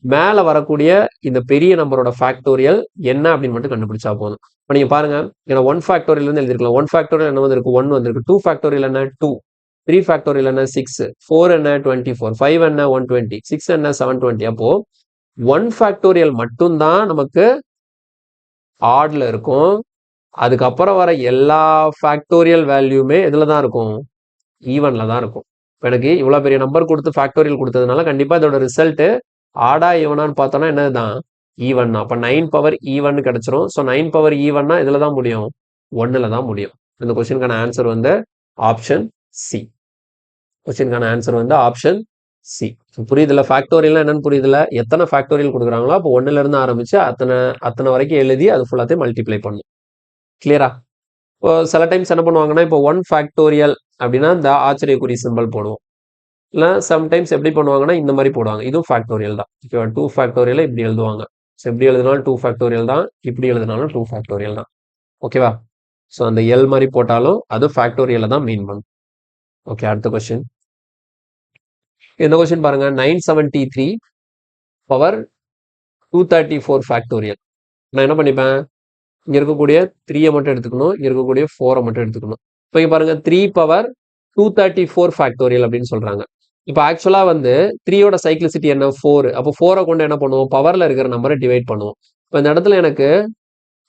மேல வரக்கூடிய இந்த பெரிய நம்பரோட ஃபேக்டோரியல் என்ன அப்படின்னு மட்டும் கண்டுபிடிச்சா போதும். இப்போ நீங்க பாருங்க, ஏன்னா 1 ஃபேக்டோரியல் இருந்து எழுதிருக்கலாம். 1 ஃபேக்டோரியல் என்ன வந்திருக்கு? 1 வந்திருக்கு. 2 ஃபேக்டோரியல் என்ன? 2. 3 ஃபேக்டோரியல் என்ன? 6. 4 என்ன? 24. 5 என்ன? 120. 6 என்ன? 720. அப்போ 1 ஃபேக்டோரியல் மட்டும்தான் நமக்கு ஆட்ல இருக்கும். அதுக்கப்புறம் வர எல்லா ஃபேக்டோரியல் வேல்யூமே எதுல தான் இருக்கும்? ஈவன்ல தான் இருக்கும். இப்போ எனக்கு இவ்வளோ பெரிய நம்பர் கொடுத்து ஃபேக்டோரியல் கொடுத்ததுனால கண்டிப்பா இதோட ரிசல்ட் ஆடா ஈவனான்னு பார்த்தோம்னா என்னதுதான்? ஈவன் தான். அப்போ 9 பவர் ஈவன் கிடைச்சிரும். ஸோ 9 பவர் ஈவன்னா இதுல தான் முடியும்? 1ல தான் முடியும். இந்த கொஸ்டினுக்கான ஆன்சர் வந்து ஆப்ஷன் சி. கொஸ்டினுக்கான ஆன்சர் வந்து ஆப்ஷன் சி. புரியுதுல? ஃபேக்டோரியல் என்னன்னு புரியுதுல? எத்தனை ஃபேக்டோரியல் கொடுக்குறாங்களோ அப்போ 1லேருந்து ஆரம்பிச்சு அத்தனை வரைக்கும் எழுதி அது ஃபுல்லாத்தையும் மல்டிப்ளை பண்ணும். கிளியரா? இப்போ சில டைம்ஸ் என்ன பண்ணுவாங்கன்னா இப்போ 1 ஃபேக்டோரியல் அப்படின்னா இந்த ஆச்சரியக்குறி சிம்பிள் போடுவோம். இல்லை சம்டைம்ஸ் எப்படி பண்ணுவாங்கன்னா இந்த மாதிரி போடுவாங்க. இதுவும் ஃபேக்டோரியல் தான். ஓகேவா? 2 ஃபேக்டோரியலை இப்படி எழுதுவாங்க. ஸோ எப்படி எழுதினாலும் 2 ஃபேக்டோரியல் தான், இப்படி எழுதினாலும் 2 ஃபேக்டோரியல் தான். ஓகேவா? ஸோ அந்த எல் மாதிரி போட்டாலும் அது ஃபேக்டோரியலை தான் மீன் பண்ணும். ஓகே, அடுத்த கொஸ்டின். இந்த கொஸ்டின் பாருங்க, 973 பவர் 234 ஃபேக்டோரியல். நான் என்ன பண்ணிப்பேன், இங்க இருக்கக்கூடிய 3 மட்டும் எடுத்துக்கணும், இங்க இருக்கக்கூடிய 4 மட்டும் எடுத்துக்கணும். இப்போ இங்க பாருங்க 3 பவர் 234 ஃபேக்டோரியல் அப்படின்னு சொல்றாங்க. இப்போ ஆக்சுவலா வந்து 3யோட சைக்ளிசிட்டி என்ன 4. அப்போ 4 கொண்டு என்ன பண்ணுவோம், பவர்ல இருக்கிற நம்பரை டிவைட் பண்ணுவோம். இப்போ இந்த இடத்துல எனக்கு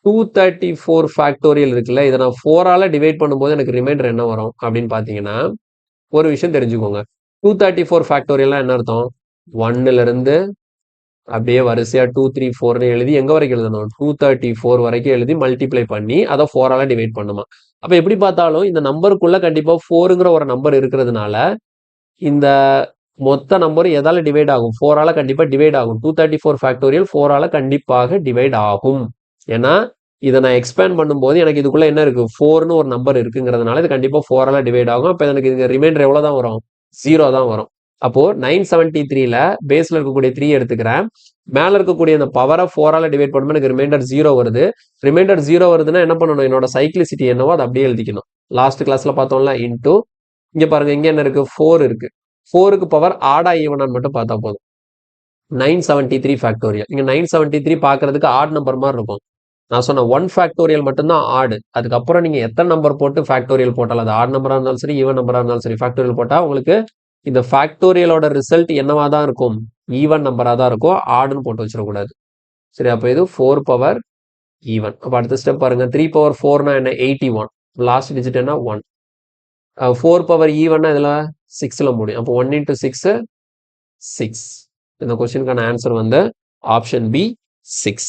234 ஃபேக்டோரியல் இருக்குல்ல, இதை நான் 4ஆல டிவைட் பண்ணும்போது எனக்கு ரிமைண்டர் என்ன வரும் அப்படின்னு பார்த்தீங்கன்னா, ஒரு விஷயம் தெரிஞ்சுக்கோங்க. 234 ஃபேக்டோரியல்னா என்ன அர்த்தம், 1ல இருந்து அப்படியே வரிசையா 2 3 4ன்னு எழுதி எங்க வரைக்கும் எழுதணும், 234 வரைக்கும் எழுதி மல்டிப்ளை பண்ணி அதை 4ஆல டிவைட் பண்ணுமா. அப்ப எப்படி பார்த்தாலும் இந்த நம்பருக்குள்ள கண்டிப்பா 4ங்கிற ஒரு நம்பர் இருக்கிறதுனால இந்த மொத்த நம்பர் எதால டிவைட் ஆகும், 4ஆல கண்டிப்பா டிவைட் ஆகும். 234 ஃபேக்டோரியல் 4ஆல கண்டிப்பாக டிவைட் ஆகும். ஏன்னா இதை நான் எக்ஸ்பேண்ட் பண்ணும்போது எனக்கு இதுக்குள்ள என்ன இருக்கு, 4ன்னு ஒரு நம்பர் இருக்குங்கிறதுனால இது கண்டிப்பா 4ஆல டிவைட் ஆகும். அப்ப எனக்கு இது ரிமைண்டர் எவ்வளவுதான் வரும், 0 தான் வரும். அப்போ 973ல பேஸ்ல இருக்கக்கூடிய 3 எடுத்துக்கிறேன், மேல இருக்கக்கூடிய இந்த பவரை 4ஆல டிவைட் பண்ணும்போது எனக்கு ரிமைண்டர் 0 வருது. ரிமைண்டர் 0 வருதுன்னா என்ன பண்ணணும், என்னோட சைக்ளிசிட்டி என்னவோ அதை அப்படியே எழுதிக்கணும். லாஸ்ட் கிளாஸ்ல பார்த்தோம்ல, இன்டூ இங்க பாருங்க இங்க என்ன இருக்கு, 4 இருக்கு. 4க்கு பவர் ஆடா ஈவனான்னு மட்டும் பார்த்தா போதும். 973 ஃபேக்டோரியல். இங்க 973 பார்க்கறதுக்கு ஆட் நம்பர் மாதிரி இருக்கும். நான் சொன்ன 1 ஃபேக்டோரியல் மட்டும்தான் ஆடு. அதுக்கப்புறம் நீங்க எத்தனை நம்பர் போட்டு ஃபேக்டோரியல் போட்டாலும், அது ஆட் நம்பரா இருந்தாலும் சரி, ஈவன் நம்பரா இருந்தாலும் சரி, ஃபேக்டோரியல் போட்டா உங்களுக்கு இந்த ஃபேக்டோரியலோட ரிசல்ட் என்னவா தான் இருக்கும், ஈவன் நம்பரா தான் இருக்கும். ஆடுன்னு போட்டு வச்சிடக்கூடாது. சரி, அப்போ இது 4 பவர் ஈவன். அப்போ அடுத்த ஸ்டெப் பாருங்க, 3 பவர் 4னா என்ன, 81. லாஸ்ட் டிஜிட் என்ன, 1. 4 பவர் ஈவன்னா இதுல 6ல முடியும். அப்போ 1 into 6 6. இந்த கொஸ்டினுக்கான ஆன்சர் வந்து option B 6.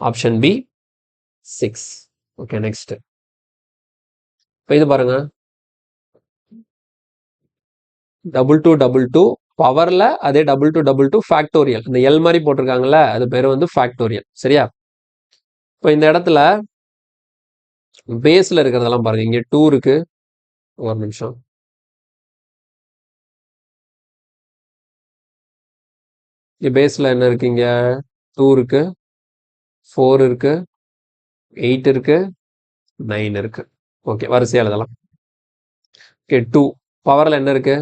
Option B 6. Okay, next. இப்போ இது பாருங்க, 2222 பவர்ல அதே 2222 ஃபேக்டோரியல். இந்த எல் மாதிரி போட்டிருக்காங்கல்ல, அது பேர் வந்து ஃபேக்டோரியல். சரியா? இப்போ இந்த இடத்துல பேஸ்ல இருக்கிறதெல்லாம் பாருங்க, இங்க 2 இருக்கு. ஒரு நிமிஷம். இங்க பேஸ்ல என்ன இருக்கு, இங்க 2 இருக்கு, 4 இருக்கு, 8 இருக்கு, 9 இருக்கு. ஓகே, வரிசையா எழுதலாம். ஓகே, 2 பவர்ல என்ன இருக்கு,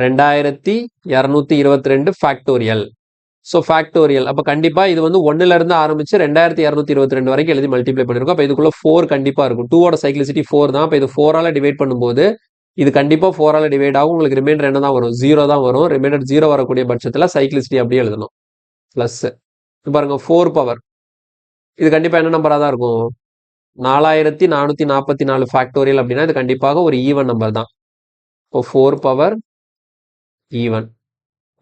2222 ஃபேக்டோரியல். ஸோ ஃபேக்டோரியல் அப்போ கண்டிப்பா இது வந்து 1ல இருந்து ஆரம்பிச்சு 2222 வரைக்கும் எழுதி மல்டிப்ளை பண்ணிருக்கோம். அப்போ இதுக்குள்ள 4 கண்டிப்பா இருக்கும். 2ஓட சைக்ளிசிட்டி 4 தான். அப்போ இது 4ஆல டிவைட் பண்ணும்போது இது கண்டிப்பா 4ஆல டிவைட் ஆகும். உங்களுக்கு ரிமைண்டர் என்ன தான் வரும், 0 தான் வரும். ரிமைண்டர் 0 வரக்கூடிய பட்சத்துல சைக்ளிசிட்டி அப்படியே எழுதணும், பிளஸ். பாருங்க 4 பவர், இது கண்டிப்பா என்ன நம்பரா தான் இருக்கும், 4444 ஃபேக்டோரியல் அப்படின்னா இது கண்டிப்பாக ஒரு ஈவன் நம்பர் தான். இப்போ 4 பவர் ஈவன்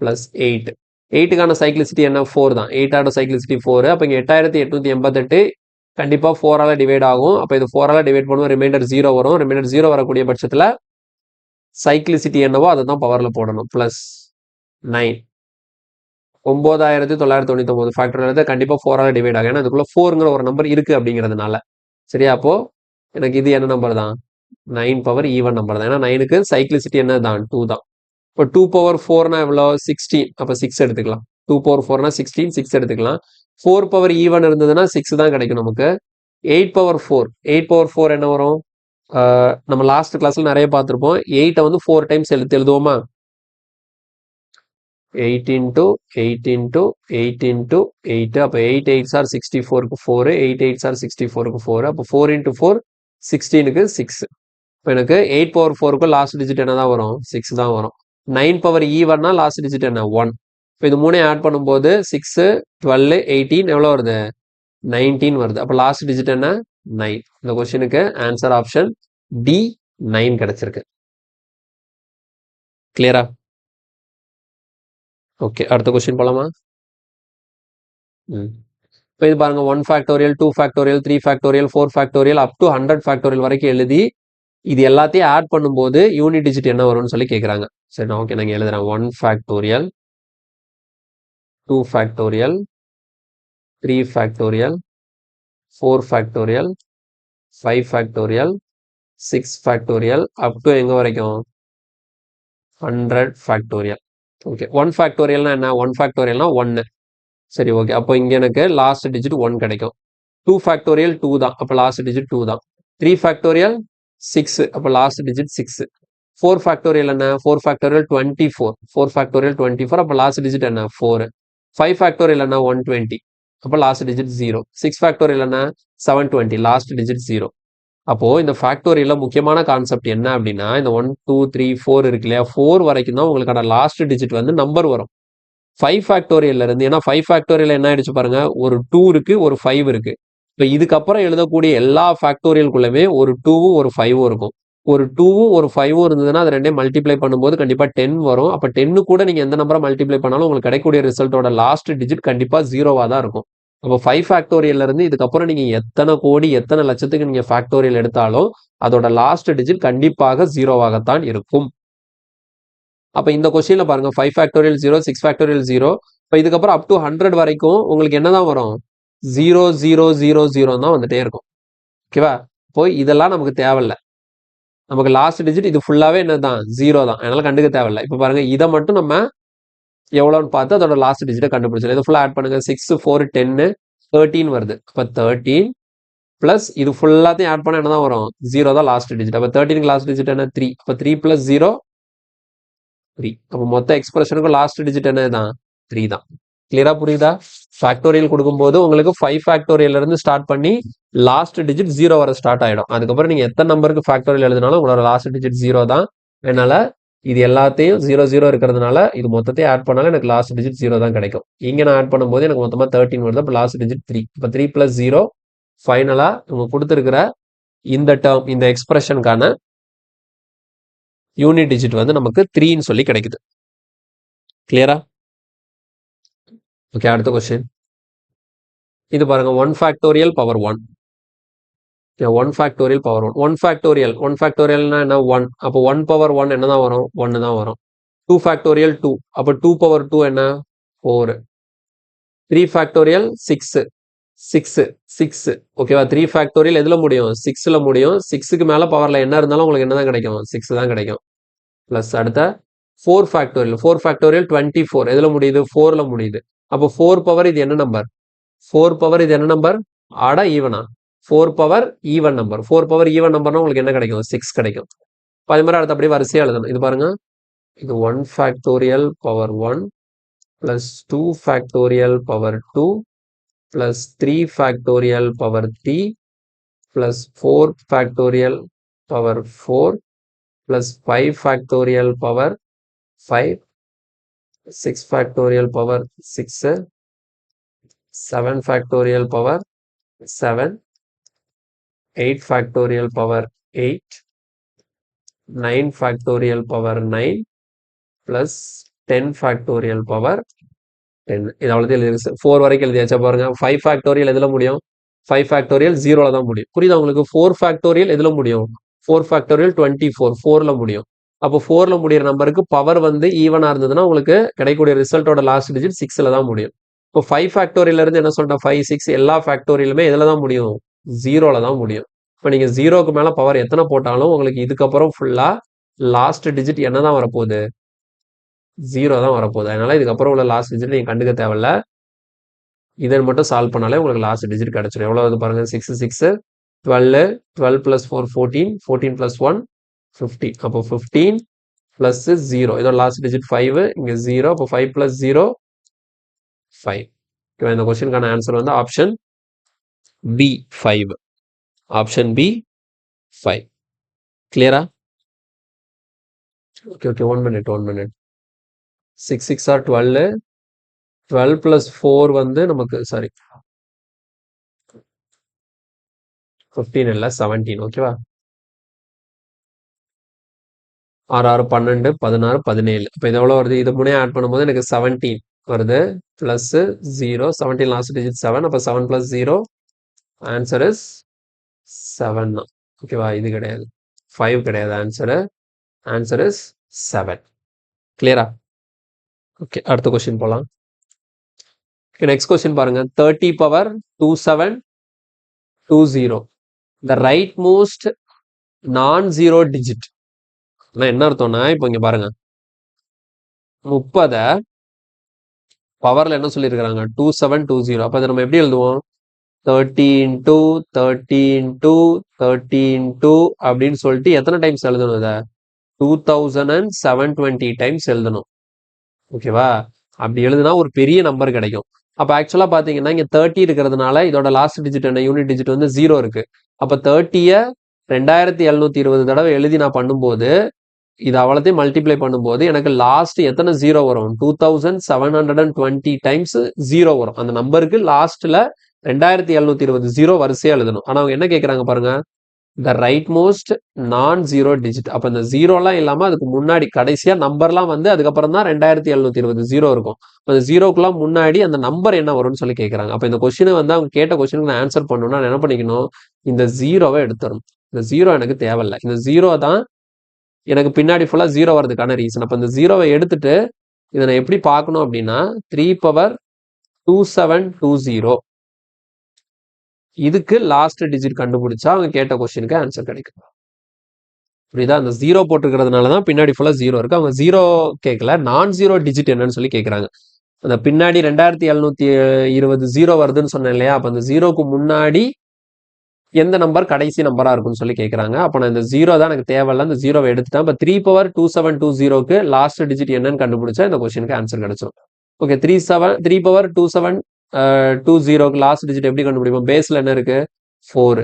பிளஸ் 8. 8க்கான சைக்ளிசிட்டி என்ன, 4 தான். 8ஆட சைக்ளிசிட்டி 4. அப்போ இங்க 8888 கண்டிப்பா 4ஆல டிவைட் ஆகும். அப்போ இது 4ஆல டிவைட் பண்ணுவோம், ரிமைண்டர் 0 வரும். ரிமைண்டர் 0 வரக்கூடிய பட்சத்துல சைக்ளிசிட்டி என்னவோ அதை தான் பவர்ல போடணும், பிளஸ் 9. 9999 ஃபேக்டோரியல் கண்டிப்பா 4ஆல டிவைட் ஆகும். ஏன்னா இதுக்குள்ள 4ங்கிற ஒரு நம்பர் இருக்கு அப்படிங்கிறதுனால. சரியா? அப்போ எனக்கு இது என்ன நம்பர் தான், 9 பவர் ஈவன் நம்பர் தான். ஏன்னா 9க்கு சைக்ளிசிட்டி என்ன தான், 2 தான். இப்போ 2 பவர் 4னா எவ்வளோ, 16. அப்போ 6 எடுத்துக்கலாம். 2 பவர் 4னா 16, 6 எடுத்துக்கலாம். 4 பவர் ஈவன் இருந்ததுன்னா 6 தான் கிடைக்கும் நமக்கு. 8 பவர் 4, 8 பவர் 4 என்ன வரும், நம்ம லாஸ்ட் கிளாஸ்ல நிறைய பார்த்துருப்போம். 8 வந்து 4 டைம்ஸ் எழுதுவோமா, 8 into 8 into 8 into 8. அப்போ 8 8s are 64க்கு 4, 8 8s are 64க்கு 4. அப்போ 4 into 4 16க்கு 6. இப்போ எனக்கு 8 பவர் 4க்கு லாஸ்ட் டிஜிட் என்ன தான் வரும், 6 தான் வரும். 9 பவர் ஈவன்னா லாஸ்ட் டிஜிட் என்ன, 1. இப்போ இது மூணே ஆட் பண்ணும்போது 6 12 18 எவ்வளோ வருது, 19 வருது. அப்போ லாஸ்ட் டிஜிட் என்ன, 9. இந்த கொஸ்டினுக்கு ஆன்சர் ஆப்ஷன் டி 9 கிடைச்சிருக்கு. கிளியரா? ஓகே, அடுத்த கொஸ்டின் போலாமா? இப்போ இது பாருங்க, 1 factorial, 2 factorial, 3 factorial, 4 factorial up to 100 factorial வரைக்கும் எழுதி இது எல்லாத்தையும் ஆட் பண்ணும்போது யூனிட் டிஜிட் என்ன வரும்னு சொல்லி கேட்குறாங்க. சரி, ஓகே, நாங்கள் எழுதுறேன். 1 factorial, 2 factorial, 3 factorial, 4 factorial, 5 factorial 6 factorial up to எங்கே வரைக்கும் 100 ஃபேக்டோரியல். ஓகே 1 ஃபேக்டோரியல்னா என்ன 1 ஃபேக்டோரியல்னா 1. சரி ஓகே அப்போ இங்கே எனக்கு லாஸ்ட் டிஜிட் 1 கிடைக்கும். 2 ஃபேக்டோரியல் 2 தான் அப்போ லாஸ்ட் டிஜிட் 2 தான். 3 ஃபேக்டோரியல் 6 அப்போ லாஸ்ட் டிஜிட் 6. 4 ஃபேக்டோரியல் என்ன 4 ஃபேக்டோரியல் 24. 4 ஃபேக்டோரியல் 24 அப்போ லாஸ்ட் டிஜிட் என்ன 4. 5 ஃபேக்டோரியல் என்ன 120 அப்போ லாஸ்ட் டிஜிட் 0. 6 ஃபேக்டோரியல் என்ன 720 லாஸ்ட் டிஜிட் 0. அப்போ இந்த ஃபேக்டோரியல்ல முக்கியமான கான்செப்ட் என்ன அப்படின்னா இந்த 1 2 3 4 இருக்கு இல்லையா 4 வரைக்கும் தான் உங்களுக்கான லாஸ்ட் டிஜிட் வந்து நம்பர் வரும். 5 ஃபேக்டோரியல்ல இருந்து ஏன்னா 5 ஃபேக்டோரியல் என்ன ஆயிடுச்சு பாருங்க ஒரு 2 இருக்கு ஒரு 5 இருக்கு. இப்போ இதுக்கப்புறம் எழுதக்கூடிய எல்லா ஃபேக்டோரியலுக்குள்ளவே ஒரு 2வும் ஒரு 5வும் இருக்கும். ஒரு 2வும் ஒரு 5வும் இருந்ததுன்னா அது ரெண்டையும் மல்டிப்ளை பண்ணும்போது கண்டிப்பா 10 வரும். அப்போ 10 கூட நீங்க எந்த நம்பரை மல்டிப்ளை பண்ணாலும் உங்களுக்கு கிடைக்கக்கூடிய ரிசல்ட்டோட லாஸ்ட் டிஜிட் கண்டிப்பா 0வா தான் இருக்கும். அப்போ 5 ஃபேக்டோரியல்ல இருந்து இதுக்கப்புறம் நீங்க எத்தனை கோடி எத்தனை லட்சத்துக்கு நீங்க ஃபேக்டோரியல் எடுத்தாலும் அதோட லாஸ்ட் டிஜிட் கண்டிப்பாக 0வாகத்தான் இருக்கும். அப்போ இந்த கொஸ்டின்ல பாருங்க 5 ஃபேக்டோரியல் 0 6 ஃபேக்டோரியல் 0. இப்போ இதுக்கப்புறம் அப் டு 100 வரைக்கும் உங்களுக்கு என்னதான் வரும் 0 0 0 0 தான் வந்துட்டே இருக்கும். ஓகேவா இப்போ இதெல்லாம் நமக்கு தேவையில்ல. நமக்கு லாஸ்ட் டிஜிட் இது ஃபுல்லாவே என்னதான் 0 தான் அதனால கண்டுக்க தேவையில்ல. இப்போ பாருங்க இதை மட்டும் நம்ம எவ்வளோன்னு பார்த்து அதோட லாஸ்ட் டிஜிட்டை கண்டுபிடிச்சிடும். இது ஃபுல்லாக ஆட் பண்ணுங்க 6 4 10 13 வருது. இப்போ 13 பிளஸ் இது ஃபுல்லாத்தையும் ஆட் பண்ண என்ன தான் வரும் 0 தான் லாஸ்ட் டிஜிட். அப்போ 13க்கு லாஸ்ட் டிஜிட் என்ன 3. அப்போ 3 பிளஸ் 0 3. அப்போ மொத்த எக்ஸ்பிரஷனுக்கு லாஸ்ட் டிஜிட் என்ன தான் 3 தான். கிளியரா புரியுதா? ஃபேக்டோரியல் கொடுக்கும்போது உங்களுக்கு 5 ஃபேக்டோரியல்ல இருந்து ஸ்டார்ட் பண்ணி லாஸ்ட் டிஜிட் 0 வர ஸ்டார்ட் ஆயிடும். அதுக்கப்புறம் நீங்க எத்தனை நம்பருக்கு ஃபேக்டோரியல் எழுதினாலும் உங்களோட லாஸ்ட் டிஜிட் 0 தான். அதனால இது எல்லாத்தையும் 0 0 இருக்கிறதுனால இது மொத்தத்தையும் ஆட் பண்ணாலும் எனக்கு லாஸ்ட் டிஜிட் 0 தான் கிடைக்கும். இங்க நான் ஆட் பண்ணும்போது எனக்கு மொத்தமா 13 வருது. அப்போ லாஸ்ட் டிஜிட் 3. இப்போ 3 பிளஸ் 0 ஃபைனலா இவங்க கொடுத்துருக்கிற இந்த டேர்ம் இந்த எக்ஸ்பிரஷனுக்கான யூனிட் டிஜிட் வந்து நமக்கு 3ன்னு சொல்லி கிடைக்குது. கிளியரா? ஓகே அடுத்த கொஸ்டின் இது பாருங்க 1 factorial power 1. 1 factorial power 1. 1 factorial 1 ஃபேக்டோரியல்னா என்ன 1. அப்போ 1 பவர் 1 என்ன தான் வரும் 1 தான் வரும். 2 ஃபேக்டோரியல் 2 அப்போ 2 பவர் 2 என்ன 4. 3 ஃபேக்டோரியல் 6 6 6 ஓகேவா 3 ஃபேக்டோரியல் எதுல முடியும் 6ல முடியும். 6க்கு மேல பவர்ல என்ன இருந்தாலும் உங்களுக்கு என்ன தான் கிடைக்கும் 6 தான் கிடைக்கும். பிளஸ் அடுத்த 4 ஃபேக்டோரியல் 4 ஃபேக்டோரியல் 24 எதுல முடியுது 4ல முடியுது. அப்போ 4 பவர் இது என்ன நம்பர் 4 பவர் இது என்ன நம்பர் ஆடா ஈவனா 4 power even number 4 power even நம்பர்னா உங்களுக்கு என்ன கிடைக்கும் 6 கிடைக்கும். அதே மாதிரி அடுத்து அப்படியே வரிசையா எழுதணும். இது பாருங்க இது 1 factorial power 1 plus 2 factorial power 2 plus 3 factorial power 3 plus 4 factorial power 4 plus 5 factorial power 5 6 factorial power 6 7 factorial power 7 8 factorial power 8 9 factorial power 9 plus 10 factorial power 10. இது அவ்வளோதான் எழுதிருக்கு. 4 வரைக்கும் எழுதியாச்சா பாருங்க 5 ஃபேக்டோரியல் எதுல முடியும் 5 ஃபேக்டோரியல் 0ல தான் முடியும். புரியுதா உங்களுக்கு 4 ஃபேக்டோரியல் எதுல முடியும் 4 ஃபேக்டோரியல் 24 4ல முடியும். அப்போ 4ல முடியிற நம்பருக்கு பவர் வந்து ஈவனா இருந்ததுன்னா உங்களுக்கு கிடைக்கக்கூடிய ரிசல்ட்டோட லாஸ்ட் டிஜிட் 6ல தான் முடியும். இப்போ 5 ஃபேக்டோரியல்ல இருந்து என்ன சொல்றேன் 5 6 எல்லா ஃபேக்டோரியலுமே எதுல தான் முடியும் 0ல தான் முடியும். இப்போ நீங்க 0க்கு மேல பவர் எத்தனை போட்டாலும் உங்களுக்கு இதுக்கப்புறம் ஃபுல்லா லாஸ்ட் டிஜிட் என்ன தான் வரப்போகுது 0 தான் வரப்போகுது. அதனால இதுக்கப்புறம் உள்ள லாஸ்ட் டிஜிட் நீங்க கண்டுக்க தேவையில்ல. இதை மட்டும் சால்வ் பண்ணாலே உங்களுக்கு லாஸ்ட் டிஜிட் கிடைச்சிடும். எவ்வளவு வருது பாருங்க 6 6 12 12 பிளஸ் 4 14 14 பிளஸ் 1 15. அப்போ 15 பிளஸ் 0 இதோட லாஸ்ட் டிஜிட் 5 இங்க 0. அப்போ 5 பிளஸ் 0 5. இந்த கொஸ்டினுக்கான ஆன்சர் வந்து ஆப்ஷன் பி 5. Option B 5. கிளியரா? Okay okay 1 minute 6 6 or 12 12 plus 4 வந்து நமக்கு சாரி 15 இல்ல 17 ஓகேவா 6 6 12 16 17. இப்போ இது எவ்வளோ வருது இது முன்னே ஆட் பண்ணும்போது எனக்கு 17 வருது பிளஸ் 0 17 லாஸ்ட் டிஜிட் 7. அப்போ 7 பிளஸ் 0 ஆன்சர் இஸ் 7 தான் ஓகேவா இது கிடையாது 5 கிடையாது ஆன்சர் இஸ் 7. கிளியரா? ஓகே அடுத்த கொஸ்டின் போலாம். நெக்ஸ்ட் கொஸ்டின் பாருங்க 30 பவர் 27 20 த ரைட் மோஸ்ட் நான் ஜீரோ டிஜிட். என்ன அர்த்தம்னா இப்போ இங்க பாருங்க 30 பவர்ல என்ன சொல்லியிருக்கிறாங்க 2720. அப்ப இதை நம்ம எப்படி எழுதுவோம் 30 into 30 into 30 into அப்படின்னு சொல்லிட்டு எத்தனை டைம்ஸ் எழுதணும் இதை 2720 டைம்ஸ் எழுதணும். ஓகேவா? அப்படி எழுதுனா ஒரு பெரிய நம்பர் கிடைக்கும். அப்ப ஆக்சுவலா பாத்தீங்கன்னா இங்க 30 இருக்கிறதுனால இதோட லாஸ்ட் டிஜிட் என்ன யூனிட் டிஜிட் வந்து 0 இருக்கு. அப்ப 30ய 2720 தடவை எழுதி நான் பண்ணும்போது இது அவ்வளோத்தையும் மல்டிப்ளை பண்ணும்போது எனக்கு லாஸ்ட் எத்தனை ஜீரோ வரும் 2720 டைம்ஸ் ஜீரோ வரும். அந்த நம்பருக்கு லாஸ்ட்ல 2720 ஜீரோ வரிசையா எழுதணும். ஆனா அவங்க என்ன கேட்கறாங்க பாருங்க த ரைட் மோஸ்ட் நான் ஜீரோ டிஜிட். அப்ப இந்த ஜீரோலாம் இல்லாம அதுக்கு முன்னாடி கடைசியா நம்பர்லாம் வந்து அதுக்கப்புறம் தான் 2720 ஜீரோ இருக்கும். அந்த ஜீரோக்குலாம் முன்னாடி அந்த நம்பர் என்ன வரும்னு சொல்லி கேட்கறாங்க. அப்ப இந்த கொஸ்டினை வந்து அவங்க கேட்ட கொஸ்டினுக்கு நான் ஆன்சர் பண்ணணும்னா நான் என்ன பண்ணிக்கணும் இந்த ஜீரோவை எடுத்துடணும். இந்த ஜீரோ எனக்கு தேவையில்லை. இந்த ஜீரோ தான் எனக்கு பின்னாடி ஃபுல்லா ஜீரோ வரதுக்கான ரீசன். அப்ப இந்த ஜீரோவை எடுத்துட்டு இதை நான் எப்படி பார்க்கணும் அப்படின்னா 3/2720 இதுக்கு லாஸ்ட் டிஜிட் கண்டுபிடிச்சா அவங்க கேட்ட கொஸ்டினுக்கு ஆன்சர் கிடைக்கும். புரியுதா? அந்த ஜீரோ போட்டுக்கிறதுனாலதான் பின்னாடி ஃபுல்லா ஜீரோ இருக்கு. அவங்க ஜீரோ கேட்கல நான் ஜீரோ டிஜிட் என்னன்னு சொல்லி கேட்கறாங்க. அந்த பின்னாடி 2720 ஜீரோ வருதுன்னு சொன்னேன் இல்லையா? அப்ப அந்த ஜீரோக்கு முன்னாடி எந்த நம்பர் கடைசி நம்பரா இருக்கும்னு சொல்லி கேட்கறாங்க. அப்ப நான் இந்த ஜீரோ தான் எனக்கு தேவையில்ல, இந்த ஜீரோவை எடுத்துட்டேன். இப்ப 3/2720க்கு லாஸ்ட் டிஜிட் என்னன்னு கண்டுபிடிச்சா இந்த கொஸ்டினுக்கு ஆன்சர் கிடைச்சிடும். ஓகே 3/2720க்கு லாஸ்ட் டிஜிட் எப்படி கண்டுபிடிப்போம்? பேஸ்ல என்ன இருக்கு 4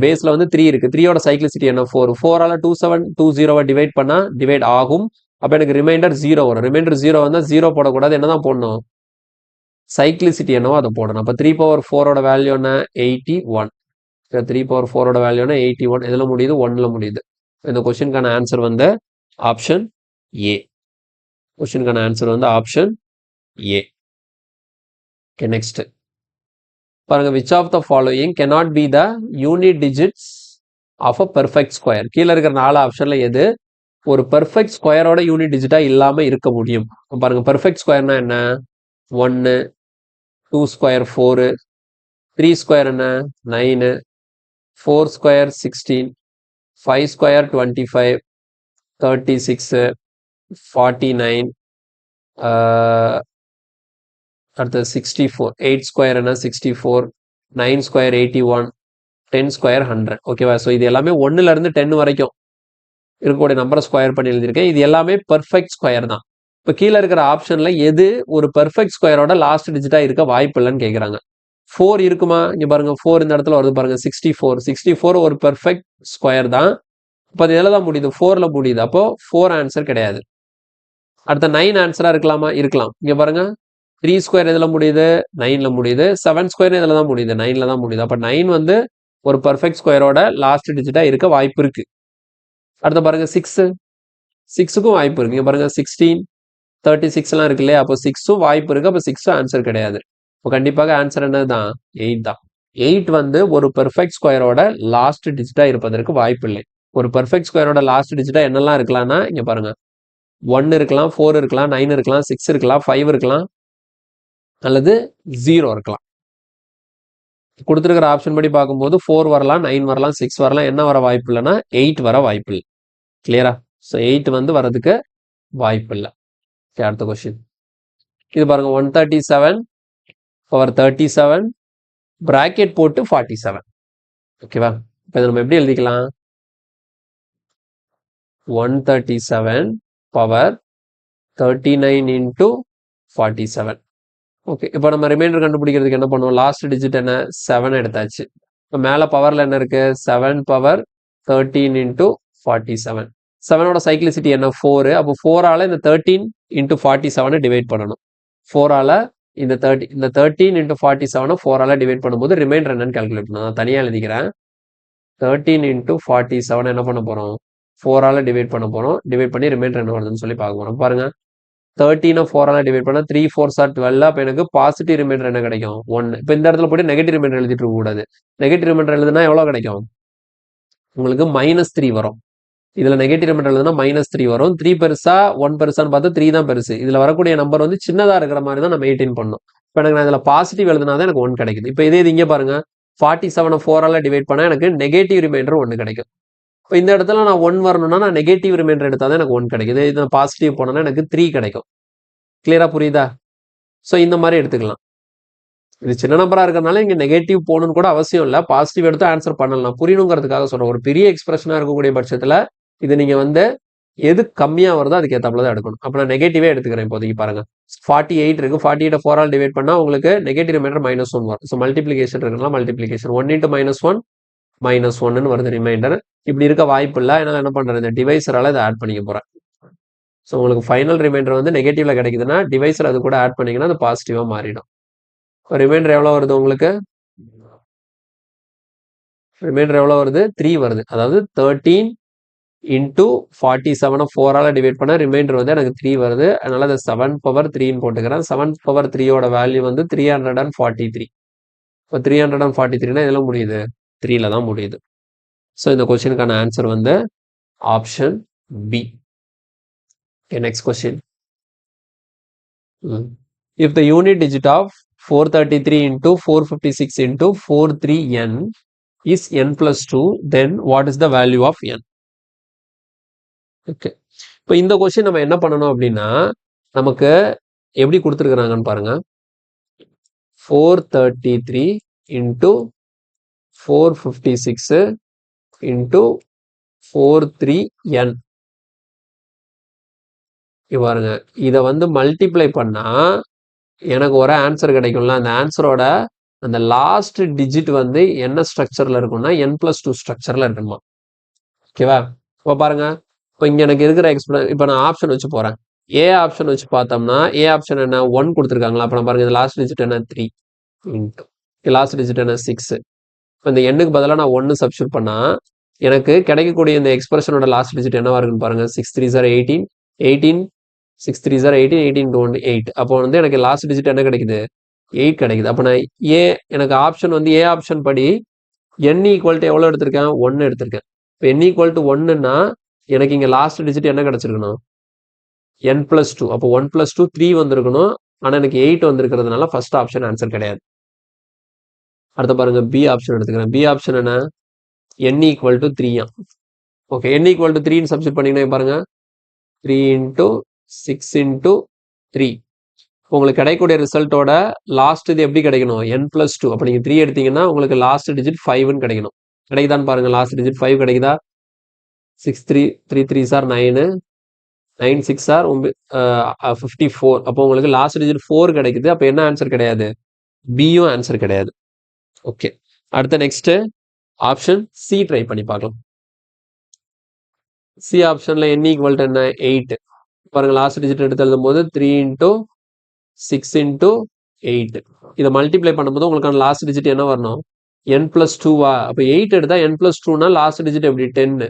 பேஸ்ல வந்து 3 இருக்கு. 3யோட சைக்ளிசிட்டி என்ன 4. 4ஆல 2720 டிவைட் பண்ணா டிவைட் ஆகும். அப்ப எனக்கு ரிமைண்டர் 0 வரும். ரிமைண்டர் 0 வந்தா 0 போடக்கூடாது, என்னதான் போடணும் சைக்ளிசிட்டி என்னவோ அதை போடணும். அப்ப 3/4ஓட வேல்யூ என்ன 81. 3/4ஓட வேல்யூ என்ன 81. எதுல முடியுது 1ல முடியுது. இந்த கொஸ்டினுக்கான ஆன்சர் வந்து ஆப்ஷன் ஏ. கொஸ்டினுக்கான ஆன்சர் வந்து ஆப்ஷன் ஏ. ஓகே நெக்ஸ்ட் பாருங்க which of the following cannot be the unit digits of a perfect square. கீழே இருக்கிற 4 ஆப்ஷன்ல எது ஒரு பெர்ஃபெக்ட் ஸ்கொயரோட யூனிட் டிஜிட்டா இல்லாம இருக்க முடியும்? பாருங்க பெர்ஃபெக்ட் ஸ்கொயர்னா என்ன 1 2 ஸ்கொயர் 4 3 ஸ்கொயர் என்ன 9 4 ஸ்கொயர் 16 5 ஸ்கொயர் 25 36 49 அடுத்து 64 8 ஸ்கொயர் என்ன 64 9 ஸ்கொயர் 81 10 ஸ்கொயர் 100. ஓகேவா? ஸோ இது எல்லாமே 1ல இருந்து 10 வரைக்கும் இருக்கக்கூடிய நம்பரை ஸ்கொயர் பண்ணி எழுதியிருக்கேன். இது எல்லாமே பெர்ஃபெக்ட் ஸ்கொயர் தான். இப்போ கீழே இருக்கிற ஆப்ஷன்ல எது ஒரு பெர்ஃபெக்ட் ஸ்கொயரோட லாஸ்ட் டிஜிட்டா இருக்க வாய்ப்பு இல்லைன்னு கேட்குறாங்க. 4 இருக்குமா? இங்க பாருங்க 4 இந்த இடத்துல வருது பாருங்க 64 ஒரு பெர்ஃபெக்ட் ஸ்கொயர் தான். இப்போ அது எதில் தான் முடியுது 4ல முடியுது. அப்போ 4 ஆன்சர் கிடையாது. அடுத்த 9 ஆன்சரா இருக்கலாமா? இருக்கலாம். இங்க பாருங்க 3 ஸ்கொயர் எதுல முடியுது 9ல முடியுது. 7 ஸ்கொயர் எதுல தான் முடியுது 9ல தான் முடியுது. அப்ப 9 வந்து ஒரு பெர்ஃபெக்ட் ஸ்கொயரோட லாஸ்ட் டிஜிட்டா இருக்க வாய்ப்பு இருக்கு. அடுத்த பாருங்க 6க்கும் வாய்ப்பு இருக்கு. இங்க பாருங்க 16 36 எல்லாம் இருக்கு இல்லையா? அப்போ 6ம் வாய்ப்பு இருக்கு. அப்ப 6 ஆன்சர் கிடையாது. இப்போ கண்டிப்பாக ஆன்சர் என்னதான் 8 தான். 8 வந்து ஒரு பெர்ஃபெக்ட் ஸ்கொயரோட லாஸ்ட் டிஜிட்டா இருப்பதற்கு வாய்ப்பு இல்லை. ஒரு பெர்ஃபெக்ட் ஸ்கொயரோட லாஸ்ட் டிஜிட்டா என்னெல்லாம் இருக்கலாம்னா இங்க பாருங்க 1 இருக்கலாம் 4 இருக்கலாம் 9 இருக்கலாம் 6 இருக்கலாம் 5 இருக்கலாம் அல்லது 0 இருக்கலாம். கொடுத்துருக்கிற ஆப்ஷன் படி பார்க்கும்போது 4 வரலாம் 9 வரலாம் 6 வரலாம். என்ன வர வாய்ப்பு இல்லைன்னா 8 வர வாய்ப்பு இல்லை. கிளியரா? ஸோ 8 வந்து வரதுக்கு வாய்ப்பு இல்லை. அடுத்த கொஸ்டின் இது பாருங்க 137/37 பிராக்கெட் போட்டு 47. ஓகேவா? இப்போ இதை நம்ம எப்படி எழுதிக்கலாம் 137/39 into 47. ஓகே இப்போ நம்ம ரிமைண்டர் கண்டுபிடிக்கிறதுக்கு என்ன பண்ணுவோம் லாஸ்ட் டிஜிட் என்ன 7 எடுத்தாச்சு. இப்போ மேலே பவர்ல என்ன இருக்கு 7/13 into 47. 7ஓட சைக்ளிசிட்டி என்ன 4. அப்போ 4ஆல இந்த 13 into 47 டிவைட் பண்ணணும். 4ஆல இந்த 13 into 47 4ஆல டிவைட் பண்ணும்போது ரிமைண்டர் என்னன்னு கால்குலேட் பண்ணணும். நான் தனியாக எழுதிக்கிறேன். 13 into 47 என்ன பண்ண போறோம் 4ஆல டிவைட் பண்ண போறோம். டிவைட் பண்ணி ரிமைண்டர் என்ன வருதுன்னு சொல்லி பார்க்க போறோம். பாருங்க 13 4ஆல டிவைட் பண்ணா 3 4s are 12. அப்போ எனக்கு பாசிட்டிவ் ரிமைண்டர் என்ன கிடைக்கும் 1. இப்போ இந்த இடத்துல போட்டு நெகட்டிவ் ரிமைண்டர் எழுதிட்டு இருக்க கூடாது. நெகட்டிவ் ரிமைண்டர் எழுதுனா எவ்வளவு கிடைக்கும் உங்களுக்கு -3 வரும். இதுல நெகட்டிவ் ரிமைண்டர் எழுதுனா -3 வரும். 3 பெருசா 1 பெருசான்னு பார்த்தா 3 தான் பெருசு. இதுல வரக்கூடிய நம்பர் வந்து சின்னதா இருக்கிற மாதிரி தான் நம்ம மெயின்டைன் பண்ணணும். இப்போ எனக்கு நான் இதுல பாசிட்டிவ் எழுதுனா தான் எனக்கு 1 கிடைக்குது. இப்போ இதே இது இங்க பாருங்க 47 4ஆல் டிவைட் பண்ணால் எனக்கு நெகட்டிவ் ரிமைண்டர் 1 கிடைக்கும். இப்போ இந்த இடத்துல நான் 1 வரணும்னா நான் நெகட்டிவ் ரிமைண்டர் எடுத்தால் தான் எனக்கு 1 கிடைக்குது. இது பாசிட்டிவ் போனோன்னா எனக்கு 3 கிடைக்கும். கிளியராக புரியுதா? ஸோ இந்த மாதிரி எடுத்துக்கலாம். இது சின்ன நம்பராக இருக்கிறதுனால இங்கே நெகட்டிவ் போகணும்னு கூட அவசியம் இல்லை. பாசிட்டிவ் எடுத்து ஆன்சர் பண்ணலாம். புரியணுங்கிறதுக்காக சொல்கிறேன். ஒரு பெரிய எக்ஸ்பிரஷனாக இருக்கக்கூடிய பட்சத்தில் இது நீங்கள் வந்து எது கம்மியாக வருதோ அதுக்கு ஏற்றாப்புல தான் எடுக்கணும். அப்போ நான் நெகட்டிவே எடுத்துக்கிறேன். இப்போதைக்கு பாருங்க 48 இருக்கு. 48 4ஆல் டிவைட் பண்ணால் உங்களுக்கு நெகட்டிவ் ரிமைண்டர் -1 வரும். ஸோ மல்டிப்ளிகேஷன் இருக்குன்னா மல்டிப்ளிகேஷன் 1 × -1 -1ன்னு வருது ரிமைண்டர். இப்படி இருக்க வாய்ப்பு இல்லை. அதனால என்ன பண்ணுறேன், இந்த டிவைசரால் இதை ஆட் பண்ணிக்க போகிறேன். ஸோ உங்களுக்கு ஃபைனல் ரிமைண்டர் வந்து நெகட்டிவ்ல கிடைக்குதுன்னா டிவைசர் அது கூட ஆட் பண்ணிங்கன்னா அது பாசிட்டிவாக மாறிடும். ரிமைண்டர் எவ்வளோ வருது உங்களுக்கு? ரிமைண்டர் எவ்வளோ வருது? 3 வருது. அதாவது 13 × 47 4ஆல் டிவைட் பண்ணால் ரிமைண்டர் வந்து எனக்கு 3 வருது. அதனால அதை 7 பவர் 3ன்னு போட்டுக்கிறேன். 7 பவர் 3யோட வேல்யூ வந்து 343. இப்போ 343னா இதெல்லாம் முடியுது 3ல தான் முடியுது. ஸோ இந்த கொஸ்டினுக்கான ஆன்சர் வந்து option B. Next question. If the unit digit of 433 × 456 × 43n is n plus 2, then what is the value of n? Okay, இப்போ இந்த கொஸ்டின் நம்ம என்ன பண்ணணும் அப்படின்னா, நமக்கு எப்படி கொடுத்துருக்குறாங்கன்னு பாருங்க. 433 × 456 × 43n பாருங்க. இதை வந்து மல்டிப்ளை பண்ணா எனக்கு ஒரு ஆன்சர் கிடைக்கும்ல. அந்த ஆன்சரோட அந்த லாஸ்ட் டிஜிட் வந்து என்ன ஸ்ட்ரக்சர்ல இருக்கும்னா n+2 ஸ்ட்ரக்சர்ல இருக்குமா. ஓகேவா? இப்போ பாருங்க, இப்போ இங்க எனக்கு இருக்கிற இப்போ நான் ஆப்ஷன் வச்சு போறேன். ஏ ஆப்ஷன் வச்சு பார்த்தோம்னா ஏ ஆப்ஷன் என்ன 1 கொடுத்துருக்காங்களா. அப்போ நான் பாருங்க இது லாஸ்ட் டிஜிட் என்ன 3 × லாஸ்ட் டிஜிட் என்ன 6. இப்போ இந்த எண்ணுக்கு பதிலாக நான் 1 சப்ஸ்டியூட் பண்ணா எனக்கு கிடைக்கக்கூடிய இந்த எக்ஸ்பிரஷனோட லாஸ்ட் டிஜிட் என்னவா இருக்குன்னு பாருங்க. 6 3s are 18, 18 6 3s are 18, 18 × 1 8. அப்போ வந்து எனக்கு லாஸ்ட் டிஜிட் என்ன கிடைக்குது 8 கிடைக்குது. அப்போ நான் எனக்கு ஆப்ஷன் வந்து ஏ ஆப்ஷன் படி n = எவ்வளோ எடுத்திருக்கேன் 1 எடுத்திருக்கேன். இப்போ n = 1ன்னா எனக்கு இங்கே லாஸ்ட் டிஜிட் என்ன கிடைச்சிருக்கணும் n+2. அப்போ 1 + 2 3 வந்திருக்கணும். ஆனால் எனக்கு 8 வந்திருக்கிறதுனால ஃபர்ஸ்ட் ஆப்ஷன் ஆன்சர் கிடையாது. அடுத்த பாருங்க பி ஆப்ஷன் எடுத்துக்கிறேன். பி ஆப்ஷன் என்ன n = 3. ஓகே, n = 3ன்னு சப்ஸ்டியூட் பண்ணீங்கன்னா பாருங்க 3 × 6 × 3. உங்களுக்கு கிடைக்கக்கூடிய ரிசல்ட்டோட லாஸ்ட் இது எப்படி கிடைக்கணும் n+2. அப்போ நீங்கள் 3 எடுத்தீங்கன்னா உங்களுக்கு லாஸ்ட் டிஜிட் 5ன்னு கிடைக்கணும். கிடைக்குதான்னு பாருங்க. லாஸ்ட் டிஜிட் 5 கிடைக்குதா? 6 3 3 3s are 9, 9 6s are 54. அப்போ உங்களுக்கு லாஸ்ட் டிஜிட் 4 கிடைக்குது. அப்போ என்ன ஆன்சர் கிடையாது, பியும் ஆன்சர் கிடையாது. ஓகே, அடுத்த நெக்ஸ்ட் ஆப்ஷன் சி ட்ரை பண்ணி பார்க்கலாம். சி ஆப்ஷன்ல n = என்ன 8. பாருங்க லாஸ்ட் டிஜிட் எடுத்து எழுதும் போது 3 × 6 × 8. இதை மல்டிப்ளை பண்ணும்போது உங்களுக்கான லாஸ்ட் டிஜிட் என்ன வரணும் n+2வா. அப்போ 8 எடுத்தா n+2னா லாஸ்ட் டிஜிட் எப்படி 10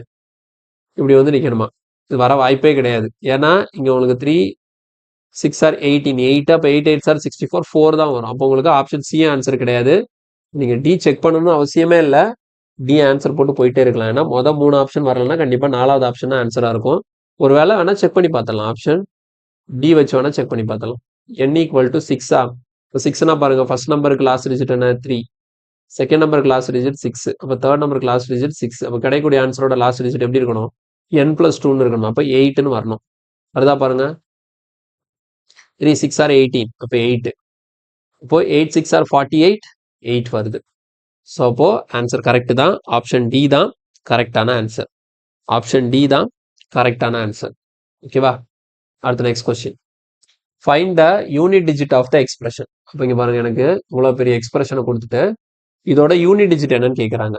இப்படி வந்து நிற்கணுமா. இது வர வாய்ப்பே கிடையாது. ஏன்னா இங்கே உங்களுக்கு 3 6 are 18, 8 அப்போ 8 8s are 64, 4 தான் வரும். அப்போ உங்களுக்கு ஆப்ஷன் சி ஆன்சர் கிடையாது. நீங்கள் டி செக் பண்ணணும்னு அவசியமே இல்லை. டி ஆன்சர் போட்டு போயிட்டே இருக்கலாம். ஏன்னா மொதல் 3 ஆப்ஷன் வரலன்னா கண்டிப்பாக 4வது ஆப்ஷன் தான் ஆன்சராக இருக்கும். ஒரு வேளை வேணால் செக் பண்ணி பார்த்தலாம். ஆப்ஷன் டி வச்சு வேணால் செக் பண்ணி பார்த்தலாம். n = 6ஆ. இப்போ 6னா பாருங்க ஃபர்ஸ்ட் நம்பருக்கு லாஸ்ட் டிஜிட் என்ன 3, செகண்ட் நம்பருக்கு லாஸ்ட் டிஜிட் 6, அப்போ தேர்ட் நம்பருக்கு லாஸ்ட் டிஜிட் 6. அப்போ கிடைக்கக்கூடிய ஆன்சரோட லாஸ்ட் டிஜிட் எப்படி இருக்கணும் n+2ன்னு இருக்கணும். அப்போ 8ன்னு வரணும். வருதா பாருங்க. 3 6 are 18, அப்போ 8. இப்போ 8 6 are 48, 8 வருது. ஸோ அப்போ ஆன்சர் கரெக்ட் தான். ஆப்ஷன் டி தான் கரெக்டான ஆன்சர். ஆப்ஷன் டி தான் கரெக்டான ஆன்சர். ஓகேவா? அடுத்த next question. Find the unit digit of the expression. அப்போ இங்கே பாருங்க எனக்கு இவ்வளோ பெரிய எக்ஸ்பிரஷனை கொடுத்துட்டு இதோட யூனிட் டிஜிட் என்னன்னு கேட்குறாங்க.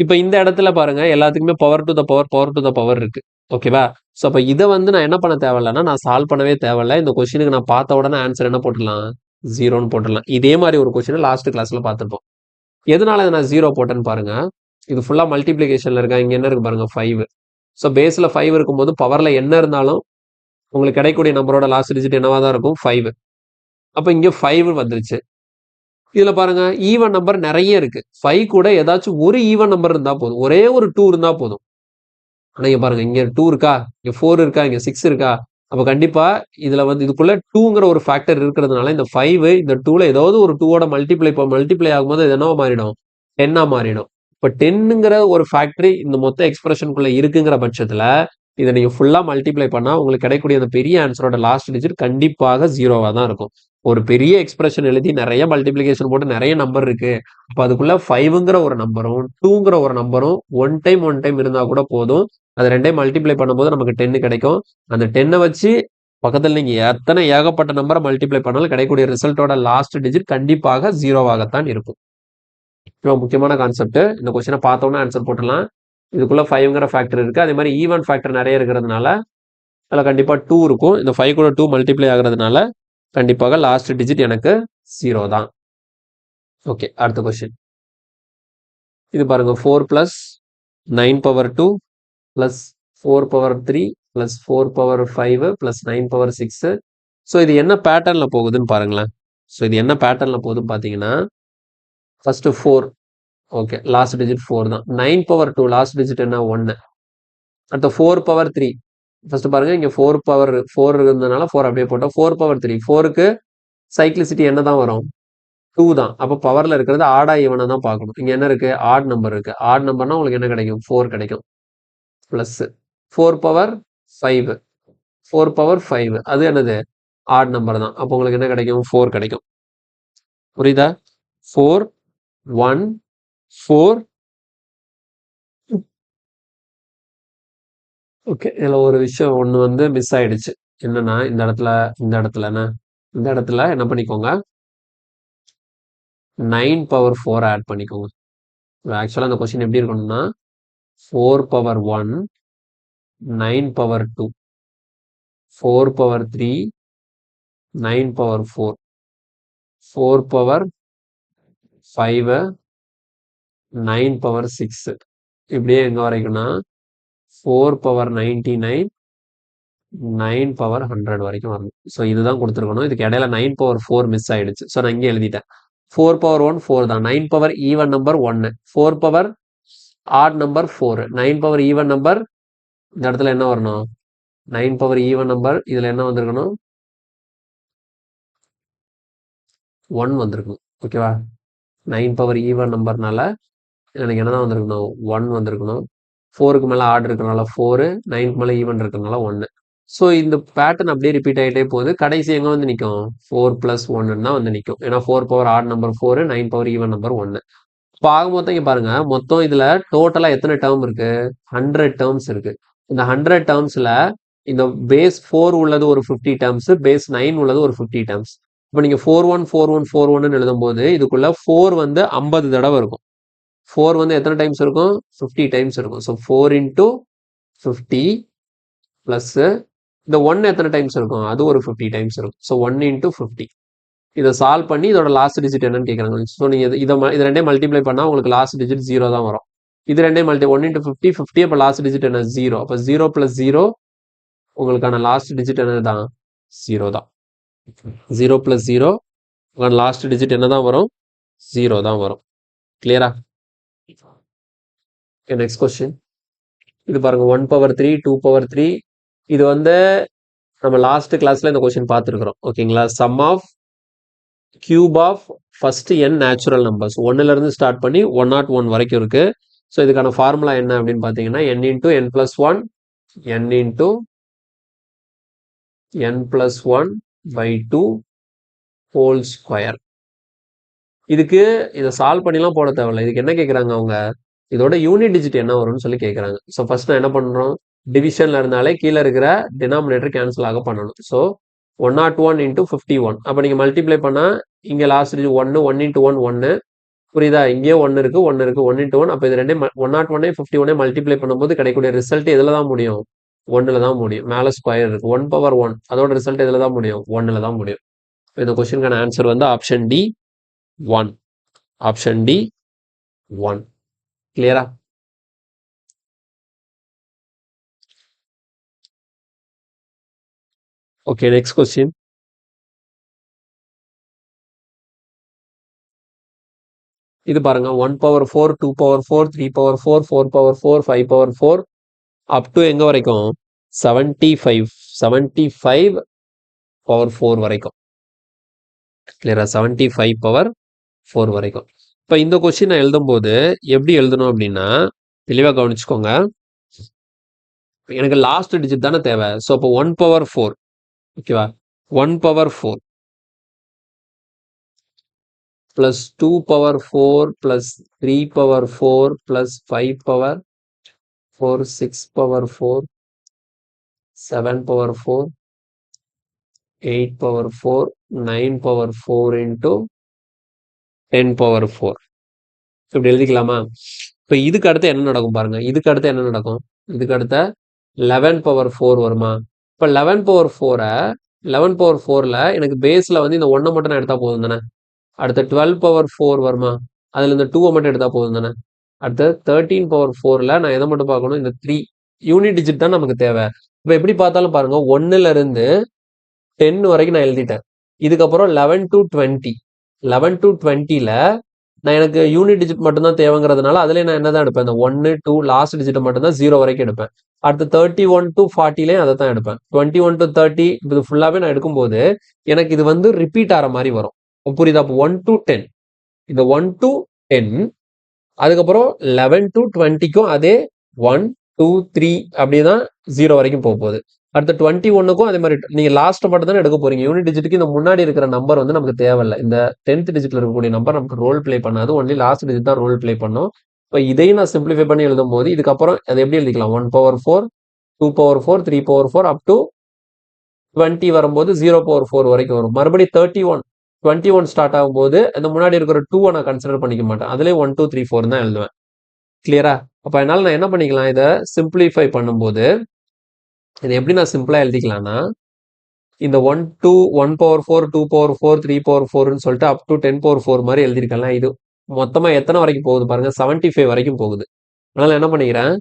இப்போ இந்த இடத்துல பாருங்க எல்லாத்துக்குமே பவர் டு த பவர் இருக்கு. ஓகேவா? ஸோ அப்போ இதை வந்து நான் என்ன பண்ண தேவையில்லைன்னா நான் சால்வ் பண்ணவே தேவையில்லை. இந்த கொஸ்டினுக்கு நான் பார்த்த உடனே ஆன்சர் என்ன போட்டுடலாம் 0ன்னு போட்டுடலாம். இதே மாதிரி ஒரு கொஸ்டின் லாஸ்ட் கிளாஸ்ல பார்த்துருப்போம். எதனால இதை நான் 0 போட்டேன்னு பாருங்க. இது ஃபுல்லாக மல்டிப்ளிகேஷன்ல இருக்கா. இங்கே என்ன இருக்கு பாருங்க 5. ஸோ பேஸில் 5 இருக்கும்போது பவரில் என்ன இருந்தாலும் உங்களுக்கு கிடைக்கக்கூடிய நம்பரோட லாஸ்ட் டிஜிட் என்னவா தான் இருக்கும் 5. அப்போ இங்கே 5 வந்துருச்சு. இதுல பாருங்க ஈவன் நம்பர் நிறைய இருக்கு. 5 கூட ஏதாச்சும் ஒரு ஈவன் நம்பர் இருந்தா போதும். ஒரே ஒரு 2 இருந்தா போதும். ஆனா இங்க பாருங்க இங்க 2 இருக்கா, இங்க 4 இருக்கா, இங்க 6 இருக்கா. அப்ப கண்டிப்பா இதுல வந்து இதுக்குள்ள 2ங்கிற ஒரு ஃபேக்டர் இருக்கிறதுனால இந்த 5 இந்த 2ல ஏதாவது ஒரு 2ஓட மல்டிப்ளை ஆகும்போது இது என்னவா மாறிடும் 10ஆ மாறிடும். இப்போ 10ங்கிற ஒரு ஃபேக்டரி இந்த மொத்த எக்ஸ்பிரஷனுக்குள்ள இருக்குங்கிற பட்சத்துல இதை நீங்க ஃபுல்லா மல்டிப்ளை பண்ணா உங்களுக்கு கிடைக்கக்கூடிய அந்த பெரிய ஆன்சரோட லாஸ்ட் டிஜிட் கண்டிப்பாக 0வா தான் இருக்கும். ஒரு பெரிய எக்ஸ்பிரஷன் எழுதி நிறைய மல்டிப்ளிகேஷன் போட்டு நிறைய நம்பர் இருக்கு. அப்ப அதுக்குள்ள 5ங்கிற ஒரு நம்பரும் 2ங்கிற ஒரு நம்பரும் ஒன் டைம் இருந்தா கூட போதும். அது ரெண்டையும் மல்டிப்ளை பண்ணும்போது நமக்கு 10 கிடைக்கும். அந்த 10 வச்சு பக்கத்துல நீங்க எத்தனை ஏகப்பட்ட நம்பரை மல்டிப்ளை பண்ணாலும் கிடைக்கக்கூடிய ரிசல்ட்டோட லாஸ்ட் டிஜிட் கண்டிப்பாக 0வாகத்தான் இருக்கும். ரொம்ப முக்கியமான கான்செப்ட். இந்த கொஸ்டினை பார்த்தோம்னா ஆன்சர் போட்டுடலாம். இதுக்குள்ள 5ங்கிற ஃபேக்டர் இருக்கு. அதே மாதிரி ஈவன் ஃபேக்டர் நிறைய இருக்கிறதுனால அதில் கண்டிப்பா 2 இருக்கும். இந்த 5 கூட 2 மல்டிப்ளை ஆகிறதுனால கண்டிப்பாக லாஸ்ட் டிஜிட் எனக்கு 0 தான். ஓகே, அடுத்த கொஸ்டின். இது பாருங்க 4 + 9 power 2 + 4 power 3 + 4 power 5 + 9 power 6. So இது என்ன பேட்டர்ன்ல போகுதுன்னு பாருங்களேன். ஸோ இது என்ன பேட்டர்ன்ல போகுதுன்னு பார்த்தீங்கன்னா ஃபர்ஸ்ட் 4. ஓகே, லாஸ்ட் டிஜிட் 4 தான். 9 பவர் 2 லாஸ்ட் டிஜிட் என்ன 1. அடுத்த 4 பவர் 3. ஃபர்ஸ்ட் பாருங்க இங்க 4 பவர் 4 இருந்ததுனால 4 அப்படியே போட்டோம். 4 பவர் 3. 4க்கு சைக்ளிசிட்டி என்ன தான் வரும்? 2 தான். அப்போ பவர்ல இருக்கிறது ஆடா ஈவனா தான் பார்க்கணும். இங்க என்ன இருக்கு? ஆட் நம்பர் இருக்கு. ஆட் நம்பர்னா உங்களுக்கு என்ன கிடைக்கும்? 4 கிடைக்கும். Plus 4 power 5. 4 பவர் 5 அது என்னது? ஆட் நம்பர் தான். அப்போ உங்களுக்கு என்ன கிடைக்கும்? 4 கிடைக்கும். புரியுதா? 4 1 4. ஓகே, இதுல ஒரு விஷயம் ஒண்ணு வந்து மிஸ் ஆயிடுச்சு. என்னன்னா இந்த இடத்துல என்ன பண்ணிக்கோங்க, 9 பவர் 4 ஆட் பண்ணிக்கோங்க. ஆக்சுவலா அந்த கொஸ்டின் எப்படி இருக்கணும்னா 4 power 1 9 power 2 4 power 3 9 power 4 4 power 5 9 power 6 இப்படியே எங்க வரைக்கும்னா 4 பவர் 99 9 பவர் 100 வரைக்கும் வரணும். ஸோ இதுதான் கொடுத்துருக்கணும். இதுக்கு இடையில 9 பவர் 4 மிஸ் ஆயிடுச்சு. ஸோ நான் இங்கே எழுதிட்டேன். 4 பவர் 1 4 தான். 9 power even number 1. 4 power add number 4. 9 power even number இந்த இடத்துல என்ன வரணும்? 9 பவர் ஈவன் நம்பர் இதுல என்ன வந்திருக்கணும்? 1 வந்திருக்கணும். ஓகேவா? 9 பவர் ஈவன் நம்பர்னால எனக்கு என்னதான் வந்திருக்கணும்? 1 வந்திருக்கணும். 4க்கு மேல ஆட் இருக்கிறனால 4, 9க்கு மேல ஈவன் இருக்கிறனால 1. ஸோ இந்த பேட்டர்ன் அப்படியே ரிப்பீட் ஆகிட்டே போகுது. கடைசி எங்க வந்து நிற்கும்? 4 + 1 தான் வந்து நிற்கும். ஏன்னா 4 power add number 4, 9 power even number 1. இப்போ ஆக மொத்தம் இங்க பாருங்க, மொத்தம் இதுல டோட்டலா எத்தனை டேர்ம் இருக்கு? 100 டேர்ம்ஸ் இருக்கு. இந்த 100 டேர்ம்ஸ்ல இந்த பேஸ் 4 உள்ளது ஒரு 50 டேர்ம்ஸ், பேஸ் 9 உள்ளது ஒரு 50 டேர்ம்ஸ். இப்போ நீங்க 41 41 41 எழுதும்போது இதுக்குள்ள 4 வந்து 50 தடவை இருக்கும். 4 வந்து எத்தனை டைம்ஸ் இருக்கும்? 50 டைம்ஸ் இருக்கும். ஸோ 4 × 50 பிளஸ் இந்த 1 எத்தனை டைம்ஸ் இருக்கும்? அது ஒரு 50 டைம்ஸ் இருக்கும். ஸோ 1 × 50. இதை சால்வ் பண்ணி இதோட லாஸ்ட் டிஜிட் என்னன்னு கேட்குறாங்க. ஸோ நீங்கள் இது ரெண்டையும் மல்டிப்ளை பண்ணால் உங்களுக்கு லாஸ்ட் டிஜிட் 0 தான் வரும். இது ரெண்டையும் 1 × 50 50. அப்போ லாஸ்ட் டிஜிட் என்ன? 0. அப்போ 0 + 0 உங்களுக்கான லாஸ்ட் டிஜிட் என்ன தான்? 0 தான். 0 + 0 உங்களோட லாஸ்ட் டிஜிட் என்ன தான் வரும்? 0 தான் வரும். கிளியரா? Next question. இது பாருங்க 1 பவர் 3 2 பவர் 3. இது வந்து நம்ம லாஸ்ட் கிளாஸ்ல இந்த கொஸ்டின் பார்த்துருக்கிறோம். ஓகேங்களா? Sum of cube of first n natural numbers 1ல இருந்து ஸ்டார்ட் பண்ணி 101 வரைக்கும் இருக்கு. ஸோ இதுக்கான ஃபார்முலா என்ன அப்படின்னு பார்த்தீங்கன்னா n × n + 1 n × n + 1/2 whole square. இதுக்கு இதை சால்வ் பண்ணிலாம் போட தேவையில்ல. இதுக்கு என்ன கேட்குறாங்க அவங்க? இதோட யூனிட் டிஜிட் என்ன வரும்னு சொல்லி கேட்குறாங்க. ஸோ ஃபர்ஸ்ட் நான் என்ன பண்ணுறோம்? டிவிஷன்ல இருந்தாலே கீழே இருக்கிற டினாமினேட்டர் கேன்சல் ஆக பண்ணணும். ஸோ 101 × 51. அப்போ நீங்கள் மல்டிப்ளை பண்ணால் இங்கே லாஸ்ட் டிஜிட் 1 1 × 1 1. புரியுதா? இங்கேயே 1 இருக்கு 1 இருக்கு 1 × 1. அப்போ இது ரெண்டே 101 51 மல்டிப்ளை பண்ணும்போது கிடைக்கக்கூடிய ரிசல்ட் எதில் தான் முடியும்? 1ல தான் முடியும். மேலே ஸ்கொயர் இருக்கு 1 பவர் 1. அதோட ரிசல்ட் எதில் தான் முடியும்? 1ல தான் முடியும். இந்த கொஸ்டினுக்கான ஆன்சர் வந்து ஆப்ஷன் டி 1. Option D 1. கிளியரா? Okay, next question. இது பாருங்க 1 power 4 2 power 4 3 power 4 4 power 4 5 power 4 up to எங்க வரைக்கும்? 75 பவர் 4 வரைக்கும். கிளியரா? 75 பவர் 4 வரைக்கும். இப்போ இந்த கொஸ்டின் நான் எழுதும்போது எப்படி எழுதணும் அப்படின்னா தெளிவாக கவனிச்சுக்கோங்க. எனக்கு லாஸ்ட் டிஜிட் தானே தேவை. ஸோ அப்போ 1/4 ஓகேவா, 1/4 plus 2/4 plus 3/4 plus 5/4 6/4 7/4 8/4 9/4 into 10/4 இப்படி எழுதிக்கலாமா? இப்போ இதுக்கு அடுத்து என்ன நடக்கும் பாருங்க. இதுக்கு அடுத்து என்ன நடக்கும்? இதுக்கு அடுத்த 11/4 வருமா? இப்போ 11/4ல எனக்கு பேஸ்ல வந்து இந்த 1 மட்டும் நான் எடுத்தா போதும் தானே. அடுத்த 12/4 வருமா? அதுல இந்த 2 மட்டும் எடுத்தா போதும் தானே. அடுத்த 13/4ல நான் எதை மட்டும் பார்க்கணும்? இந்த 3 யூனிட் டிஜிட் தான் நமக்கு தேவை. இப்போ எப்படி பார்த்தாலும் பாருங்க, 1ல இருந்து 10 வரைக்கும் நான் எழுதிட்டேன். இதுக்கப்புறம் 11 to 20 11 to 20ல நான் எனக்கு யூனிட் டிஜிட் மட்டும்தான் தேவைங்கிறதுனால அதுல நான் என்னதான் எடுப்பேன்? இந்த 1 2 லாஸ்ட் டிஜிட் மட்டும் தான் 0 வரைக்கும் எடுப்பேன். அடுத்து 31 to 40லயும் அதை தான் எடுப்பேன். 21 to 30 இது ஃபுல்லாவே நான் எடுக்கும்போது எனக்கு இது வந்து ரிப்பீட் ஆகிற மாதிரி வரும். புரியுதா? அப்போ 1 to 10 இந்த 1 to 10 அதுக்கப்புறம் 11 to 20க்கும் அதே 1 2 3 அப்படிதான் 0 வரைக்கும் போக போகுது. அடுத்த 21க்கும் அதே மாதிரி நீங்க லாஸ்ட் மட்டும் தான் எடுக்க போறீங்க. யூனிட் டிஜிட்டுக்கு இந்த முன்னாடி இருக்கிற நம்பர் வந்து நமக்கு தேவையில்லை. இந்த 10th டிஜிட்ல இருக்கக்கூடிய நம்பர் நமக்கு ரோல் பிளே பண்ணாது. ஒன்லி லாஸ்ட் டிஜிட் தான் ரோல் பிளே பண்ணும். இப்போ இதையும் நான் சிம்பிளிஃபை பண்ணி எழுதும் போது இதுக்கப்புறம் அதை எப்படி எழுதிக்கலாம்? 1/4 2/4 3/4 அப் டு 20 வரும்போது 0/4 வரைக்கும் வரும். மறுபடியும் 21 ஸ்டார்ட் ஆகும்போது அந்த முன்னாடி இருக்கிற 2 நான் கன்சிடர் பண்ணிக்க மாட்டேன். அதுலேயே 1 2 3 4 தான் எழுதுவேன். கிளியரா? அப்போ என்னால் நான் என்ன பண்ணிக்கலாம்? இதை சிம்பிளிஃபை பண்ணும்போது இதை எப்படி நான் சிம்பிளா எழுதிக்கலாம்னா இந்த 1/4 2/4 3/4ன்னு சொல்லிட்டு அப் டு 10/4 மாதிரி எழுதிருக்கலாம். இது மொத்தமா எத்தனை வரைக்கும் போகுது பாருங்க, 75 வரைக்கும் போகுது. அதனால என்ன பண்ணிக்கிறேன்,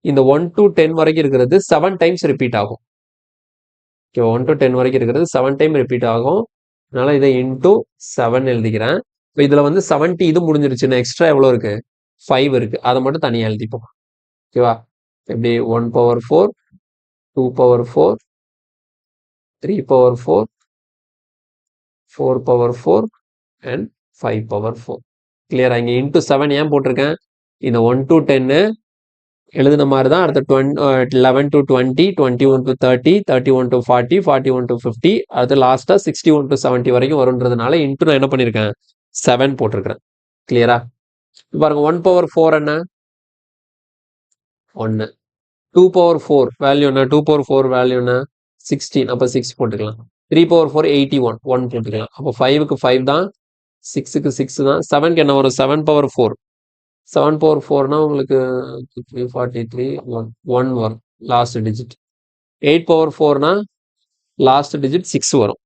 இந்த 1 to 10 வரைக்கும் இருக்கிறது 7 டைம்ஸ் ரிப்பீட் ஆகும். 1 to 10 வரைக்கும் இருக்கிறது 7 டைம் ரிப்பீட் ஆகும். அதனால இதை இன்டூ 7 எழுதிக்கிறேன். இப்போ இதுல வந்து 70 இது முடிஞ்சிருச்சுன்னா எக்ஸ்ட்ரா எவ்வளோ இருக்கு? 5 இருக்கு. அதை மட்டும் தனியா எழுதிப்போம். ஓகேவா? எப்படி 1/4 2/4 3/4 4/4 and 5/4. கிளியரா? இங்க இன்டூ 7 ஏன் போட்டிருக்கேன்? இந்த 1 to 10 எழுதின மாதிரி தான் அடுத்த 11 to 20 21 to 30 31 to 40 41 to 50 அடுத்து லாஸ்டா 61 to 70 வரைக்கும் வரும்ன்றதுனால இன்டூ நான் என்ன பண்ணிருக்கேன்? 7 போட்டிருக்கிறேன். கிளியரா? பாருங்க 1/4 என்ன? 1. 2/4 வேல்யூ என்ன? 2/4 வேல்யூ என்ன? 16. அப்ப 6 போட்டுக்கலாம். 3/4 81 1 போட்டுக்கலாம். அப்போ 5க்கு 5 தான், 6க்கு 6 தான். 7க்கு என்ன வரும்? 7/4 7/4னா உங்களுக்கு 343 1 வரும் லாஸ்ட் டிஜிட். 8/4னா லாஸ்ட் டிஜிட் 6 வரும்.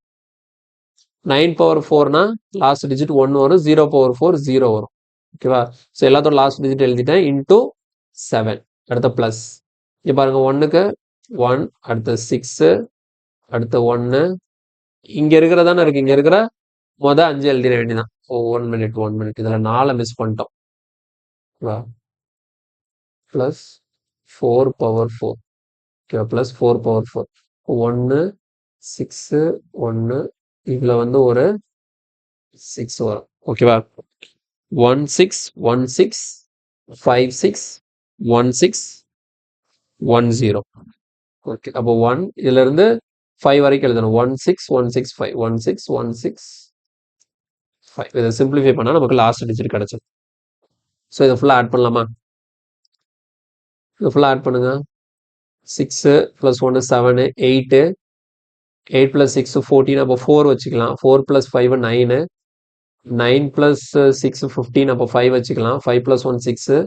9/4னா லாஸ்ட் டிஜிட் 1 வரும். 0/4 0 வரும். ஓகேவா? ஸோ எல்லாத்தோட லாஸ்ட் டிஜிட் எழுதிட்டேன். இன்டூ 7 அடுத்த பிளஸ். இங்க பாருங்க 1க்கு 1 அடுத்த 6 அடுத்த 1 இங்க இருக்கிறதானே இருக்கு. இங்க இருக்கிற 5 எழுதிட வேண்டியதான். 1 மினிட் இதுல 4 மிஸ் பண்ணிட்டோம். பிளஸ் 4/4 ஓகேவா? பிளஸ் 4/4 1 6 1 இதுல வந்து ஒரு 6 வரும். ஓகேவா? 1 6 1 6 5 6 1 6 1 0. ஓகே, அப்போ 1 இதுல இருந்து 5 வரைக்கும் எழுதணும். 1 6 1 6 5 1 6 1 6 5. இதை சிம்பிளிஃபை பண்ணா நமக்கு லாஸ்ட் டிஜிட் கிடைச்சது. ஸோ இதை ஃபுல்லா ஆட் பண்ணலாமா? இதை ஃபுல்லா ஆட் பண்ணுங்க. 6 + 1 7 8 8 + 6 14 அப்போ 4 வச்சுக்கலாம். 4 + 5 9 9 + 6 15 அப்போ 5 வச்சுக்கலாம். 5 + 1 6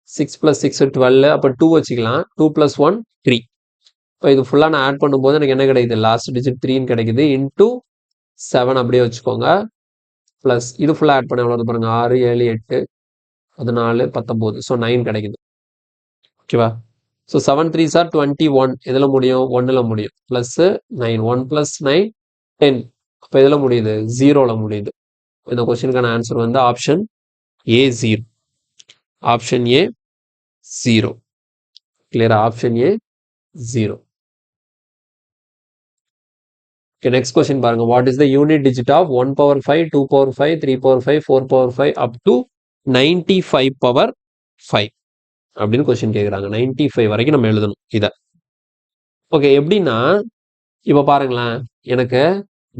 6 + 6 12 அப்போ 2 வச்சுக்கலாம். 2 + 1 3. இப்போ இது ஃபுல்லா நான் ஆட் பண்ணும்போது எனக்கு என்ன கிடைக்குது? லாஸ்ட் டிஜிட் 3ன்னு கிடைக்குது. இன்டூ 7 அப்படியே வச்சுக்கோங்க. பிளஸ் இது ஃபுல்லா ஆட் பண்ண எவ்வளவு பாருங்க, 6 7 8 14 19. ஸோ 9 கிடைக்குது. ஓகேவா? So 7 3s are 21. எதில் முடியும்? 1ல முடியும். பிளஸ் 9 1 + 9 10. அப்போ எதில் முடியுது? 0ல முடியுது. இந்த கொஸ்டினுக்கான ஆன்சர் வந்து ஆப்ஷன் ஏ 0. Option A 0. கிளியரா? Option A 0. Okay, next question பாருங்க. What is the unit digit of 1 power 5, 2 power 5, 3 power 5, 4 power 5 up to 95 power 5 அப்படின்னு கொஸ்டின் கேட்குறாங்க. 95 வரைக்கும் நம்ம எழுதணும் இதை. ஓகே, எப்படின்னா இப்போ பாருங்களேன், எனக்கு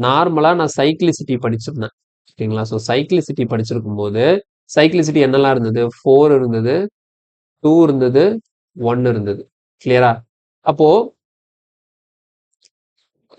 நார்மலாக நான் சைக்ளிசிட்டி படிச்சிருந்தேன். ஓகேங்களா? ஸோ சைக்ளிசிட்டி படிச்சிருக்கும் போது சைக்ளிசிட்டி என்னெல்லாம் இருந்தது? 4 இருந்தது, 2 இருந்தது, 1 இருந்தது. கிளியரா? அப்போ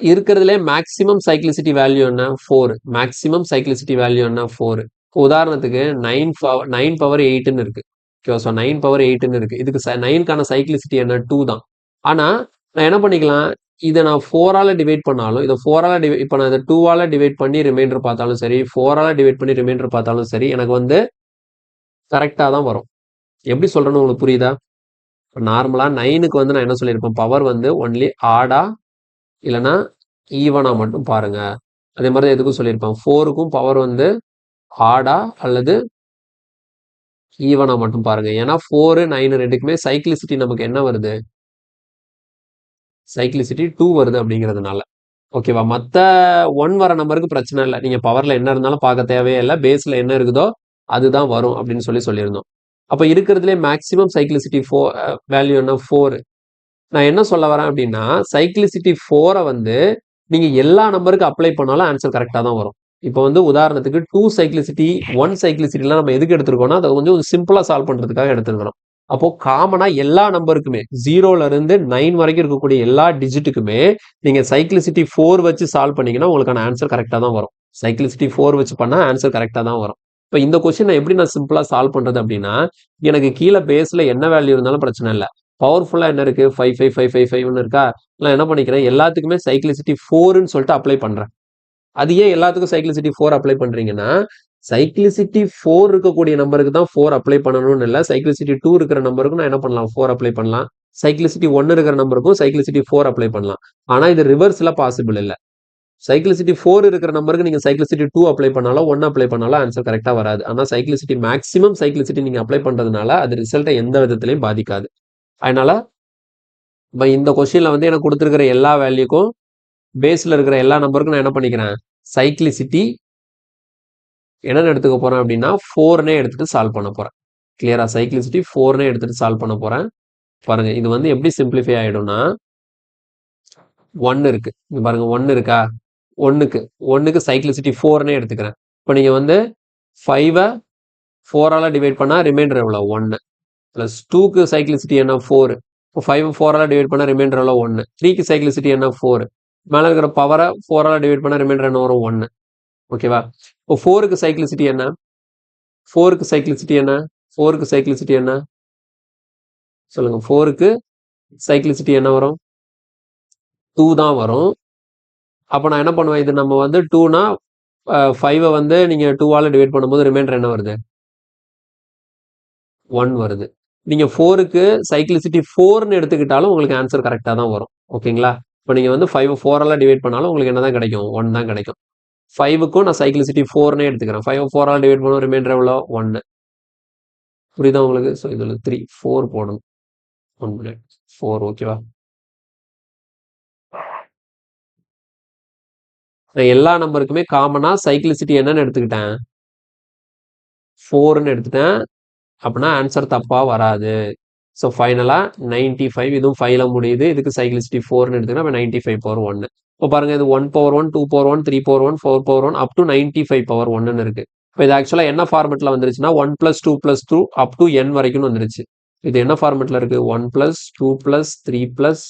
இருக்கிறதுலே மேக்ஸிமம் சைக்ளிசிட்டி வேல்யூ என்ன? 4. மேக்ஸிமம் சைக்ளிசிட்டி வேல்யூ என்ன? 4. உதாரணத்துக்கு 9 பவர் 8ன்னு இருக்கு. ஓகே, ஸோ 9 பவர் 8ன்னு இருக்கு. இதுக்கு 9க்கான சைக்ளிசிட்டி என்ன? 2 தான். ஆனால் நான் என்ன பண்ணிக்கலாம், இதை நான் 4ஆல் டிவைட் பண்ணாலும், இதை 4ஆல் டிவைட், இப்போ நான் இதை 2ஆல் டிவைட் பண்ணி ரிமைண்டர் பார்த்தாலும் சரி, 4ஆல் டிவைட் பண்ணி ரிமைண்டர் பார்த்தாலும் சரி, எனக்கு வந்து கரெக்டாக தான் வரும். எப்படி சொல்கிறேன்னு உங்களுக்கு புரியுதா? நார்மலாக 9க்கு வந்து நான் என்ன சொல்லியிருப்பேன், பவர் வந்து ஒன்லி ஆடா இல்லைன்னா ஈவனா மட்டும் பாருங்க. அதே மாதிரி எதுக்கும் சொல்லியிருப்பேன், 4க்கும் பவர் வந்து ஆடா அல்லது ஈவனா மட்டும் பாருங்க. ஏன்னா 4, 9 ரெண்டுக்குமே சைக்ளிசிட்டி நமக்கு என்ன வருது? சைக்ளிசிட்டி 2 வருது அப்படிங்கிறதுனால. ஓகேவா? மற்ற 1 வர நம்பருக்கு பிரச்சனை இல்லை. நீங்க பவர்ல என்ன இருந்தாலும் பார்க்க தேவையே இல்லை. பேஸ்ல என்ன இருக்குதோ அதுதான் வரும் அப்படின்னு சொல்லியிருந்தோம். அப்ப இருக்கிறதுலே மேக்சிமம் சைக்ளிசிட்டி வேல்யூ என்ன? 4. நான் என்ன சொல்ல வரேன் அப்படின்னா, சைக்ளிசிட்டி 4 வந்து நீங்க எல்லா நம்பருக்கு அப்ளை பண்ணாலும் ஆன்சர் கரெக்டாக தான் வரும். இப்போ வந்து உதாரணத்துக்கு 2 சைக்ளிசிட்டி 1 சைக்ளிசிட்டிலாம் நம்ம எதுக்கு எடுத்துருக்கோம்னா, அதை கொஞ்சம் சிம்பிளா சால்வ் பண்றதுக்காக எடுத்துருக்கிறோம். அப்போ காமனா எல்லா நம்பருக்குமே 0ல இருந்து 9 வரைக்கும் இருக்கக்கூடிய எல்லா டிஜிட்டுக்குமே நீங்க சைக்ளிசிட்டி 4 வச்சு சால்வ் பண்ணீங்கன்னா உங்களுக்கான ஆன்சர் கரெக்டாக தான் வரும். சைக்ளிசிட்டி 4 வச்சு பண்ணா ஆன்சர் கரெக்டாக தான் வரும். இப்போ இந்த கொஸ்டின் எப்படி நான் சிம்பிளா சால்வ் பண்றது அப்படின்னா, எனக்கு கீழே பேஸ்ல என்ன வேல்யூ இருந்தாலும் பிரச்சனை இல்லை. பவர்ஃபுல்லா என்ன இருக்கு? 5 5 5 5 5ன்னு இருக்கா? நான் என்ன பண்ணிக்கிறேன், எல்லாத்துக்குமே சைக்ளிசிட்டி 4ன்னு சொல்லிட்டு அப்ளை பண்றேன். அது ஏன் எல்லாத்துக்கும் சைக்ளிசிட்டி 4 அப்ளை பண்றீங்கன்னா, சைக்ளிசிட்டி 4 இருக்கக்கூடிய நம்பருக்கு தான் 4 அப்ளை பண்ணணும்னு இல்லை. சைக்ளிசிட்டி 2 இருக்கிற நம்பருக்கும் நான் என்ன பண்ணலாம்? 4 அப்ளை பண்ணலாம். சைக்ளிசிட்டி 1 இருக்கிற நம்பருக்கும் சைக்ளிசிட்டி 4 அப்ளை பண்ணலாம். ஆனா இது ரிவர்ஸ்ல பாசிபிள் இல்லை. சைக்ளிசிட்டி 4 இருக்கிற நம்பருக்கு நீங்க சைக்ளிசிட்டி 2 அப்ளை பண்ணாலும் 1 அப்ளை பண்ணாலும் ஆன்சர் கரெக்டா வராது. ஆனா சைக்ளிசிட்டி மேக்ஸிமம் சைக்ளிசிட்டி நீங்க அப்ளை பண்றதுனால அது ரிசல்ட்டை எந்த விதத்திலையும் பாதிக்காது. அதனால இப்போ இந்த கொஸ்டின்ல வந்து எனக்கு கொடுத்துருக்கிற எல்லா வேல்யூக்கும் பேஸ்ல இருக்கிற எல்லா நம்பருக்கும் நான் என்ன பண்ணிக்கிறேன், சைக்ளிசிட்டி என்னன்னு எடுத்துக்க போறேன் அப்படின்னா 4னே எடுத்துட்டு சால்வ் பண்ண போறேன். கிளியரா? சைக்ளிசிட்டி 4னே எடுத்துட்டு சால்வ் பண்ண போறேன். பாருங்க, இது வந்து எப்படி சிம்பிளிஃபை ஆயிடும்னா, 1 இருக்கு. இங்க பாருங்க, 1 இருக்கா? 1க்கு சைக்ளிசிட்டி 4னே எடுத்துக்கிறேன். இப்போ நீங்க வந்து 5 4ஆல டிவைட் பண்ணா ரிமைண்டர் எவ்வளோ? 1 பிளஸ் 2க்கு சைக்ளிசிட்டி என்ன? 4. இப்போ 5 4ஆல டிவைட் பண்ணா ரிமைண்டர் எவ்வளோ? 1. 3க்கு சைக்ளிசிட்டி என்ன? 4. மேலே இருக்கிற பவரை 4ஆல டிவைட் பண்ணா ரிமைண்டர் என்ன வரும்? 1. ஓகேவா? இப்போ 4க்கு சைக்ளிசிட்டி என்ன? 4க்கு சைக்ளிசிட்டி என்ன? 4க்கு சைக்ளிசிட்டி என்ன? சொல்லுங்க. 4க்கு சைக்ளிசிட்டி என்ன வரும்? 2 தான் வரும். அப்போ நான் என்ன பண்ணுவேன், இது நம்ம வந்து 2னா 5 வந்து நீங்க 2ஆல டிவைட் பண்ணும்போது ரிமைண்டர் என்ன வருது? 1 வருது. நீங்க 4க்கு சைக்ளிசிட்டி 4ன்னு எடுத்துக்கிட்டாலும் உங்களுக்கு ஆன்சர் கரெக்டாக தான் வரும். ஓகேங்களா? இப்போ நீங்க வந்து 5 4ஆல டிவைட் பண்ணாலும் உங்களுக்கு என்ன தான் கிடைக்கும்? 1 தான் கிடைக்கும். 5க்கும் நான் சைக்ளிசிட்டி 4னே எடுத்துக்கிறேன். 5 4ஆல டிவைட் பண்ணுவோம், ரிமைண்டர் எவ்வளோ? 1. புரியுதா உங்களுக்கு? ஸோ இதில் 3 4 போடணும். 1 மினிட் 4. ஓகேவா? நான் எல்லா நம்பருக்குமே காமனா சைக்ளிசிட்டி என்னன்னு எடுத்துக்கிட்டேன்? 4ன்னு எடுத்துட்டேன். அப்படின்னா ஆன்சர் தப்பா வராது. ஸோ ஃபைனலாக 95, இதுவும் 5ல முடியுது. இதுக்கு சைக்ளிசிட்டி 4ன்னு எடுத்துக்கிட்டா 95 பவர் 1. இப்போ பாருங்க, இது 1 power 1, 2 power 1, 3 power 1, 4 power 1 up to 95 power 1ன்னு இருக்கு. இப்போ இது ஆக்சுவலாக என்ன ஃபார்மெட்டில் வந்துருச்சுன்னா 1 + 2 + 2 அப் டு n வரைக்கும் வந்துருச்சு. இது என்ன ஃபார்மெட்டில் இருக்கு? 1 + 2 + 3 +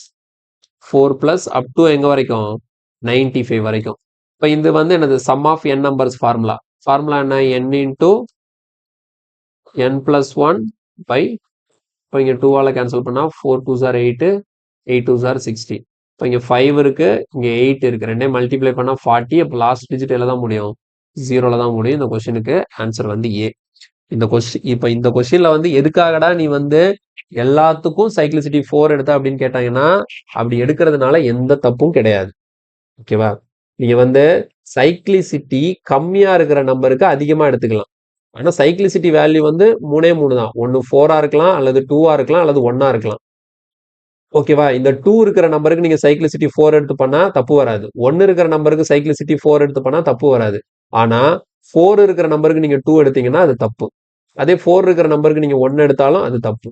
4 + அப் டு எங்கே வரைக்கும்? 95 வரைக்கும். இப்போ இது வந்து என்னது? Sum of n numbers formula. Formula என்ன? n × n + 1 பை, இப்போ இங்கே 2ஆல் கேன்சல் பண்ணால் 4 2s are 8, 8 2s are 60. இப்போ இங்கே 5 இருக்கு, இங்கே 8 இருக்கு. ரெண்டையும் மல்டிப்ளை பண்ணால் 40. அப்போ லாஸ்ட் டிஜிட் எதில் தான் முடியும்? 0ல தான் முடியும். இந்த கொஸ்டினுக்கு ஆன்சர் வந்து ஏ. இப்போ இந்த கொஸ்டின்ல வந்து எதுக்காகடா நீ வந்து எல்லாத்துக்கும் சைக்ளிசிட்டி 4 எடுத்த அப்படின்னு கேட்டாங்கன்னா, அப்படி எடுக்கிறதுனால எந்த தப்பும் கிடையாது. ஓகேவா? நீங்க வந்து சைக்ளிசிட்டி கம்மியா இருக்கிற நம்பருக்கு அதிகமா எடுத்துக்கலாம். ஆனா சைக்ளிசிட்டி வேல்யூ வந்து 3 தான். ஒன்று 4ஆ இருக்கலாம், அல்லது 2ஆ இருக்கலாம், அல்லது 1ஆ இருக்கலாம். ஓகேவா? இந்த 2 இருக்கிற நம்பருக்கு நீங்க சைக்ளிசிட்டி 4 எடுத்து பண்ணா தப்பு வராது. 1 இருக்கிற நம்பருக்கு சைக்ளிசிட்டி 4 எடுத்து பண்ணா தப்பு வராது. ஆனா 4 இருக்கிற நம்பருக்கு நீங்க 2 எடுத்தீங்கன்னா அது தப்பு. அதே 4 இருக்கிற நம்பருக்கு நீங்க 1 எடுத்தாலும் அது தப்பு.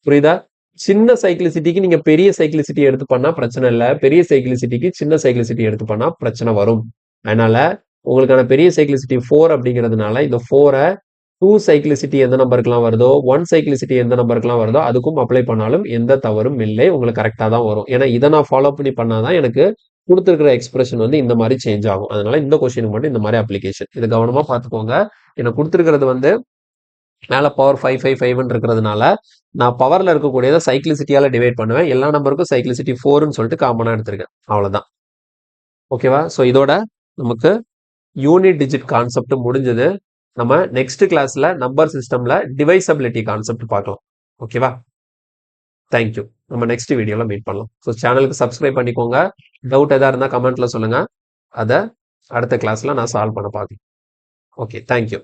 புரியுதா? சின்ன சைக்ளிசிட்டிக்கு நீங்க பெரிய சைக்ளிசிட்டி எடுத்து பண்ணா பிரச்சனை இல்ல. பெரிய சைக்ளிசிட்டிக்கு சின்ன சைக்ளிசிட்டி எடுத்து பண்ணா பிரச்சனை வரும். அதனால உங்களுக்கான பெரிய சைக்ளிசிட்டி 4 அப்படிங்கிறதுனால இந்த 4 2 சைக்ளிசிட்டி எந்த நம்பருக்குலாம் வருதோ 1 சைக்ளிசிட்டி எந்த நம்பருக்குலாம் வருதோ அதுக்கும் அப்ளை பண்ணாலும் எந்த தவறும் இல்லை. உங்களுக்கு கரெக்டா தான் வரும். ஏன்னா இதை நான் ஃபாலோ பண்ணி பண்ணாதான் எனக்கு கொடுத்துருக்கிற எக்ஸ்பிரஷன் வந்து இந்த மாதிரி சேஞ்ச் ஆகும். அதனால இந்த கொஸ்டினுக்கு மட்டும் இந்த மாதிரி அப்ளிகேஷன். இது கவனமா பார்த்துக்கோங்க. எனக்கு கொடுத்துருக்கிறது வந்து மேல பவர் 555 இருக்கிறதுனால நான் பவர்ல இருக்கக்கூடியதை சைக்ளிசிட்டியால டிவைட் பண்ணுவேன். எல்லா நம்பருக்கும் சைக்ளிசிட்டி 4ன்னு சொல்லிட்டு காமனா எடுத்திருக்கேன். அவ்வளவுதான். ஓகேவா? ஸோ இதோட நமக்கு யூனிட் டிஜிட் கான்செப்ட் முடிஞ்சது. நம்ம நெக்ஸ்ட் கிளாஸ்ல நம்பர் சிஸ்டம்ல டிவைசபிலிட்டி கான்செப்ட் பார்க்கலாம். ஓகேவா? தேங்க்யூ. நம்ம நெக்ஸ்ட் வீடியோல மீட் பண்ணலாம். ஸோ சேனலுக்கு சப்ஸ்கிரைப் பண்ணிக்கோங்க. டவுட் எதா இருந்தா கமெண்ட்ல சொல்லுங்க. அதை அடுத்த கிளாஸ்ல நான் சால்வ் பண்ண பார்க்கிறேன். Okay, thank you.